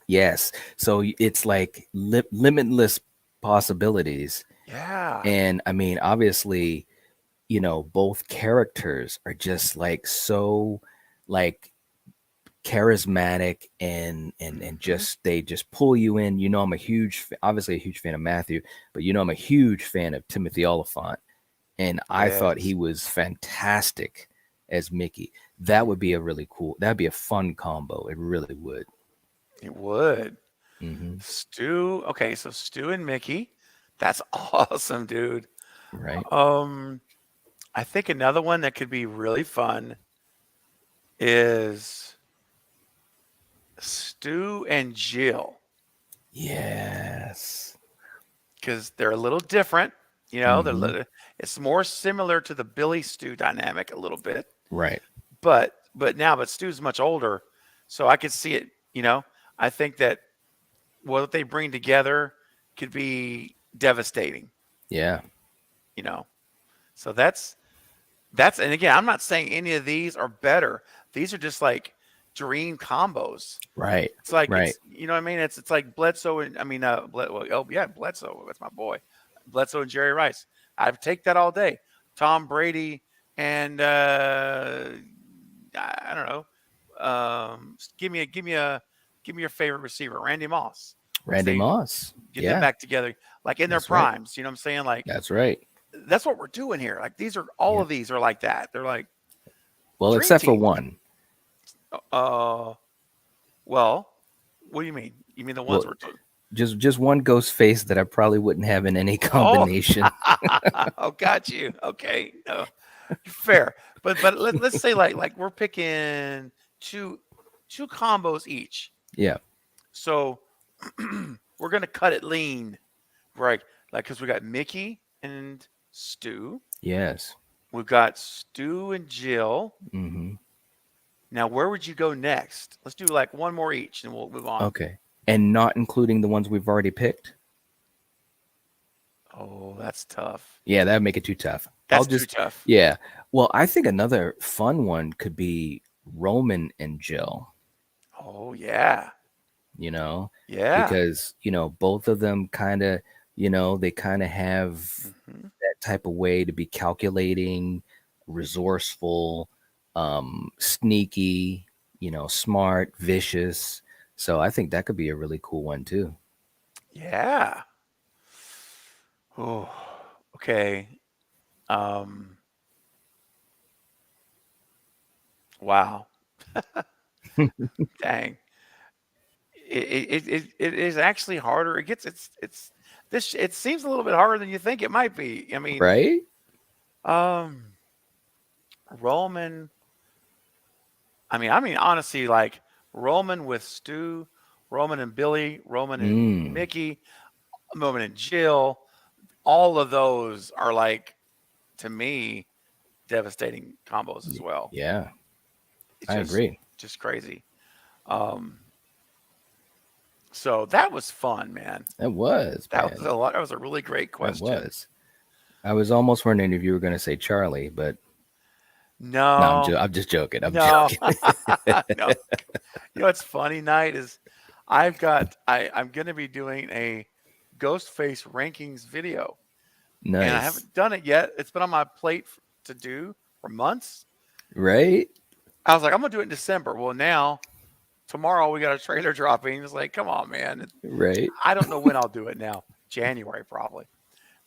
Yes. So it's like limitless possibilities. Yeah. And I mean, obviously, both characters are just like so like charismatic and just they just pull you in. I'm obviously a huge fan of Matthew, but I'm a huge fan of Timothy Oliphant, and I thought he Yes. was fantastic as Mickey. That'd be a fun combo. It really would. It would. Hmm. Stu. Okay, so Stu and Mickey. That's awesome, dude. Right. Um, I think another one that could be really fun is Stu and Jill Yes. because they're a little different. Hmm. It's more similar to the Billy Stu dynamic a little bit, Right. but Stu's much older, so I could see it. I think that what they bring together could be devastating. Yeah. You know, so that's and again, I'm not saying any of these are better. These are just like dream combos. Right. It's like Right. what I mean. It's like Bledsoe and oh yeah, Bledsoe. That's my boy, Bledsoe and Jerry Rice. I'd take that all day. Tom Brady and I don't know. Give me your favorite receiver, Randy Moss. Randy Say Moss. get them Yeah. back together, like in their That's right. primes. You know what I'm saying? Like That's right. that's what we're doing here. Like all Yeah. of these are like that. They're like Well, dream except for team. one. Uh, well, what do you mean? You mean the ones Well, we're doing? just one ghost face that I probably wouldn't have in any Oh, combination. oh, got you. Okay, no, fair. But let's say like we're picking two combos each. Yeah. So we're gonna cut it lean, right? Like because we got Mickey and Stu. Yes. We've got Stu and Jill. Hmm. Now, where would you go next? Let's do like one more each, and we'll move on. Okay. And not including the ones we've already picked. Oh, that's tough. Yeah, that'd make it too tough. That's too tough. Yeah. Well, I think another fun one could be Roman and Jill. Oh yeah. Yeah. Because Because, both of them kind of, they kind of have that type of way to be calculating, resourceful, sneaky, smart, vicious. So I think that could be a really cool one too. Yeah. Oh, okay. Um, wow. Dang. It is actually harder. It's this. It seems a little bit harder than you think it might be. I mean, Right? um, Roman. I mean, honestly, like Roman with Stu, Roman and Billy, Roman and Mickey, Roman and Jill. All of those are like, to me, devastating combos as well. Yeah, It's I agree. just crazy. Um, so that was fun, man. That was, That man. was a lot. That was a really great That question. was. I was almost wondering if you were going to say Charlie, but no, No, I'm just joking. I'm no, joking. no. You know what's funny, Night, is I'm going to be doing a Ghostface rankings video, and I Nice. haven't done it yet. It's been on my plate to do for months, Right? I was like, I'm gonna do it in December. Well, now tomorrow we got a trailer dropping. It's like, come on, man. Right. I don't know when I'll do it now. January probably.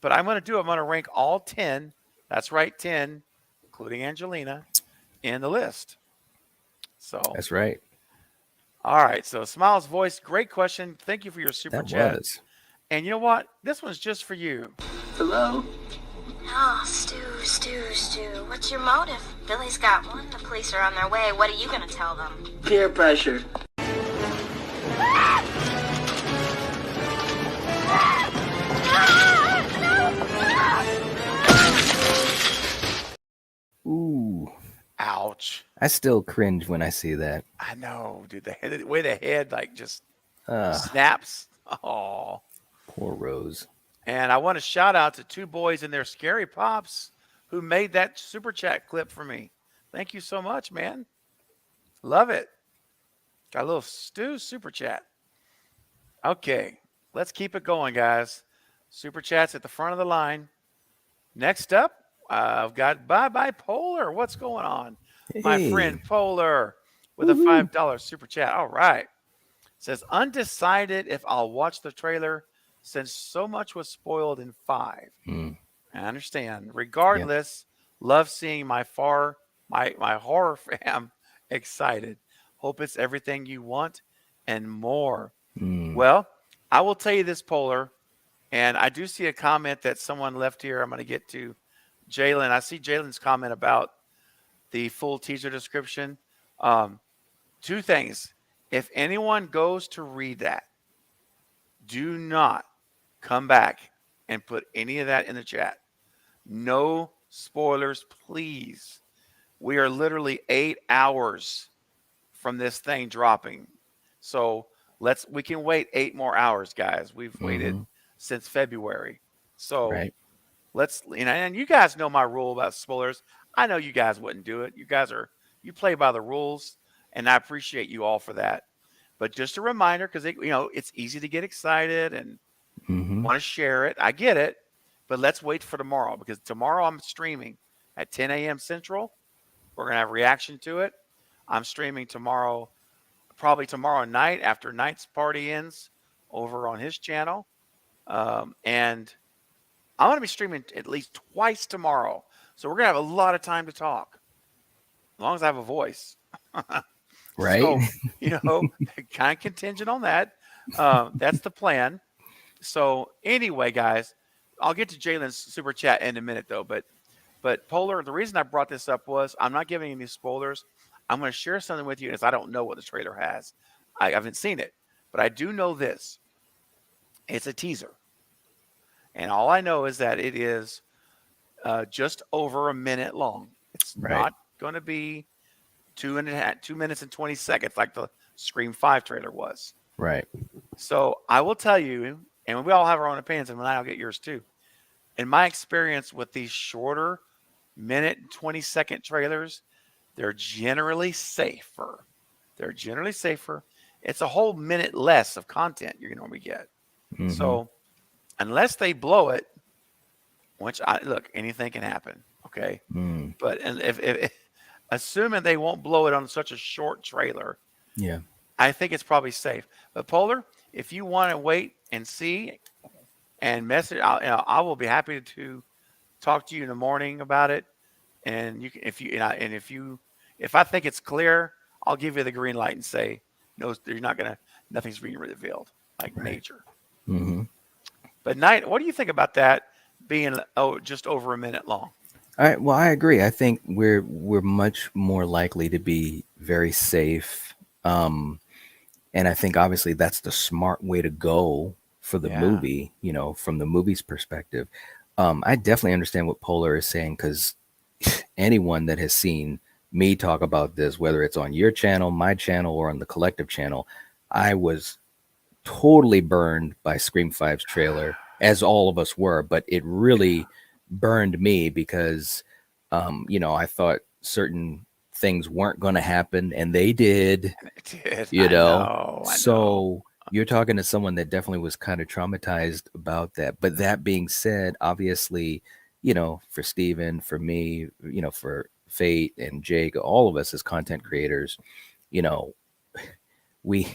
But I'm gonna do it. I'm gonna rank all 10. That's right, 10, including Angelina, in the list. So That's right. all right. So Smiles Voice, great question. Thank you for your super That chat. was. And you know what? This one's just for you. Hello? Oh, Stu. What's your motive? Billy's got one. The police are on their way. What are you gonna tell them? Peer pressure. Ooh. Ouch. I still cringe when I see that. I know, dude. The way the head like just Ah, snaps. Oh. poor Rose. And I want to shout out to two boys and their scary pops who made that super chat clip for me. Thank you so much, man. Love it. Got a little Stu super chat. Okay, let's keep it going, guys. Super chats at the front of the line. Next up, I've got Bye Polar. What's going on? My Hey. friend Polar with a $5 super chat. All right. Says, undecided if I'll watch the trailer since so much was spoiled in 5. Mm. I understand. Regardless, love seeing my horror fam excited. Hope it's everything you want and more. Mm. Well, I will tell you this, Polar, and I do see a comment that someone left here. I'm going to get to Jalen. I see Jalen's comment about the full teaser description. Two things. If anyone goes to read that, do not come back and put any of that in the chat. No spoilers, please. We are literally 8 hours from this thing dropping. So we can wait 8 more hours, guys. We've waited since February. So Right. and you guys know my rule about spoilers. I know you guys wouldn't do it. You play by the rules, and I appreciate you all for that. But just a reminder, because it's easy to get excited and want to share it. I get it, but let's wait for tomorrow, because tomorrow I'm streaming at 10 a.m. Central. We're gonna have a reaction to it. I'm streaming tomorrow, probably tomorrow night after Night's Party ends, over on his channel, and I'm gonna be streaming at least twice tomorrow. So we're gonna have a lot of time to talk, as long as I have a voice. Right. So, kind of contingent on that. That's the plan. So anyway, guys, I'll get to Jalen's super chat in a minute, though. But Polar, the reason I brought this up was I'm not giving any spoilers. I'm going to share something with you, as I don't know what the trailer has. I haven't seen it, but I do know this. It's a teaser, and all I know is that it is just over a minute long. It's not going to be 2 minutes and 20 seconds like the Scream 5 trailer was. Right. So I will tell you, and we all have our own opinions, and I'll get yours too. In my experience with these shorter minute and 20-second trailers, they're generally safer. It's a whole minute less of content you're going to get. So unless they blow it, look, anything can happen. Okay. But if assuming they won't blow it on such a short trailer, Yeah. I think it's probably safe. But Polar, if you want to wait and see and message, I will be happy to talk to you in the morning about it. And if I think it's clear, I'll give you the green light and say, no, nothing's being revealed, like major. But Knight, what do you think about that being just over a minute long? All right. Well, I agree. I think we're much more likely to be very safe. And I think obviously that's the smart way to go for the movie, from the movie's perspective. I definitely understand what Polar is saying, because anyone that has seen me talk about this, whether it's on your channel, my channel, or on the collective channel, I was totally burned by Scream 5's trailer, as all of us were, but it really burned me because, I thought certain things weren't going to happen, and they did. I know. So you're talking to someone that definitely was kind of traumatized about that. But that being said, obviously, for Steven, for me, Fate and Jake, all of us as content creators, you know, we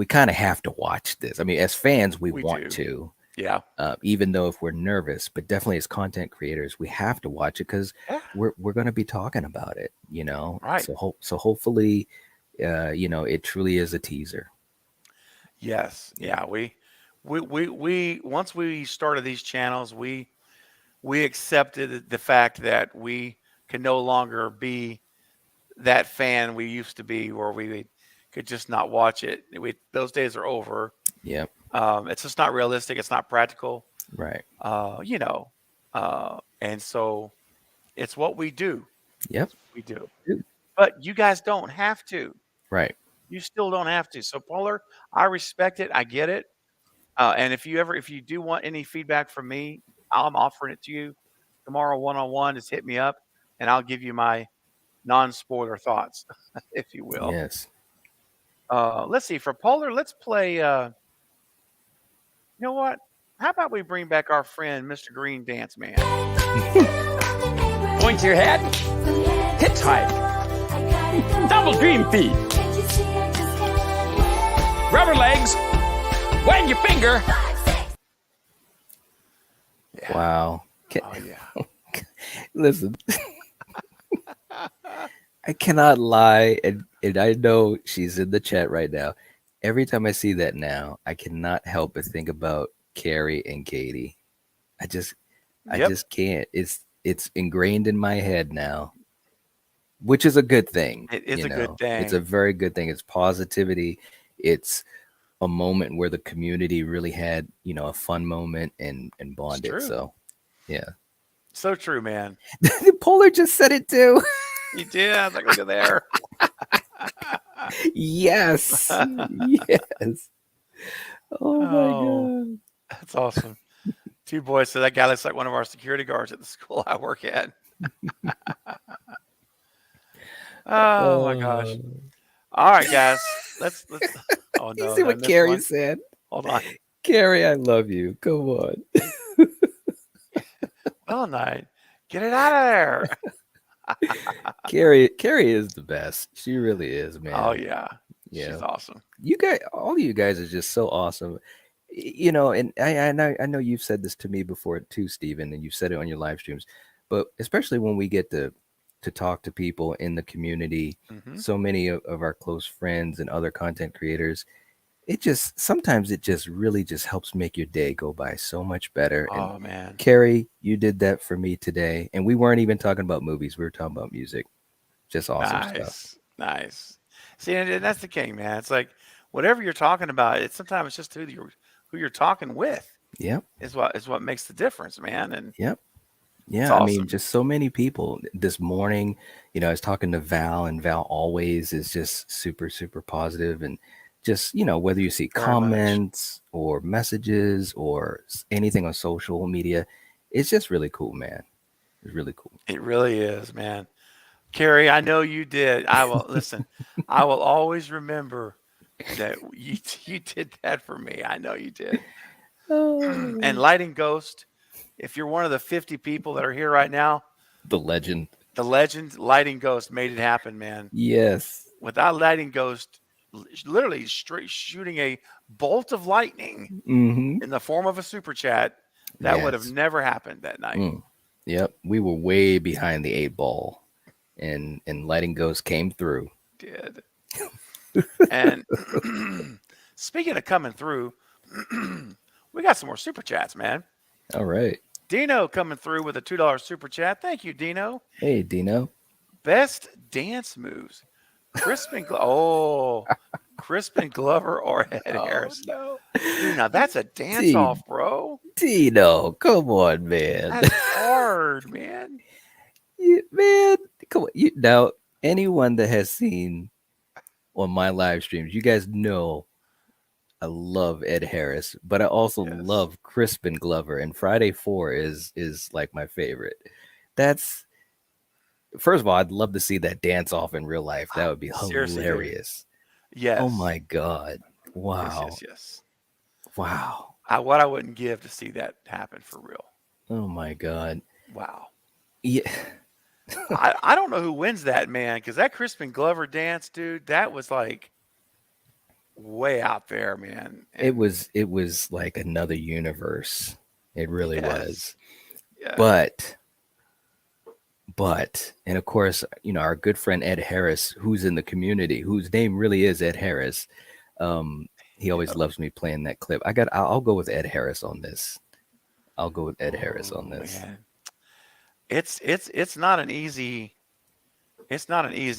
kind of have to watch this. I mean, as fans, we want to. Yeah. Even though if we're nervous, but definitely as content creators, we have to watch it because we're going to be talking about it, you know. Right. So hopefully, you know, it truly is a teaser. Yes. Yeah. We once we started these channels, we accepted the fact that we can no longer be that fan we used to be, where we could just not watch it. Those days are over. Yep. It's just not realistic. It's not practical. Right. You know, and so it's what we do. Yep. We do. But you guys don't have to. Right. You still don't have to. So Polar, I respect it. I get it. And if you do want any feedback from me, I'm offering it to you tomorrow one-on-one. Just hit me up and I'll give you my non-spoiler thoughts, if you will. Yes. Let's see. For Polar, let's play. You know what? How about we bring back our friend, Mr. Green Dance Man? Point to your head. Hitchhike. Double dream feed. Rubber legs. Wag your finger. Yeah. Wow. Oh yeah. Listen, I cannot lie, and I know she's in the chat right now. Every time I see that now, I cannot help but think about Carrie and Katie. I just can't. It's ingrained in my head now, which is a good thing. It is a good thing. It's a very good thing. It's positivity. It's a moment where the community really had, you know, a fun moment and bonded. So, yeah. So true, man. Polar just said it too. You did. I was like, look at there. Yes. Yes. Oh my God. That's awesome. Two boys said that guy looks like one of our security guards at the school I work at. Oh my gosh. All right, guys. Let's oh no. You see what Carrie said? Hold on. Carrie, I love you. Come on. Well, night. Get it out of there. Carrie is the best. She really is, man. Oh yeah. Yeah. She's awesome. You guys, all of you guys are just so awesome. You know, and I know you've said this to me before too, Steven, and you've said it on your live streams, but especially when we get to talk to people in the community, so many of our close friends and other content creators, sometimes it just really just helps make your day go by so much better. Oh, and man. Carrie, you did that for me today. And we weren't even talking about movies. We were talking about music. Just awesome stuff. Nice. See, and that's the king, man. It's like whatever you're talking about, sometimes it's just who you're talking with. Yep. Is what makes the difference, man. And yep. Yeah, awesome. I mean, just so many people this morning, you know, I was talking to Val, and Val always is just super, super positive. And just, you know, whether you see comments or messages or anything on social media, it's just really cool, man. It's really cool. It really is, man. Carrie, I know you did. I will listen. I will always remember that you did that for me. I know you did. And Lighting Ghost, if you're one of the 50 people that are here right now, the legend Lighting Ghost made it happen, man. Yes. Without Lighting Ghost literally straight shooting a bolt of lightning in the form of a super chat, that would have never happened that night. Yep. We were way behind the 8 ball, and Lighting Ghost came through. Did. And speaking of coming through, we got some more super chats, man. All right. Dino coming through with a $2 super chat. Thank you, Dino. Hey, Dino. Best dance moves. Crispin Glover or Ed Harris. No. Dude, now that's a dance off, bro. Dino, come on, man. That's hard, man. Man, come on. Now, anyone that has seen on my live streams, you guys know I love Ed Harris, but I also love Crispin Glover, and Friday 4 is like my favorite. That's, first of all, I'd love to see that dance off in real life. That would be hilarious. Yes. Oh my God. Wow. Yes. Wow. What I wouldn't give to see that happen for real. Oh my God. Wow. Yeah. I don't know who wins that, man, because that Crispin Glover dance, dude, that was like way out there, man. And It was like another universe. It really yes, was. yes. But and of course, our good friend Ed Harris, who's in the community, whose name really is Ed Harris. He always Yep. loves me playing that clip. I'll go with Ed Harris on this. I'll go with Ed Harris on Oh this. man, it's not an easy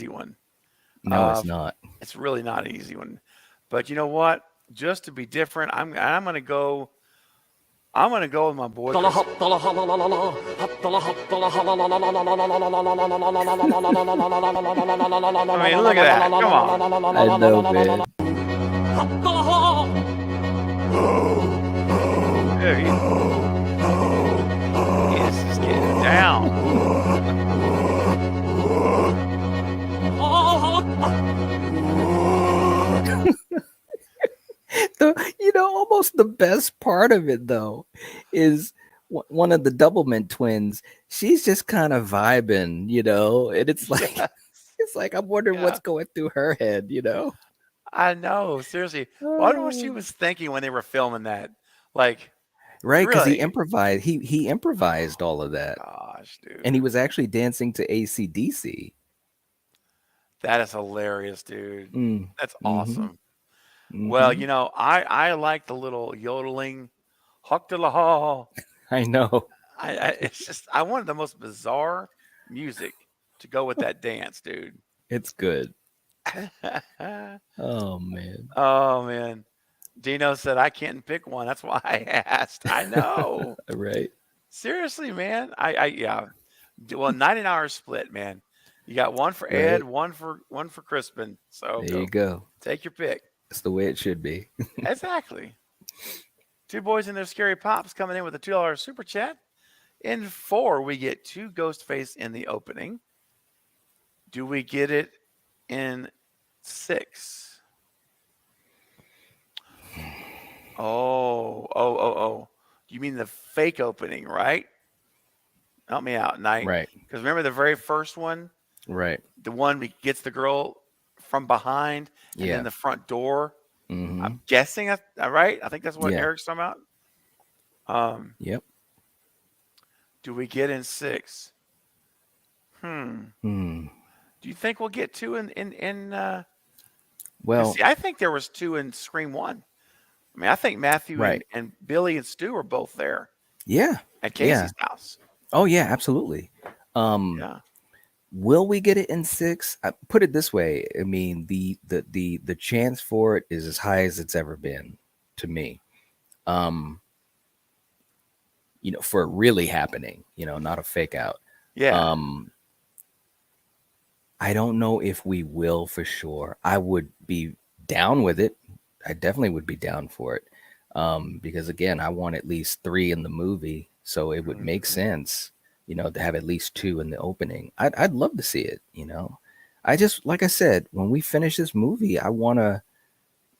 one. No, Uh, it's not. it's really not an easy one. But you know what? Just to be different, I'm gonna go. I'm gonna go with my boy. I mean, look at that. Come on. I know, man. Dude, he is just getting down. Almost the best part of it though is one of the Doublemint twins. She's just kind of vibing, and it's like Yes. it's like I'm wondering Yeah. what's going through her head. I know. Seriously. I wonder what she Oh. was thinking when they were filming that. Like, Right, because he really? improvised. He improvised all of that, Gosh, dude. and he was actually dancing to AC/DC. That is hilarious, dude. Mm. That's Mm-hmm. awesome. Well, Mm-hmm. I like the little yodeling, huck to la ha. I know. It's just I wanted the most bizarre music to go with that dance, dude. It's good. Oh man. Oh man. Dino said I can't pick one. That's why I asked. I know. Right. Seriously, man. Yeah. Well, 90 hour split, man. You got one for Right. Ed, one for Crispin. So There you go. take your pick. That's the way it should be. Exactly. Two boys and their scary pops coming in with a $2 super chat. In 4, we get 2 Ghostface in the opening. Do we get it in 6? Oh. You mean the fake opening, right? Help me out, Knight. Right. Because remember the very first one? Right. The one gets the girl from behind and Yeah. then the front door. Mm-hmm. I'm guessing that's right. I think that's what Yeah. Eric's talking about. Yep. Do we get in 6? Hmm. Do you think we'll get 2 in Well, see, I think there was 2 in Scream 1. I mean, I think Matthew Right. and Billy and Stu are both there yeah. at Yeah. Casey's house. Oh yeah, absolutely. Yeah. Will we get it in 6? I put it this way. I mean, the chance for it is as high as it's ever been to me. For it really happening, not a fake out. Yeah. I don't know if we will for sure. I would be down with it. I definitely would be down for it. Because again, I want at least 3 in the movie, so it would make sense, to have at least 2 in the opening. I'd love to see it. I just, like I said, when we finish this movie, I want to,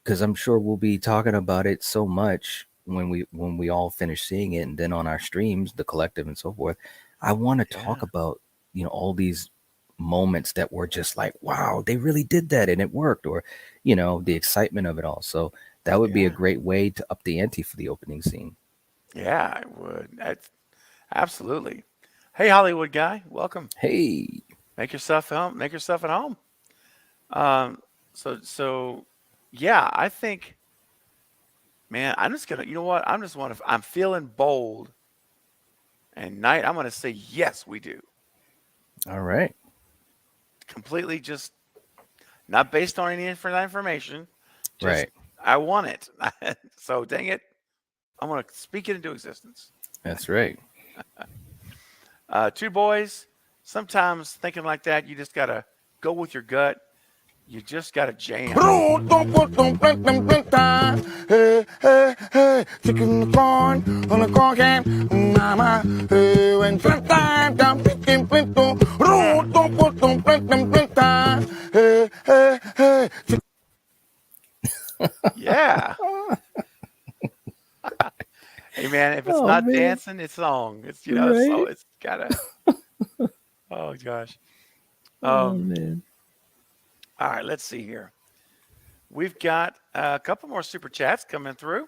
because I'm sure we'll be talking about it so much when we all finish seeing it, and then on our streams, the collective and so forth. I want to talk about all these moments that were just like, wow, they really did that and it worked, or the excitement of it all. So that would be a great way to up the ante for the opening scene. Yeah, I would. That's absolutely. Hey, Hollywood guy, welcome. Hey, Make yourself home. Make yourself at home. So yeah, I think, man, I'm just gonna. You know what? I'm feeling bold. And Knight, I'm gonna say yes, we do. all right. Completely, just not based on any information. Just, Right. I want it. So dang it, I'm gonna speak it into existence. That's right. 2 boys. Sometimes thinking like that, you just gotta go with your gut. You just gotta jam. Hey, hey, hey, chicken corn on a corn can, mama. Hey, when time, picking pinto. Don't put some time. Hey, hey, hey. Yeah. Hey man, if it's not dancing, it's song. It's so Right. it's gotta. Oh gosh. Oh man. All right, let's see here. We've got a couple more super chats coming through.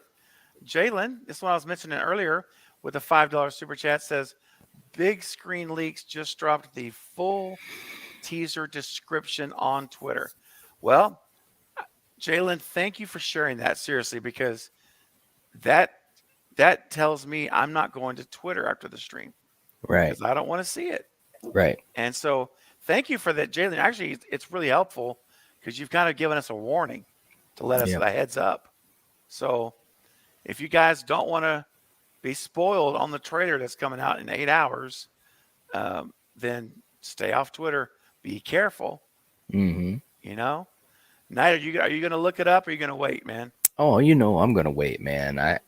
Jalen, this one I was mentioning earlier with a $5 super chat says, Big Screen Leaks just dropped the full teaser description on Twitter. Well, Jalen, thank you for sharing that seriously, because that tells me I'm not going to Twitter after the stream Right. because I don't want to see it. Right. And so thank you for that, Jalen. Actually, it's really helpful because you've kind of given us a warning to let us Yep. a heads up. So if you guys don't want to be spoiled on the trailer that's coming out in 8 hours, then stay off Twitter. Be careful. Mm-hmm. You know, Knight, are you going to look it up or are you going to wait, man? Oh, you know I'm gonna wait, man. I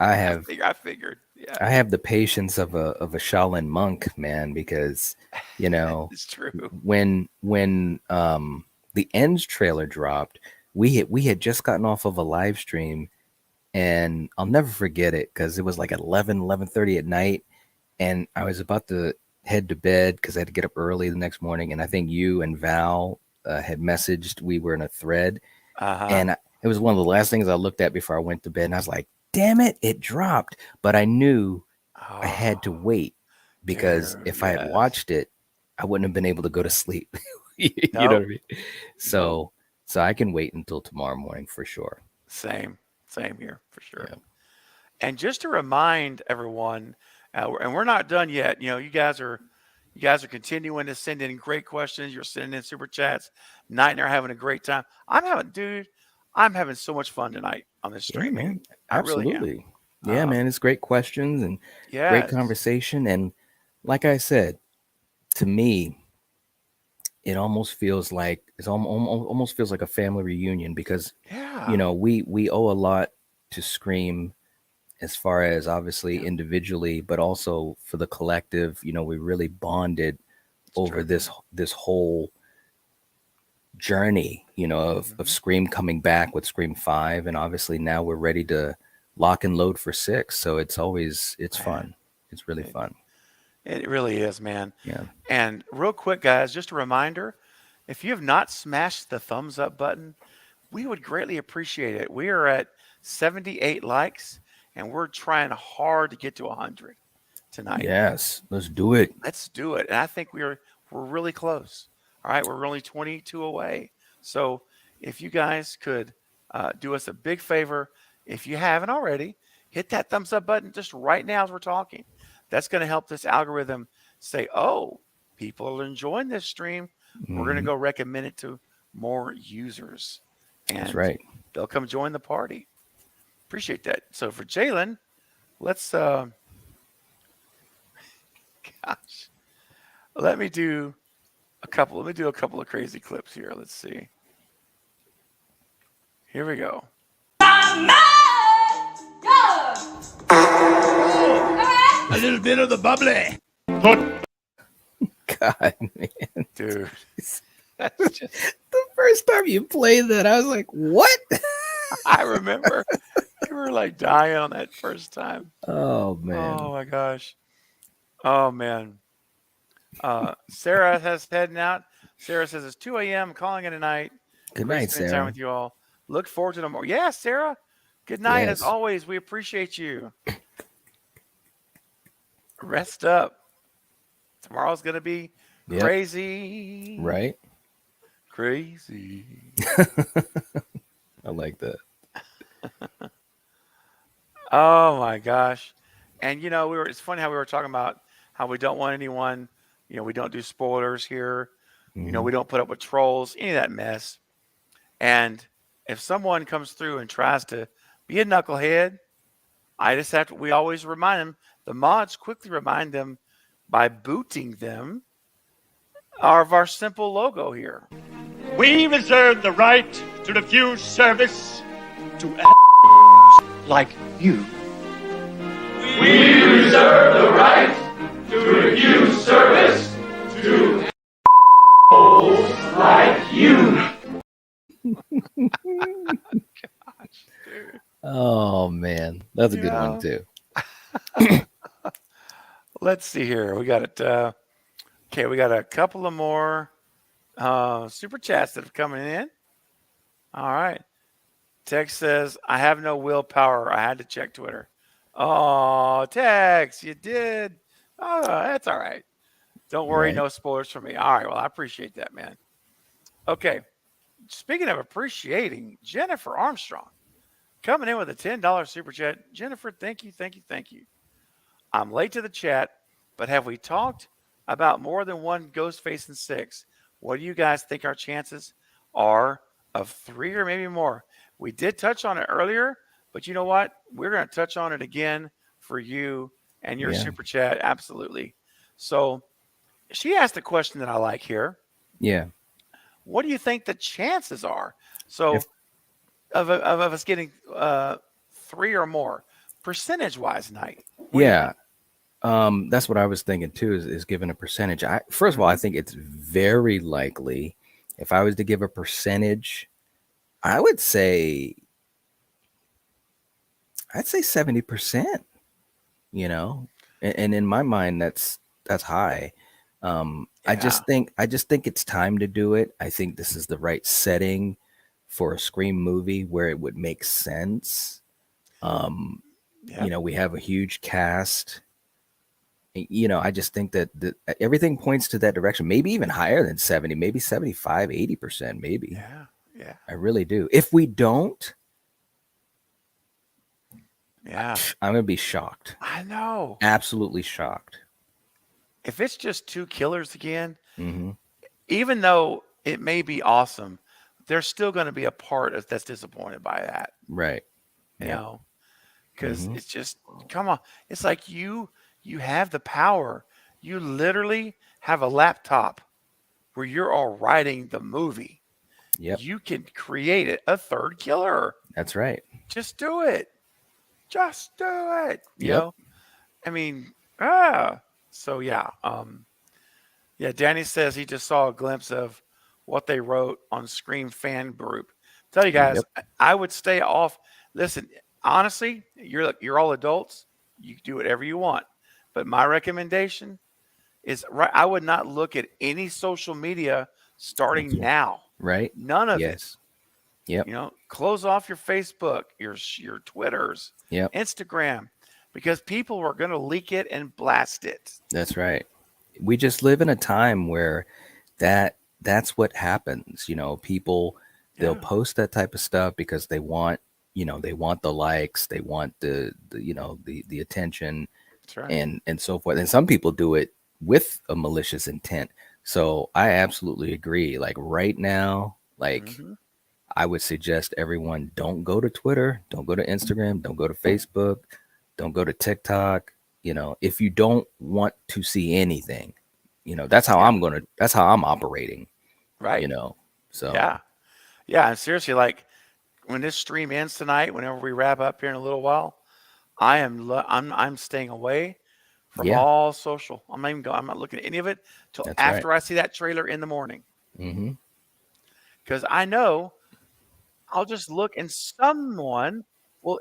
figured. Yeah, I have the patience of a Shaolin monk, man, because you know it's true. When the Ends trailer dropped, we had just gotten off of a live stream, and I'll never forget it because it was like 11:30 at night, and I was about to head to bed because I had to get up early the next morning, and I think you and Val had messaged. We were in a thread, and it was one of the last things I looked at before I went to bed, and I was like, "Damn it, it dropped!" But I knew I had to wait because if I had watched it, I wouldn't have been able to go to sleep. You know what I mean? So I can wait until tomorrow morning for sure. Same here for sure. Yeah. And just to remind everyone, and we're not done yet. You know, you guys are continuing to send in great questions. You're sending in super chats. Knight and I are having a great time. I'm having so much fun tonight on this stream, man. Absolutely. Absolutely. Yeah, man. It's great questions and great conversation. And like I said, to me, it almost feels like almost feels like a family reunion because you know we owe a lot to Scream as far as obviously individually, but also for the collective. You know, we really bonded over this whole journey, you know, of Scream coming back with Scream 5, and obviously now we're ready to lock and load for 6. So it's fun. It's really fun. It really is, man. Yeah. And real quick, guys, just a reminder, if you have not smashed the thumbs up button, we would greatly appreciate it. We are at 78 likes, and we're trying hard to get to 100 tonight. Yes, let's do it. Let's do it. And I think we're really close. All right, we're only 22 away. So if you guys could do us a big favor, if you haven't already, hit that thumbs up button just right now as we're talking. That's going to help this algorithm say, oh, people are enjoying this stream. We're going to go recommend it to more users. And that's right. They'll come join the party. Appreciate that. So for Jalen, let's gosh. Let me do a couple of crazy clips here. Let's see. Here we go. A little bit of the bubbly. God, man. Dude. That's just the first time you played that, I was like, what? I remember you were like dying on that first time. Oh, man. Oh, my gosh. Oh, man. Sarah has heading out. Sarah says it's 2 a.m. calling it a night. Good night, spending Sarah. time with you all. Look forward to tomorrow. Yeah, Sarah. Good night as always. We appreciate you. Rest up. Tomorrow's gonna be crazy. Right? Crazy. I like that. Oh my gosh. And you know, it's funny how we were talking about how we don't want anyone, you know, we don't do spoilers here. You know, we don't put up with trolls, any of that mess. And if someone comes through and tries to be a knucklehead, we always remind them, the mods quickly remind them by booting them of our simple logo here. We reserve the right to refuse service to like you. We reserve the right to refuse service to like you. Gosh, dude. Oh man, that's a good one too. Let's see here. We got it. Okay, we got a couple of more super chats that are coming in. All right. Tex says, I have no willpower. I had to check Twitter. Oh, Tex, you did. Oh, that's all right. Don't worry, Right. no spoilers for me. All right, well, I appreciate that, man. Okay, speaking of appreciating, Jennifer Armstrong coming in with a $10 super chat. Jennifer, thank you, thank you, thank you. I'm late to the chat, but have we talked about more than one Ghostface in 6? What do you guys think our chances are of 3 or maybe more? We did touch on it earlier, but you know what? We're going to touch on it again for you and your Yeah. super chat. Absolutely. So she asked a question that I like here. Yeah. What do you think the chances are? So If- of us getting 3 or more percentage wise, Knight? What do you Yeah. think? That's what I was thinking too, is given a percentage. First of all, I think it's very likely. If I was to give a percentage, I would say I'd say 70%, you know. And in my mind that's high. I just think it's time to do it. I think this is the right setting for a Scream movie where it would make sense. You know, we have a huge cast. You know, I just think that everything points to that direction, maybe even higher than 70, maybe 75, 80%, maybe. Yeah. I really do. If we don't, Yeah. I'm going to be shocked. I know. Absolutely shocked. If it's just 2 killers again, Mm-hmm. even though it may be awesome, there's still going to be a part that's disappointed by that. Right. You Yeah. know, because Mhm. it's just, come on. It's like you have the power. You literally have a laptop where you're all writing the movie. Yep. You can create a 3rd killer. That's right. Just do it. Just do it. You Yep. know, I mean, so yeah. Yeah, Danny says he just saw a glimpse of what they wrote on Scream fan group. Tell you guys, I would stay off. Listen, honestly, you're all adults. You can do whatever you want. But my recommendation is I would not look at any social media starting now. Right. None of it. Yes. Yep. You know, close off your Facebook, your Twitters, Yep. Instagram, because people are going to leak it and blast it. That's right. We just live in a time where that's what happens. You know, people, they'll post that type of stuff because they want, you know, they want the likes, they want the you know, the attention. That's right. And so forth. And some people do it with a malicious intent. So I absolutely agree. Like right now, like I would suggest everyone don't go to Twitter, don't go to Instagram, don't go to Facebook, don't go to TikTok. You know, if you don't want to see anything, you know, that's how that's how I'm operating. Right. You know, so Yeah. Yeah. And seriously, like when this stream ends tonight, whenever we wrap up here in a little while, I'm staying away from all social. I'm not looking at any of it till That's after I see that trailer in the morning. Mm-hmm. Because I know I'll just look and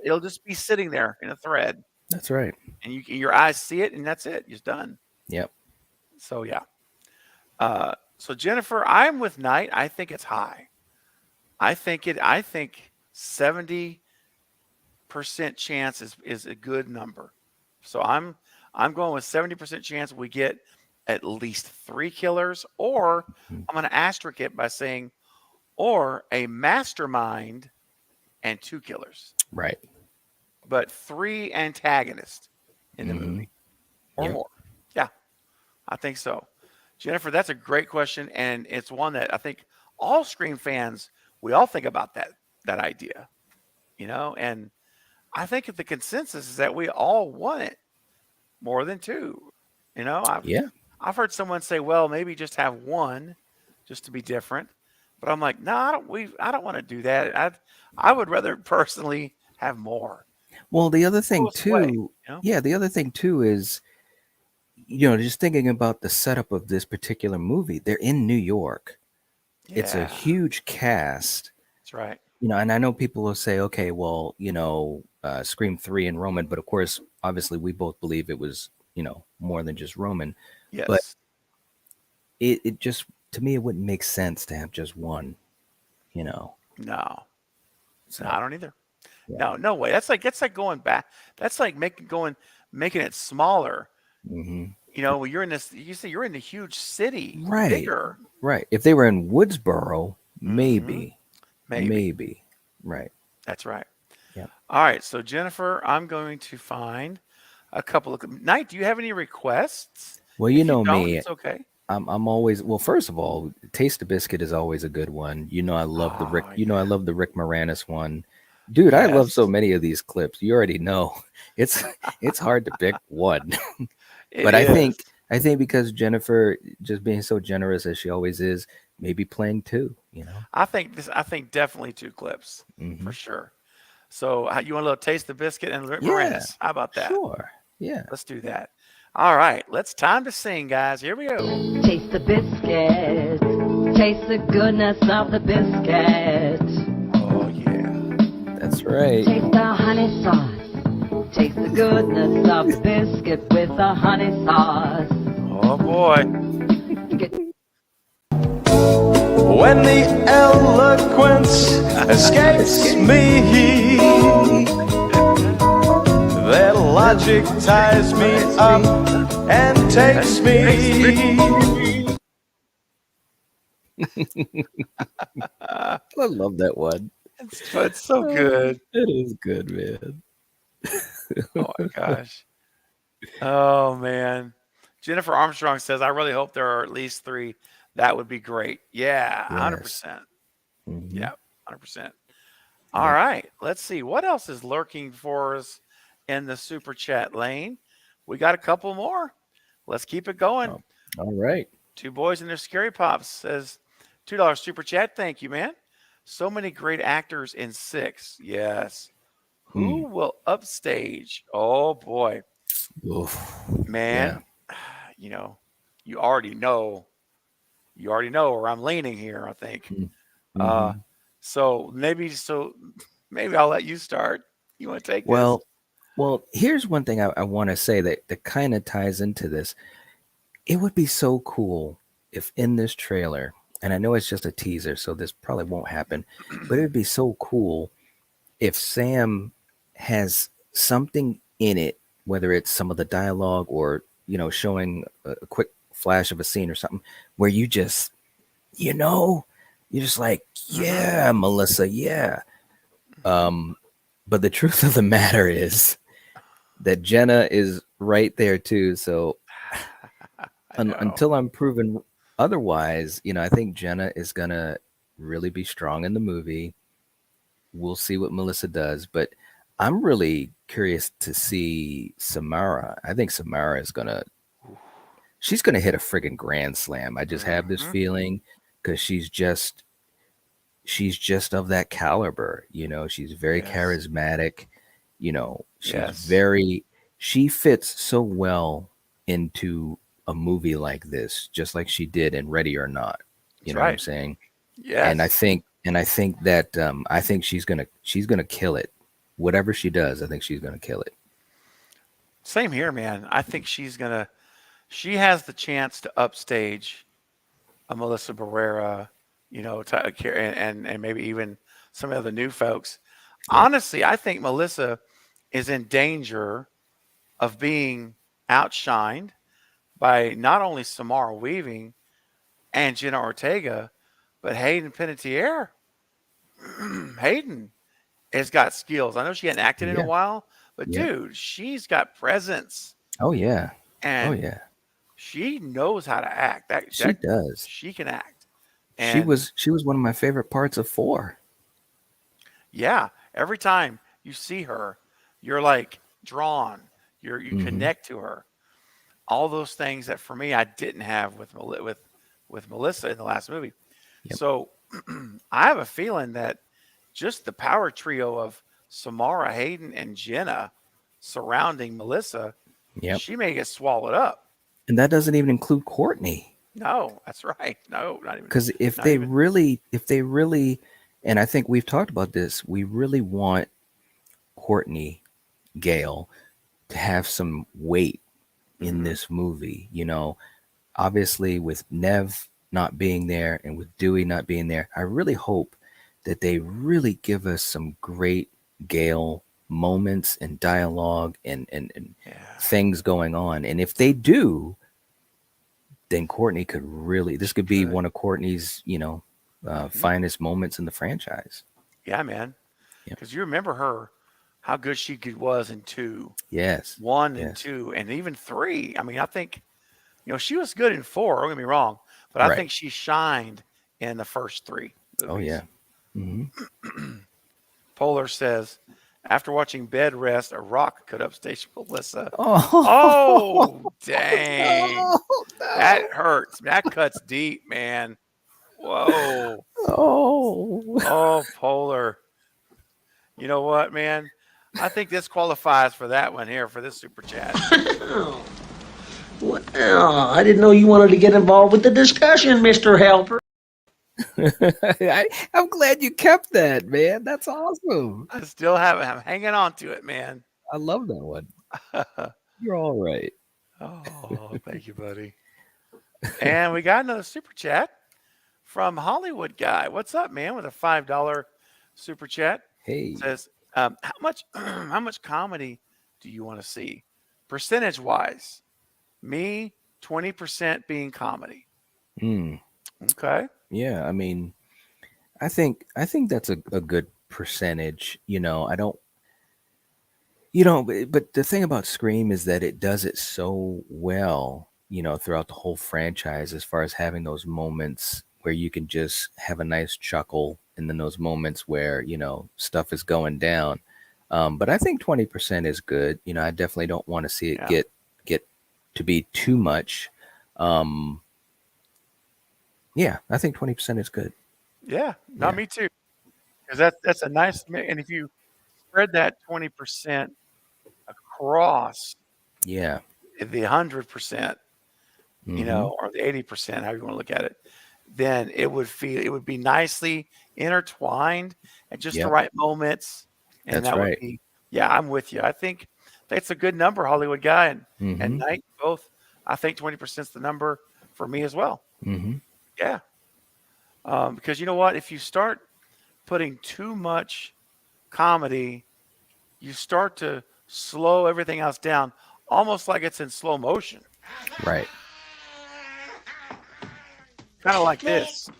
it'll just be sitting there in a thread. That's right. And your eyes see it, and that's it. It's done. Yep. So yeah. So Jennifer, I'm with Knight. I think it's high. I think 70% chance is a good number. So I'm going with 70% chance we get at least 3 killers, or I'm going to asterisk it by saying, or a mastermind and 2 killers. Right. But 3 antagonists in the movie or more. Yeah, I think so. Jennifer, that's a great question. And it's one that I think all Scream fans, we all think about that idea, you know, and I think the consensus is that we all want it more than 2, you know. I've heard someone say, well, maybe just have 1 just to be different. But I'm like, no, I don't want to do that. I would rather personally have more. Well, the other thing Close way, you know? the other thing too is, you know, just thinking about the setup of this particular movie. They're in New York. It's a huge cast. That's right. You know, and I know people will say, okay, well, you know, Scream 3 and Roman, but of course, obviously, we both believe it was, you know, more than just Roman. Yes. But it just, to me, it wouldn't make sense to have just one. You know. No, So no, I don't either. yeah. No way. That's like going back. That's like making it smaller. Hmm. You know, when you're in this, you say you're in a huge city, Right. bigger. Right. If they were in Woodsboro, Hmm. Maybe. maybe. Right. That's right. Yeah. All right. So Jennifer, I'm going to find a couple of. Knight, do you have any requests? Well, you If you know don't, me. it's okay. I'm always, well, first of all, Taste the Biscuit is always a good one. You know I love the Rick, Oh I yeah. love the Rick Moranis one. Dude, I love so Yes, many of these clips. You already know. It's hard to pick one. it But is. I think because Jennifer just being so generous as she always is, maybe playing two, you know. I think definitely 2 clips Hmm. for sure. So you want a little taste the biscuit and Rick Yeah, Moranis? How about that? sure. Yeah. Let's do that. All right, let's time to sing, guys. Here we go. Taste the biscuit. Taste the goodness of the biscuit. Oh yeah. That's right. Taste the honey sauce. Taste the goodness of the biscuit with the honey sauce. Oh boy. When the eloquence escapes me, that logic ties me up and takes me. I love that one. It's so good. It is good, man. Oh my gosh. Oh man. Jennifer Armstrong says, I really hope there are at least 3. That would be great. Yeah, Yes. 100%. Hmm. Yeah, 100%. All Yep. right. Let's see. What else is lurking for us in the super chat lane? We got a couple more. Let's keep it going. Oh, all right. Two Boys and Their Scary Pops says, $2 super chat. Thank you, man. So many great actors in 6. Yes. Who will upstage? Oh boy. Oof. Man, you know, you already know where I'm leaning here, I think. Hmm. So maybe I'll let you start. You want to take this? Well, here's one thing I want to say that kind of ties into this. It would be so cool if in this trailer, and I know it's just a teaser, so this probably won't happen, but it'd be so cool if Sam has something in it, whether it's some of the dialogue or, you know, showing a quick flash of a scene or something, where you just, you know, you're just like, yeah, Melissa, yeah. But the truth of the matter is that Jenna is right there too. So until I'm proven otherwise, you know, I think Jenna is gonna really be strong in the movie. We'll see what Melissa does, but I'm really curious to see Samara. I think Samara is she's gonna hit a friggin' grand slam. I just have this feeling because she's just of that caliber, you know. She's very charismatic, you know. She fits so well into a movie like this, just like she did in Ready or Not. You know what I'm saying? Yes. And I think that I think she's gonna kill it. Whatever she does, I think she's gonna kill it. Same here, man. I think she has the chance to upstage a Melissa Barrera, you know, and maybe even some of the new folks. Honestly, I think Melissa is in danger of being outshined by not only Samara Weaving and Jenna Ortega, but Hayden Panettiere. Hayden has got skills. I know she hadn't acted in a while, but dude, she's got presence. Oh yeah. And she knows how to act. She does. She can act. She And was one of my favorite parts of 4. yeah, every time you see her, you're like drawn. You connect to her. All those things that for me I didn't have with Melissa in the last movie. So I have a feeling that just the power trio of Samara, Hayden, and Jenna surrounding Melissa, she may get swallowed up. And that doesn't even include Courtney. No, that's right. No, not even. Because if they really, and I think we've talked about this, we really want Courtney Gale to have some weight in this movie. You know, obviously with Nev not being there and with Dewey not being there, I really hope that they really give us some great Gale moments and dialogue and things going on. And if they do, then Courtney could really, this could be one of Courtney's, finest moments in the franchise. Yeah, man. Because you remember her, how good she was in 2. Yes. 1 and 2, and even 3. I mean, I think, she was good in 4, don't get me wrong, but I think she shined in the first 3 movies. Oh, yeah. Mm-hmm. Polar says, after watching Bed Rest, a rock could upstage Melissa. Oh, dang. No. That hurts. That cuts deep, man. Whoa. Oh, Polar. You know what, man? I think this qualifies for that one here for this super chat. Well, I didn't know you wanted to get involved with the discussion, Mr. Helper. I'm glad you kept that, man. That's awesome. I still have it. I'm hanging on to it, man. I love that one. You're all right. Oh, thank you, buddy. And we got another super chat from Hollywood Guy. What's up, man? With a $5 super chat. Hey. It says, how much comedy do you want to see? Percentage wise. Me, 20% being comedy. Okay. Yeah, I mean, I think that's a good percentage. I don't, but the thing about Scream is that it does it so well, throughout the whole franchise, as far as having those moments where you can just have a nice chuckle, and then those moments where, stuff is going down. But I think 20% is good. I definitely don't want to see it get to be too much. Yeah, I think 20% is good. Yeah, me too. Because that's a nice, and if you spread that 20% across, the 100%, or the 80%, however you want to look at it, then it would be nicely intertwined at just the right moments, and that's would be. Yeah, I'm with you. I think that's a good number, Hollywood Guy and Knight both. I think 20% is the number for me as well. Mm-hmm. Yeah. Because you know what? If you start putting too much comedy, you start to slow everything else down, almost like it's in slow motion. Right. Kind of like this.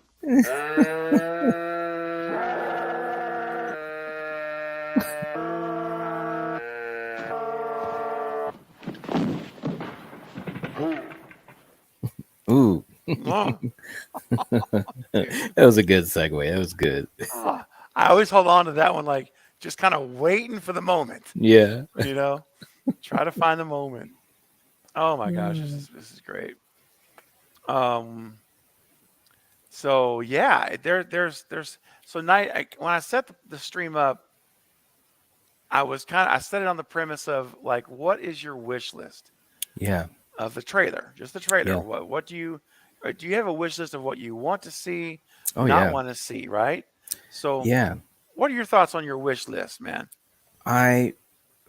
Ooh. That was a good segue. That was good. I always hold on to that one, like just kind of waiting for the moment. Yeah. Try to find the moment. Oh my gosh, this is great. So yeah, there's so Night. When I set the stream up, I set it on the premise of like, what is your wish list? Yeah. Of the trailer, just the trailer. Yeah. What do you have a wish list of what you want to see, want to see, right? So what are your thoughts on your wish list, man?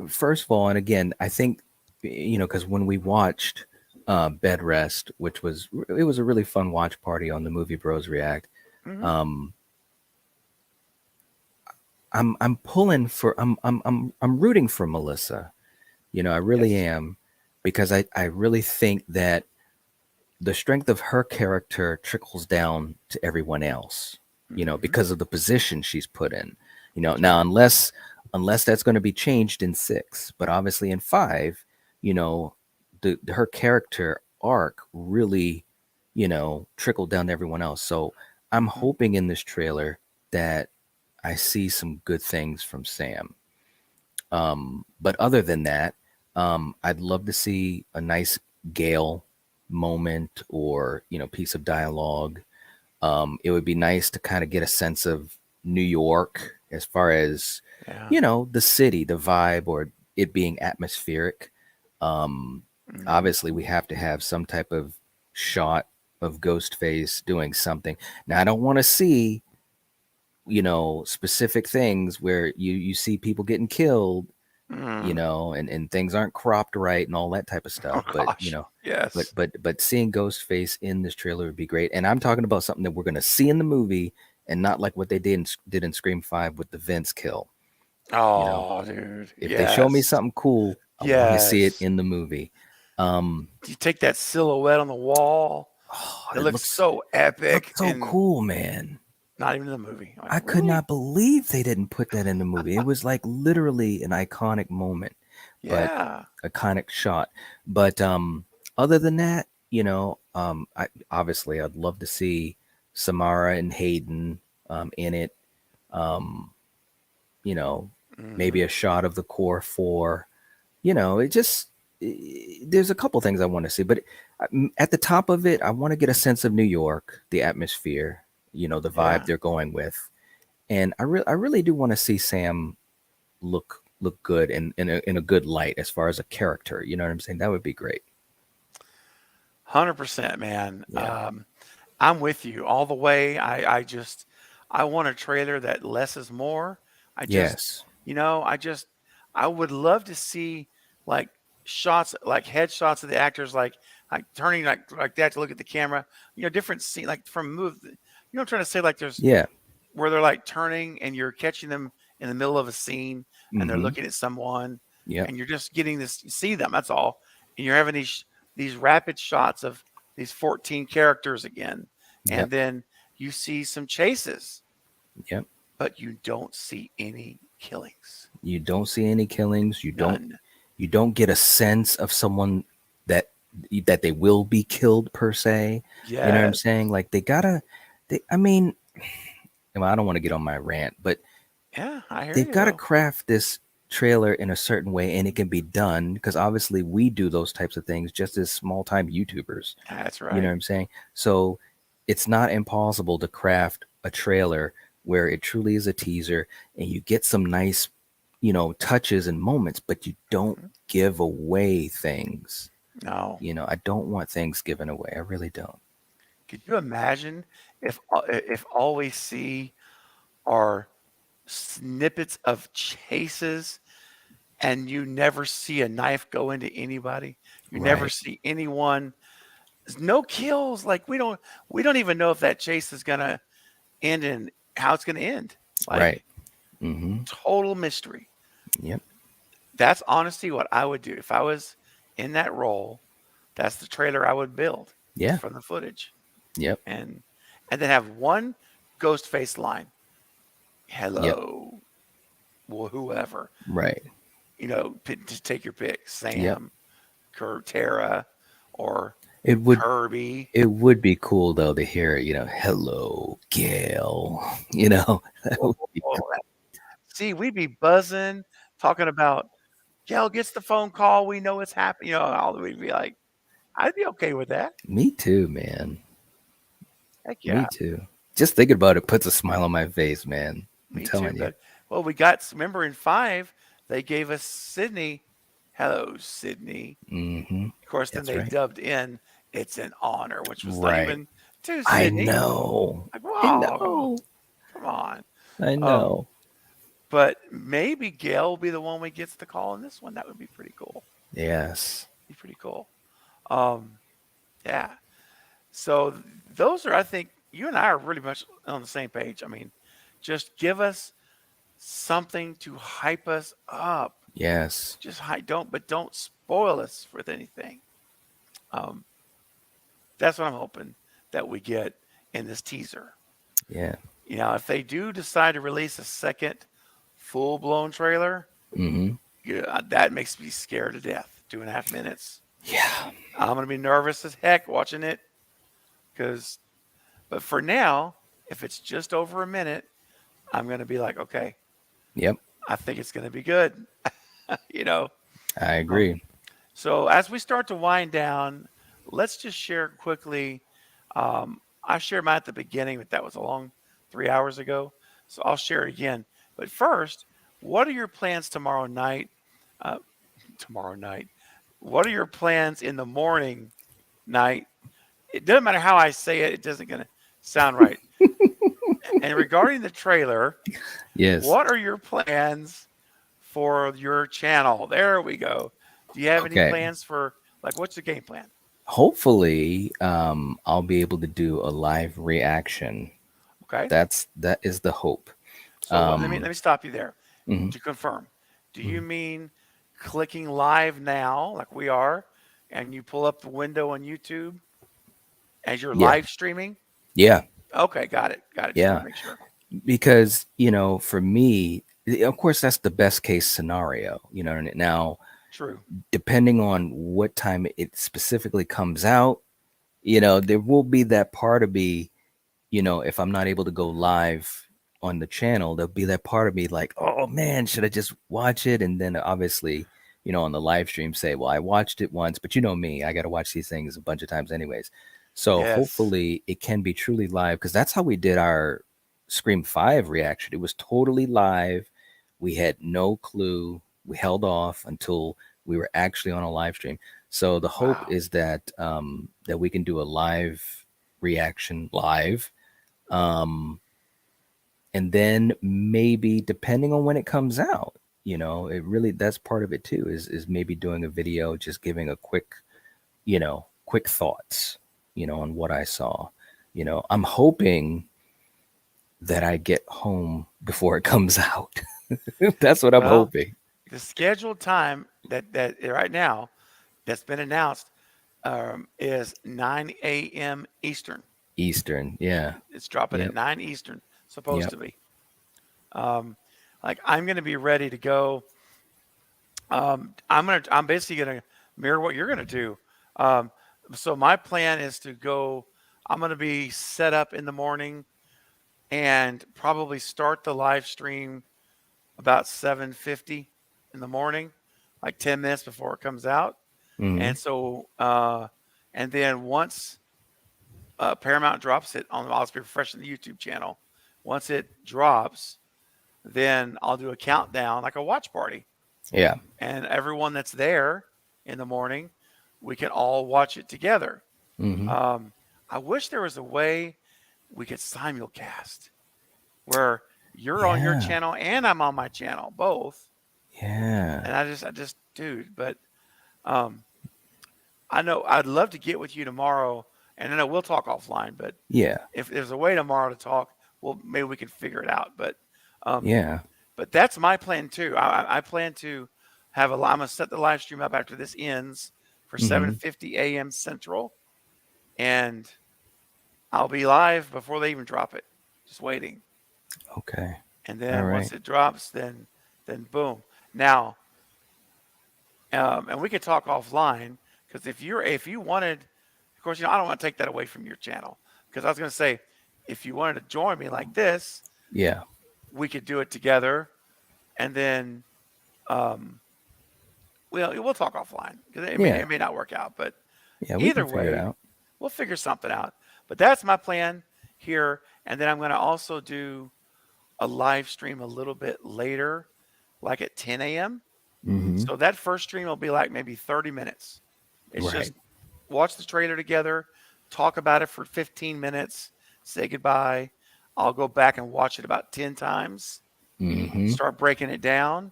First of all, and again, I think because when we watched Bed Rest, it was a really fun watch party on the Movie Bros React. Mm-hmm. I'm pulling for I'm rooting for Melissa. I really am. Because I really think that the strength of her character trickles down to everyone else, because of the position she's put in. Now unless that's going to be changed in 6, but obviously in 5, her character arc really, trickled down to everyone else. So I'm hoping in this trailer that I see some good things from Sam. But other than that, I'd love to see a nice Gale moment or, piece of dialogue. It would be nice to kind of get a sense of New York as far as, the city, the vibe, or it being atmospheric. Obviously, we have to have some type of shot of Ghostface doing something. Now, I don't want to see, specific things where you see people getting killed, you know, and things aren't cropped right and all that type of stuff. Oh But gosh, yes. but seeing Ghostface in this trailer would be great. And I'm talking about something that we're gonna see in the movie, and not like what they did in Scream 5 with the Vince kill. You know, Oh, dude, if they show me yes, something cool, I want to see it yes. in the movie. You take that silhouette on the wall. It It looks so epic, looks so and cool, man. not even in the movie. Like, I could really? not believe they didn't put that in the movie. It was like literally an iconic moment, but Yeah. iconic shot. But other than that, you know, obviously I'd love to see Samara and Hayden in it. You know, maybe a shot of the core four. You know, there's a couple things I want to see, but at the top of it, I want to get a sense of New York, the atmosphere, you know, the vibe Yeah. they're going with. And I really do want to see Sam look good and in a good light as far as a character. You know what I'm saying? That would be great. 100%, man. Yeah. I'm with you all the way. I want a trailer that less is more. I just, Yes. you know, I would love to see like shots, like headshots of the actors, like turning like that to look at the camera. You know, different scene, like from move. You know, what I'm trying to say, like there's Yeah. where they're like turning and you're catching them in the middle of a scene and they're Mm-hmm. looking at someone Yep. and you're just getting this, you see them, that's all. And you're having these rapid shots of these 14 characters again. And Yep. then you see some chases, Yep. but you don't see any killings. You don't see any killings. None. You don't get a sense of someone that they will be killed per se. You know what I'm Yes. saying? Like I mean, well, I don't want to get on my rant, but Yeah, I hear they've you got to though. craft this trailer in a certain way, and it can be done because obviously we do those types of things just as small time YouTubers. That's You know what right. I'm saying? So it's not impossible to craft a trailer where it truly is a teaser and you get some nice, you know, touches and moments, but you don't give away things. No. You know, I don't want things given away. I really don't. Could you imagine if all we see are snippets of chases and you never see a knife go into anybody? You never Right. see anyone. There's no kills. Like we don't even know if that chase is gonna end and how it's gonna end. Right. Like Mm-hmm. total mystery. Yep. That's honestly what I would do if I was in that role. That's the trailer I would build Yeah. from the footage, Yep. and then have one ghost face line. Yep. Hello, well, whoever, Right. you know, just take your pick, Yep. Sam, Tara, or It would Kirby. be cool though to hear, you know, hello, Gale. You know, that would be Oh, cool. see, we'd be buzzing, talking about Gale gets the phone call. We know it's happening. You know, all we'd be like, I'd be okay with that. Me too, man. Heck Me yeah, too. Just thinking about it puts a smile on my face, man. I'm me too. telling you. But well, we got remember in 5 they gave us Sydney. Hello, Sydney. Mm-hmm. Of course, then That's they right. dubbed in "It's an honor," which was not Right. even to I Sydney. know. Like, I whoa, know. come on. I Um, know. but maybe Gail will be the one we gets the call in this one. That would be pretty cool. Yes. Be pretty cool. Yeah. So those are, I think, you and I are really much on the same page. I mean, just give us something to hype us up. Yes. Just don't spoil us with anything. Um, that's what I'm hoping that we get in this teaser. Yeah. You know, if they do decide to release a second full-blown trailer, Mm-hmm. yeah, that makes me scared to death. 2.5 minutes. Yeah. I'm gonna be nervous as heck watching it, but for now, if it's just over a minute, I'm gonna be like, okay, Yep. I think it's gonna be good. You know. I agree. So as we start to wind down, let's just share quickly. I shared mine at the beginning, but that was a long 3 hours ago. So I'll share it again. But first, what are your plans tomorrow night? Uh, tomorrow night. What are your plans in the morning night? It doesn't matter how I say it; it doesn't gonna sound right. And regarding the trailer, Yes. what are your plans for your channel. There we go. Do you have any Okay. plans for, like, what's the game plan? Hopefully, I'll be able to do a live reaction. Okay. That is the hope. So let me stop you there Mhm. to confirm. Do you mean clicking live now, like we are, and you pull up the window on YouTube as you're Yeah. live streaming? Yeah. Okay, got it. Got it. Just want Yeah. to make sure. Because, for me, of course, that's the best case scenario. And now, True. depending on what time it specifically comes out, there will be that part of me, if I'm not able to go live on the channel, there'll be that part of me like, oh man, should I just watch it? And then obviously, on the live stream say, well, I watched it once, but me, I got to watch these things a bunch of times anyways. So Yes. hopefully it can be truly live, because that's how we did our Scream 5 reaction. It was totally live. We had no clue. We held off until we were actually on a live stream. So the hope is that that we can do a live reaction live. And then maybe depending on when it comes out, it really, that's part of it too, is maybe doing a video, just giving a quick thoughts, on what I saw. I'm hoping that I get home before it comes out. That's what I'm Well, hoping. the scheduled time that right now that's been announced is 9 a.m. Eastern. Eastern, yeah. It's dropping Yep. at 9 Eastern, supposed Yep. to be. Like, I'm going to be ready to go. I'm basically going to mirror what you're going to do. So my plan is to go. I'm going to be set up in the morning and probably start the live stream about 7:50 in the morning, like 10 minutes before it comes out. Mhm. And so, and then once Paramount drops it on, I'll just be refreshing the YouTube channel. Once it drops, then I'll do a countdown, like a watch party. Yeah. And everyone that's there in the morning, we can all watch it together. Mhm. I wish there was a way we could simulcast where you're on your Yeah. channel and I'm on my channel, both. Yeah. And I just, dude, but I know I'd love to get with you tomorrow, and I know we'll talk offline, but Yeah. if there's a way tomorrow to talk, well, maybe we can figure it out. But Yeah. but that's my plan too. I plan to have I'm gonna set the live stream up after this ends for Mhm. 7:50 a.m. Central, and I'll be live before they even drop it, just waiting. Okay. And All then once right. it drops, then boom. Now, and we could talk offline, because if you wanted, of course, I don't want to take that away from your channel, because I was going to say, if you wanted to join me like this, Yeah. we could do it together, and then we'll talk offline, because Yeah. it may not work out, but Yeah, we either can figure it way, out. we'll figure something out. But that's my plan here, and then I'm going to also do a live stream a little bit later, like at 10 a.m. Mhm. So that first stream will be like maybe 30 minutes. It's Right. just watch the trailer together, talk about it for 15 minutes, say goodbye. I'll go back and watch it about 10 times, Mhm. start breaking it down,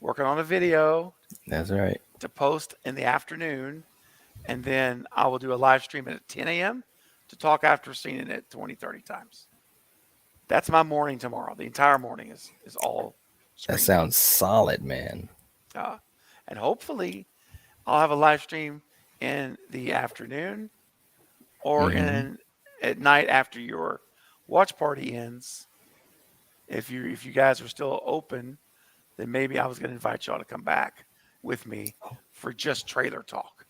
working on a video That's right. to post in the afternoon. And then I will do a live stream at 10 a.m. to talk after seeing it 20, 30 times. That's my morning tomorrow. The entire morning is all That screen. sounds solid, man. And hopefully I'll have a live stream in the afternoon or Mhm. at night after your watch party ends. If you guys are still open, then maybe I was going to invite y'all to come back with me for just trailer talk.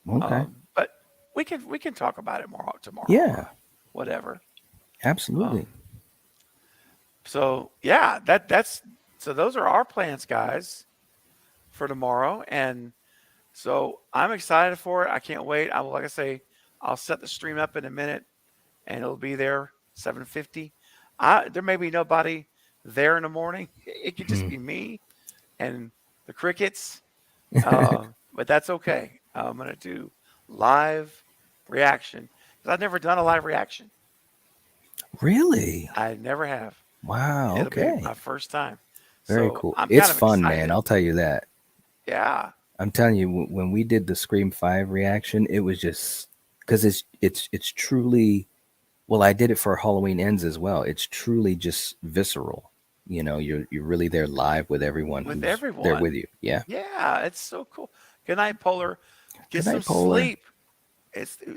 Okay. But we can talk about it more tomorrow. Yeah. Whatever. Absolutely. So yeah, that's so those are our plans, guys, for tomorrow. And so I'm excited for it. I can't wait. Like I say, I'll set the stream up in a minute, and it'll be there 7:50. There may be nobody there in the morning. It could just be me and the crickets, but that's okay. I'm gonna do live reaction, because I've never done a live reaction. Really? I never have. Wow. It'll Okay. be my first time. Very So cool. I'm It's kind of fun, excited. man. I'll tell you that. Yeah. I'm telling you, when we did the Scream 5 reaction, it was just because it's truly. Well, I did it for Halloween Ends as well. It's truly just visceral. You know, you're really there live with everyone With who's there with everyone. you. Yeah. Yeah, it's so cool. Good night, Polar. Get Good some night, Polar. sleep.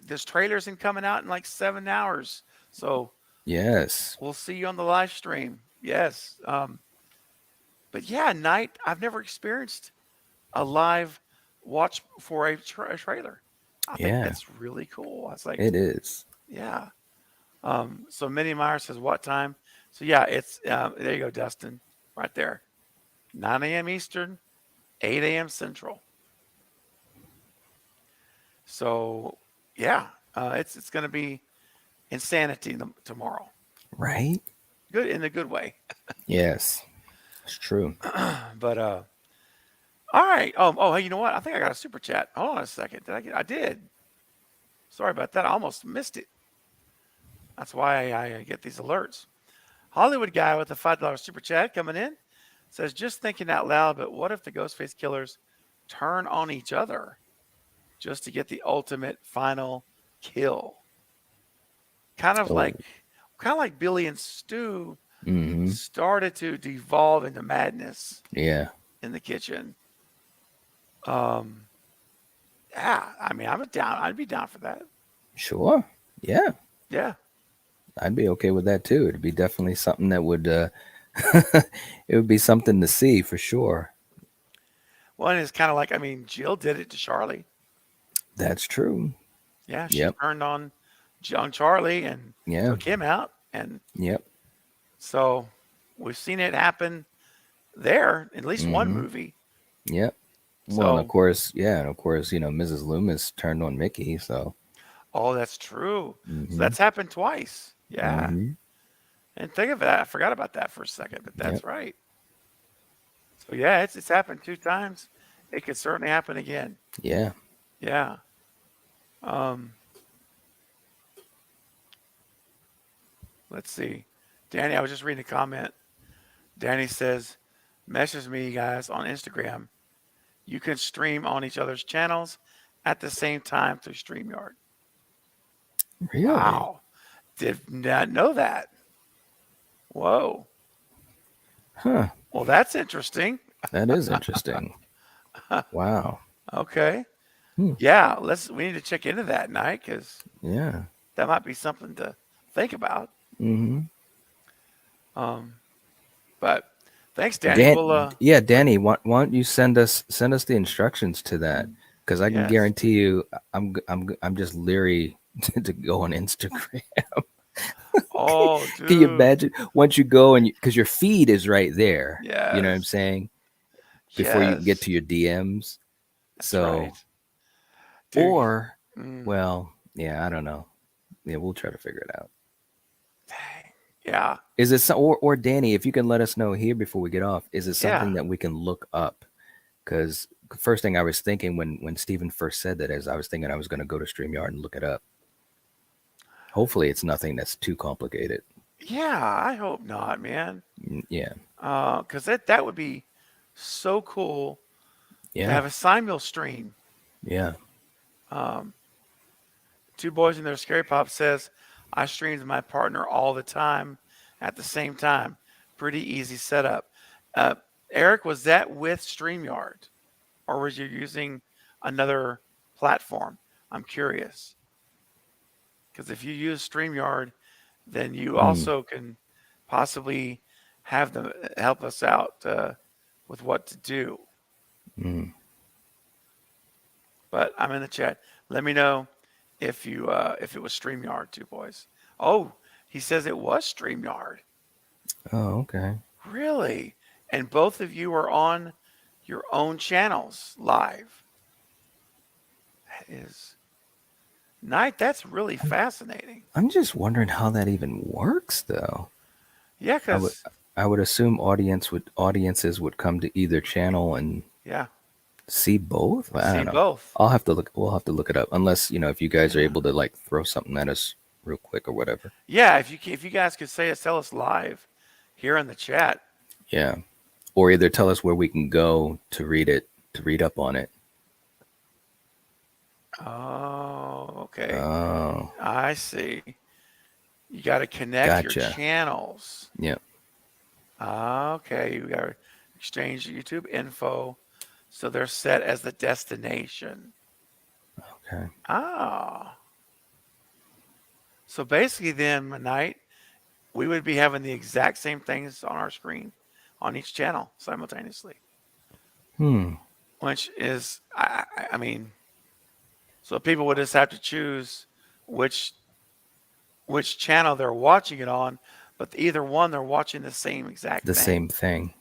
There's trailers in coming out in like 7 hours. So Yes. we'll see you on the live stream. Yes. But yeah, night. I've never experienced a live watch for a trailer. I think Yeah. that's really cool. I was like, It is. yeah. So Minnie Meyer says, what time? So yeah, it's there you go, Dustin, right there. 9 a.m. Eastern, 8 a.m. Central. So yeah, it's going to be insanity tomorrow. Right? Good in a good way. Yes. It's true. But all right. Hey, you know what? I think I got a super chat. Hold on a second. I did. Sorry about that. I almost missed it. That's why I get these alerts. Hollywood guy with a $5 super chat coming in says, just thinking out loud, but what if the Ghostface killers turn on each other just to get the ultimate final kill? Kind of like Billy and Stu Mm-hmm. started to devolve into madness. Yeah. In the kitchen. Yeah, I mean, I'm down. I'd be down for that. Sure. Yeah. Yeah. I'd be okay with that too. It'd be definitely something that would it would be something to see for sure. Well, and it's kind of like, I mean, Jill did it to Charlie. That's true. Yeah, she turned on young Charlie and took him out. And so we've seen it happen there, at least one movie. Yep. Well, and of course, Mrs. Loomis turned on Mickey, so. Oh, that's true. So that's happened twice. Yeah. And think of that. I forgot about that for a second, but that's right. So yeah, it's happened 2 times. It could certainly happen again. Yeah. Yeah. Let's see. Danny, I was just reading a comment. Danny says, message me, guys, on Instagram. You can stream on each other's channels at the same time through StreamYard. Really? Wow. Did not know that. Whoa. Huh. Well, that's interesting. That is interesting. Wow. Okay. Yeah, we need to check into that night because that might be something to think about. But thanks, Danny. Danny, why don't you send us the instructions to that? Because I can guarantee you, I'm just leery to go on Instagram. Oh, dude. Can you imagine once you go and because your feed is right there? Yeah. You know what I'm saying? Before you get to your DMs. That's so, right. Dude, well, yeah, I don't know. Yeah, we'll try to figure it out. Yeah. Is it or Danny? If you can let us know here before we get off, is it something that we can look up? Because the first thing I was thinking when Steven first said that is I was thinking I was going to go to StreamYard and look it up. Hopefully, it's nothing that's too complicated. Yeah, I hope not, man. Yeah. Because that would be so cool to have a simul stream. Yeah. Two Boys in Their Scary Pop says, I stream to my partner all the time at the same time. Pretty easy setup. Eric, was that with StreamYard? Or was you using another platform? I'm curious. Because if you use StreamYard, then you also can possibly have them help us out with what to do. But I'm in the chat. Let me know if it was StreamYard, Two Boys. Oh, he says it was StreamYard. Oh, okay. Really? And both of you are on your own channels live. That is... Night, that's really fascinating. I'm just wondering how that even works, though. Yeah, because I would assume audiences would come to either channel and see both. I don't know. Both. We'll have to look it up. Unless if you guys are able to like throw something at us real quick or whatever. Yeah, if you guys could tell us live here in the chat. Yeah. or either tell us where we can go to read it, to read up on it. Oh, okay. Oh, I see. You got to connect your gotcha. channels. Yep. Okay, you got to exchange YouTube info, so they're set as the destination. Okay. Ah. So basically, then, Night, we would be having the exact same things on our screen on each channel simultaneously. Which is, I mean, so people would just have to choose which channel they're watching it on, but either one, they're watching the same exact The thing. same thing.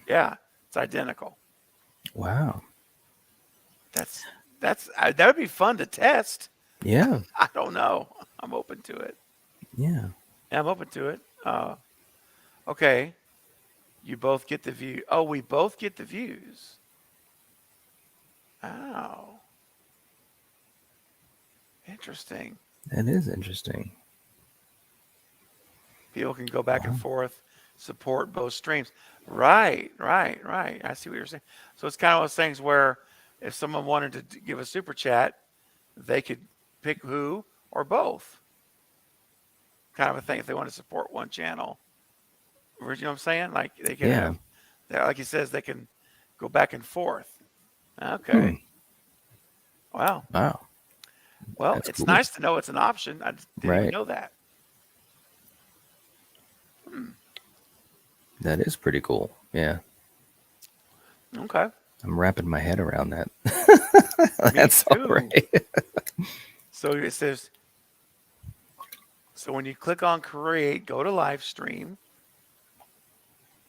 Yeah, it's identical. Wow. That would be fun to test. Yeah. I don't know. I'm open to it. Yeah. I'm open to it. Okay. You both get the view. Oh, we both get the views. Oh. Interesting. That is interesting. People can go back and forth, support both streams. Right. I see what you're saying. So it's kind of those things where if someone wanted to give a super chat, they could pick who or both. Kind of a thing if they want to support one channel. You know what I'm saying? Like they can have, like he says, they can go back and forth. Okay. Wow. Well, That's it's cool. nice to know it's an option. I didn't even know that. That is pretty cool. Yeah. Okay. I'm wrapping my head around that. That's all right. So it says, so when you click on create, go to live stream.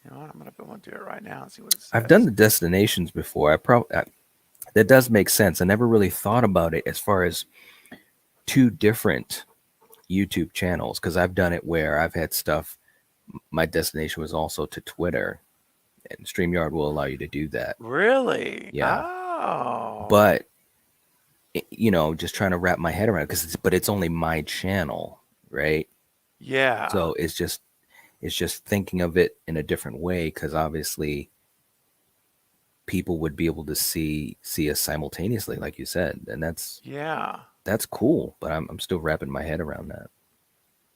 You know what? I'm going to do it right now and see what it says. I've done the destinations before. That does make sense. I never really thought about it as far as two different YouTube channels, because I've done it where I've had stuff. My destination was also to Twitter, and StreamYard will allow you to do that. Really? Yeah. Oh. But just trying to wrap my head around it, but it's only my channel, right? Yeah. So it's just thinking of it in a different way, because obviously people would be able to see us simultaneously, like you said, and that's cool. But I'm still wrapping my head around that.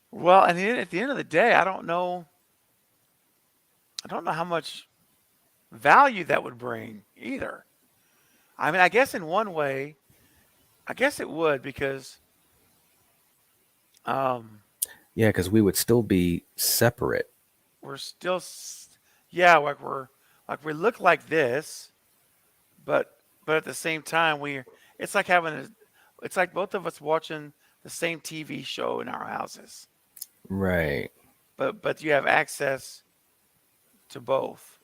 Well, and at the end of the day, I don't know how much value that would bring either. I mean, I guess in one way, I guess it would, because because we would still be separate. We're still, like we look like this, but at the same time it's like it's like both of us watching the same TV show in our houses. Right. But you have access to both.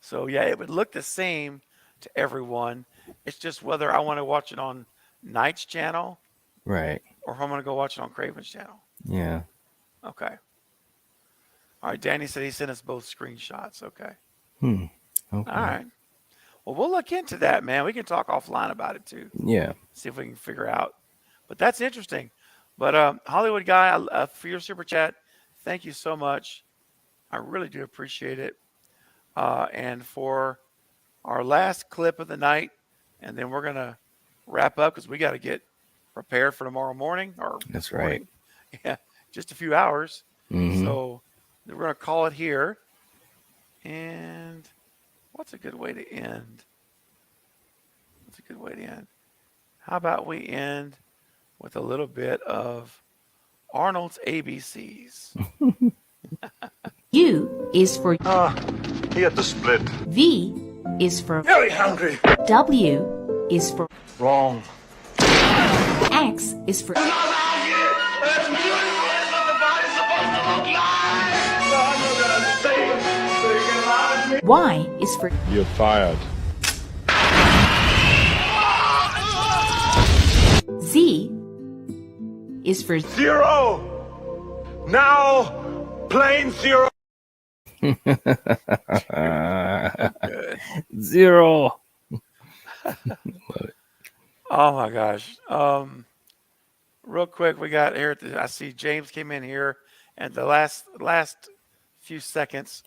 So yeah, it would look the same to everyone. It's just whether I want to watch it on Knight's channel, right, or if I'm going to go watch it on Craven's channel. Yeah. Okay. All right. Danny said he sent us both screenshots. Okay. Okay. All right. Well, we'll look into that, man. We can talk offline about it too. Yeah. See if we can figure out. But that's interesting. But Hollywood guy, for your super chat, thank you so much. I really do appreciate it. And for our last clip of the night, and then we're going to wrap up because we got to get prepared for tomorrow morning. That's right. Yeah, just a few hours. Mm-hmm. So we're going to call it here. And what's a good way to end? How about we end with a little bit of Arnold's ABCs? U is for He had to split. V is for Very hungry. W is for Wrong. X is for Y is for You're fired. Z is for Zero. Now, plain zero. Zero. Oh my gosh. Real quick, we got here. I see James came in here, and the last few seconds.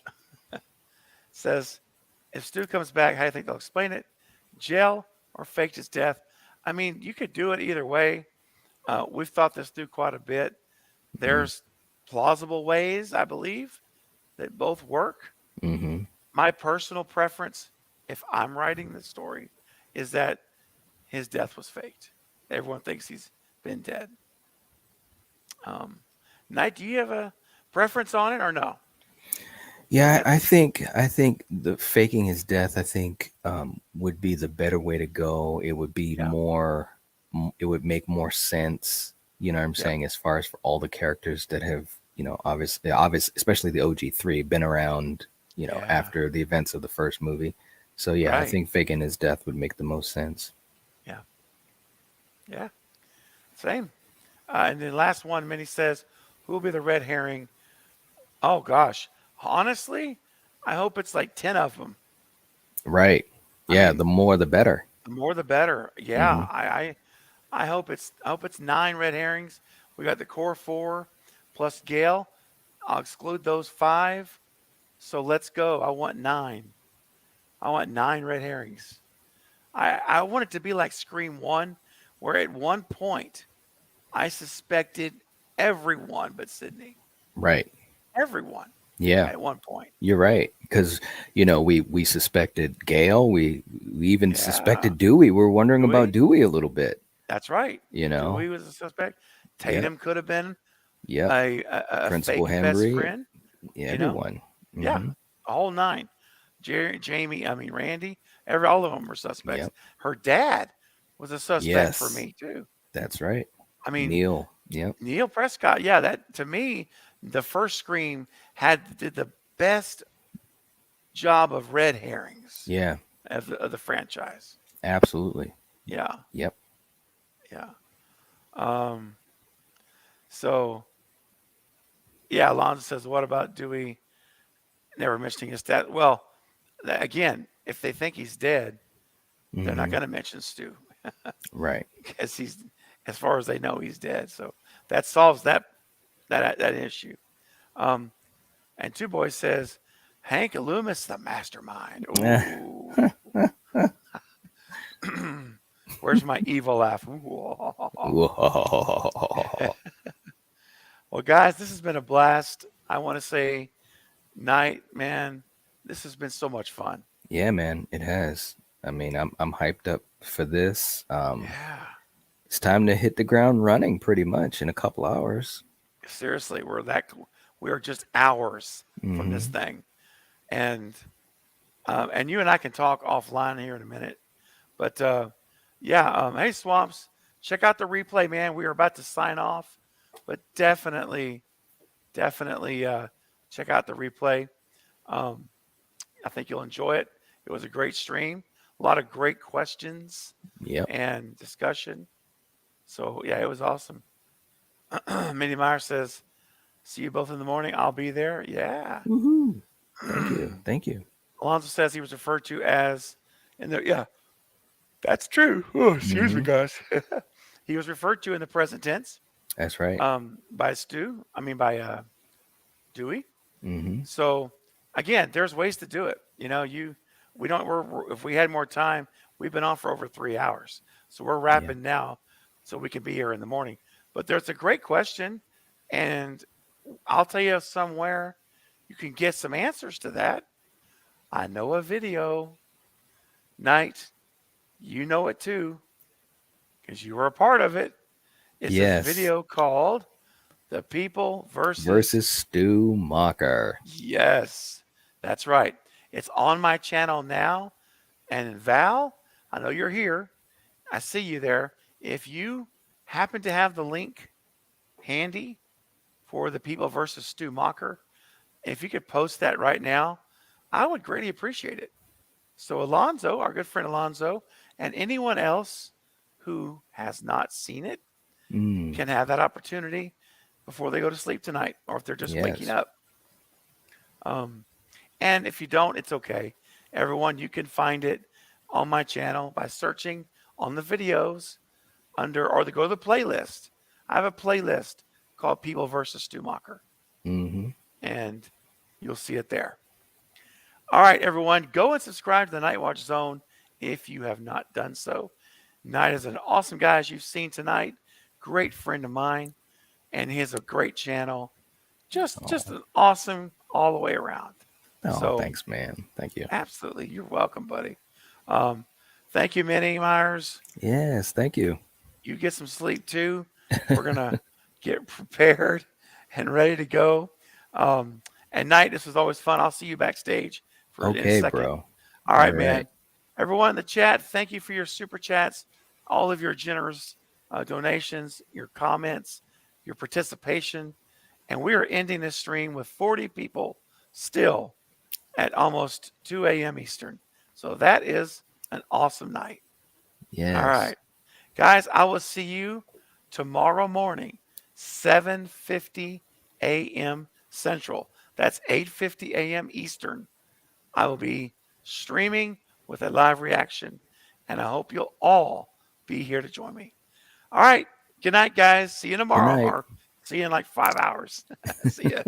Says, if Stu comes back, how do you think they'll explain it? Jail or faked his death? I mean, you could do it either way. We've thought this through quite a bit. There's plausible ways, I believe, that both work. Mm-hmm. My personal preference, if I'm writing the story, is that his death was faked. Everyone thinks he's been dead. Knight, do you have a preference on it or no? Yeah, I think the faking his death, I think, would be the better way to go. It would be more, it would make more sense. You know what I'm saying? As far as for all the characters that have, obviously, especially the OG3, been around, after the events of the first movie. So yeah, I think faking his death would make the most sense. Yeah. Yeah. Same. And then last one, Minnie says, who will be the red herring? Oh gosh. Honestly, I hope it's like 10 of them. Right. Yeah, the more the better. The more the better. Yeah. I hope it's 9 red herrings. We got the core 4 plus Gale. I'll exclude those 5. So let's go. I want 9. I want 9 red herrings. I want it to be like Scream 1, where at one point I suspected everyone but Sydney. Right. Everyone. Yeah. At one point. You're right. Because, we suspected Gale. We even suspected Dewey. We were wondering about Dewey a little bit. That's right. Dewey was a suspect. Tatum could have been a Principal fake Henry. best friend. Yeah, everyone. Mm-hmm. Yeah. A whole 9. Randy. All of them were suspects. Yep. Her dad was a suspect for me too. That's right. I mean, Neil. Yep. Neil Prescott. Yeah, that to me, the first Scream did the best job of red herrings. Yeah. Of the franchise. Absolutely. Yeah. Yep. Yeah. So, yeah, Alonzo says, what about Dewey never mentioning his death? Well, again, if they think he's dead, they're not going to mention Stu. Right. Because he's, as far as they know, he's dead. So that solves that issue. And Two Boys says, Hank Loomis, the mastermind. Ooh. Where's my evil laugh? Well, guys, this has been a blast. I want to say, Night, man, this has been so much fun. Yeah, man, it has. I mean, I'm hyped up for this. It's time to hit the ground running pretty much in a couple hours. Seriously, we're just hours from this thing. And you and I can talk offline here in a minute. But hey, Swamps, check out the replay, man. We are about to sign off, but definitely check out the replay. I think you'll enjoy it. It was a great stream. A lot of great questions and discussion. So, yeah, it was awesome. Minnie Meyer says, see you both in the morning. I'll be there. Yeah. Woohoo. Thank you. Thank you. Alonzo says he was referred to as, that's true. Oh, excuse me, guys. He was referred to in the present tense. That's right. By Dewey. Mm-hmm. So, again, there's ways to do it. If we had more time, we've been on for over 3 hours. So we're wrapping now so we can be here in the morning. But there's a great question, and I'll tell you somewhere you can get some answers to that. I know a video. Night, you know it too, because you were a part of it. It's a video called The People versus Stu Macher. Yes, that's right. It's on my channel now. And Val, I know you're here. I see you there. If you happen to have the link handy for The People versus Stu Macher, if you could post that right now, I would greatly appreciate it. So Alonzo, our good friend Alonzo, and anyone else who has not seen it can have that opportunity before they go to sleep tonight, or if they're just waking up. And if you don't, it's okay. Everyone, you can find it on my channel by searching on the videos or go to the playlist. I have a playlist called People versus Stu Macher. Mm-hmm. And you'll see it there. All right, everyone, go and subscribe to the Night Watch Zone if you have not done so. Knight is an awesome guy, as you've seen tonight. Great friend of mine, and he has a great channel. Just an awesome all the way around. Oh, thanks, man. Thank you. Absolutely. You're welcome, buddy. Thank you, Minnie Myers. Yes, thank you. You get some sleep too. We're going to get prepared and ready to go. At night, this was always fun. I'll see you backstage in a second. Bro. All right, man. Everyone in the chat, thank you for your super chats, all of your generous donations, your comments, your participation. And we are ending this stream with 40 people still at almost 2 a.m. Eastern. So that is an awesome night. Yes. All right. Guys, I will see you tomorrow morning, 7:50 a.m. Central. That's 8:50 a.m. Eastern. I will be streaming with a live reaction, and I hope you'll all be here to join me. All right. Good night, guys. See you tomorrow, or see you in like 5 hours. See ya.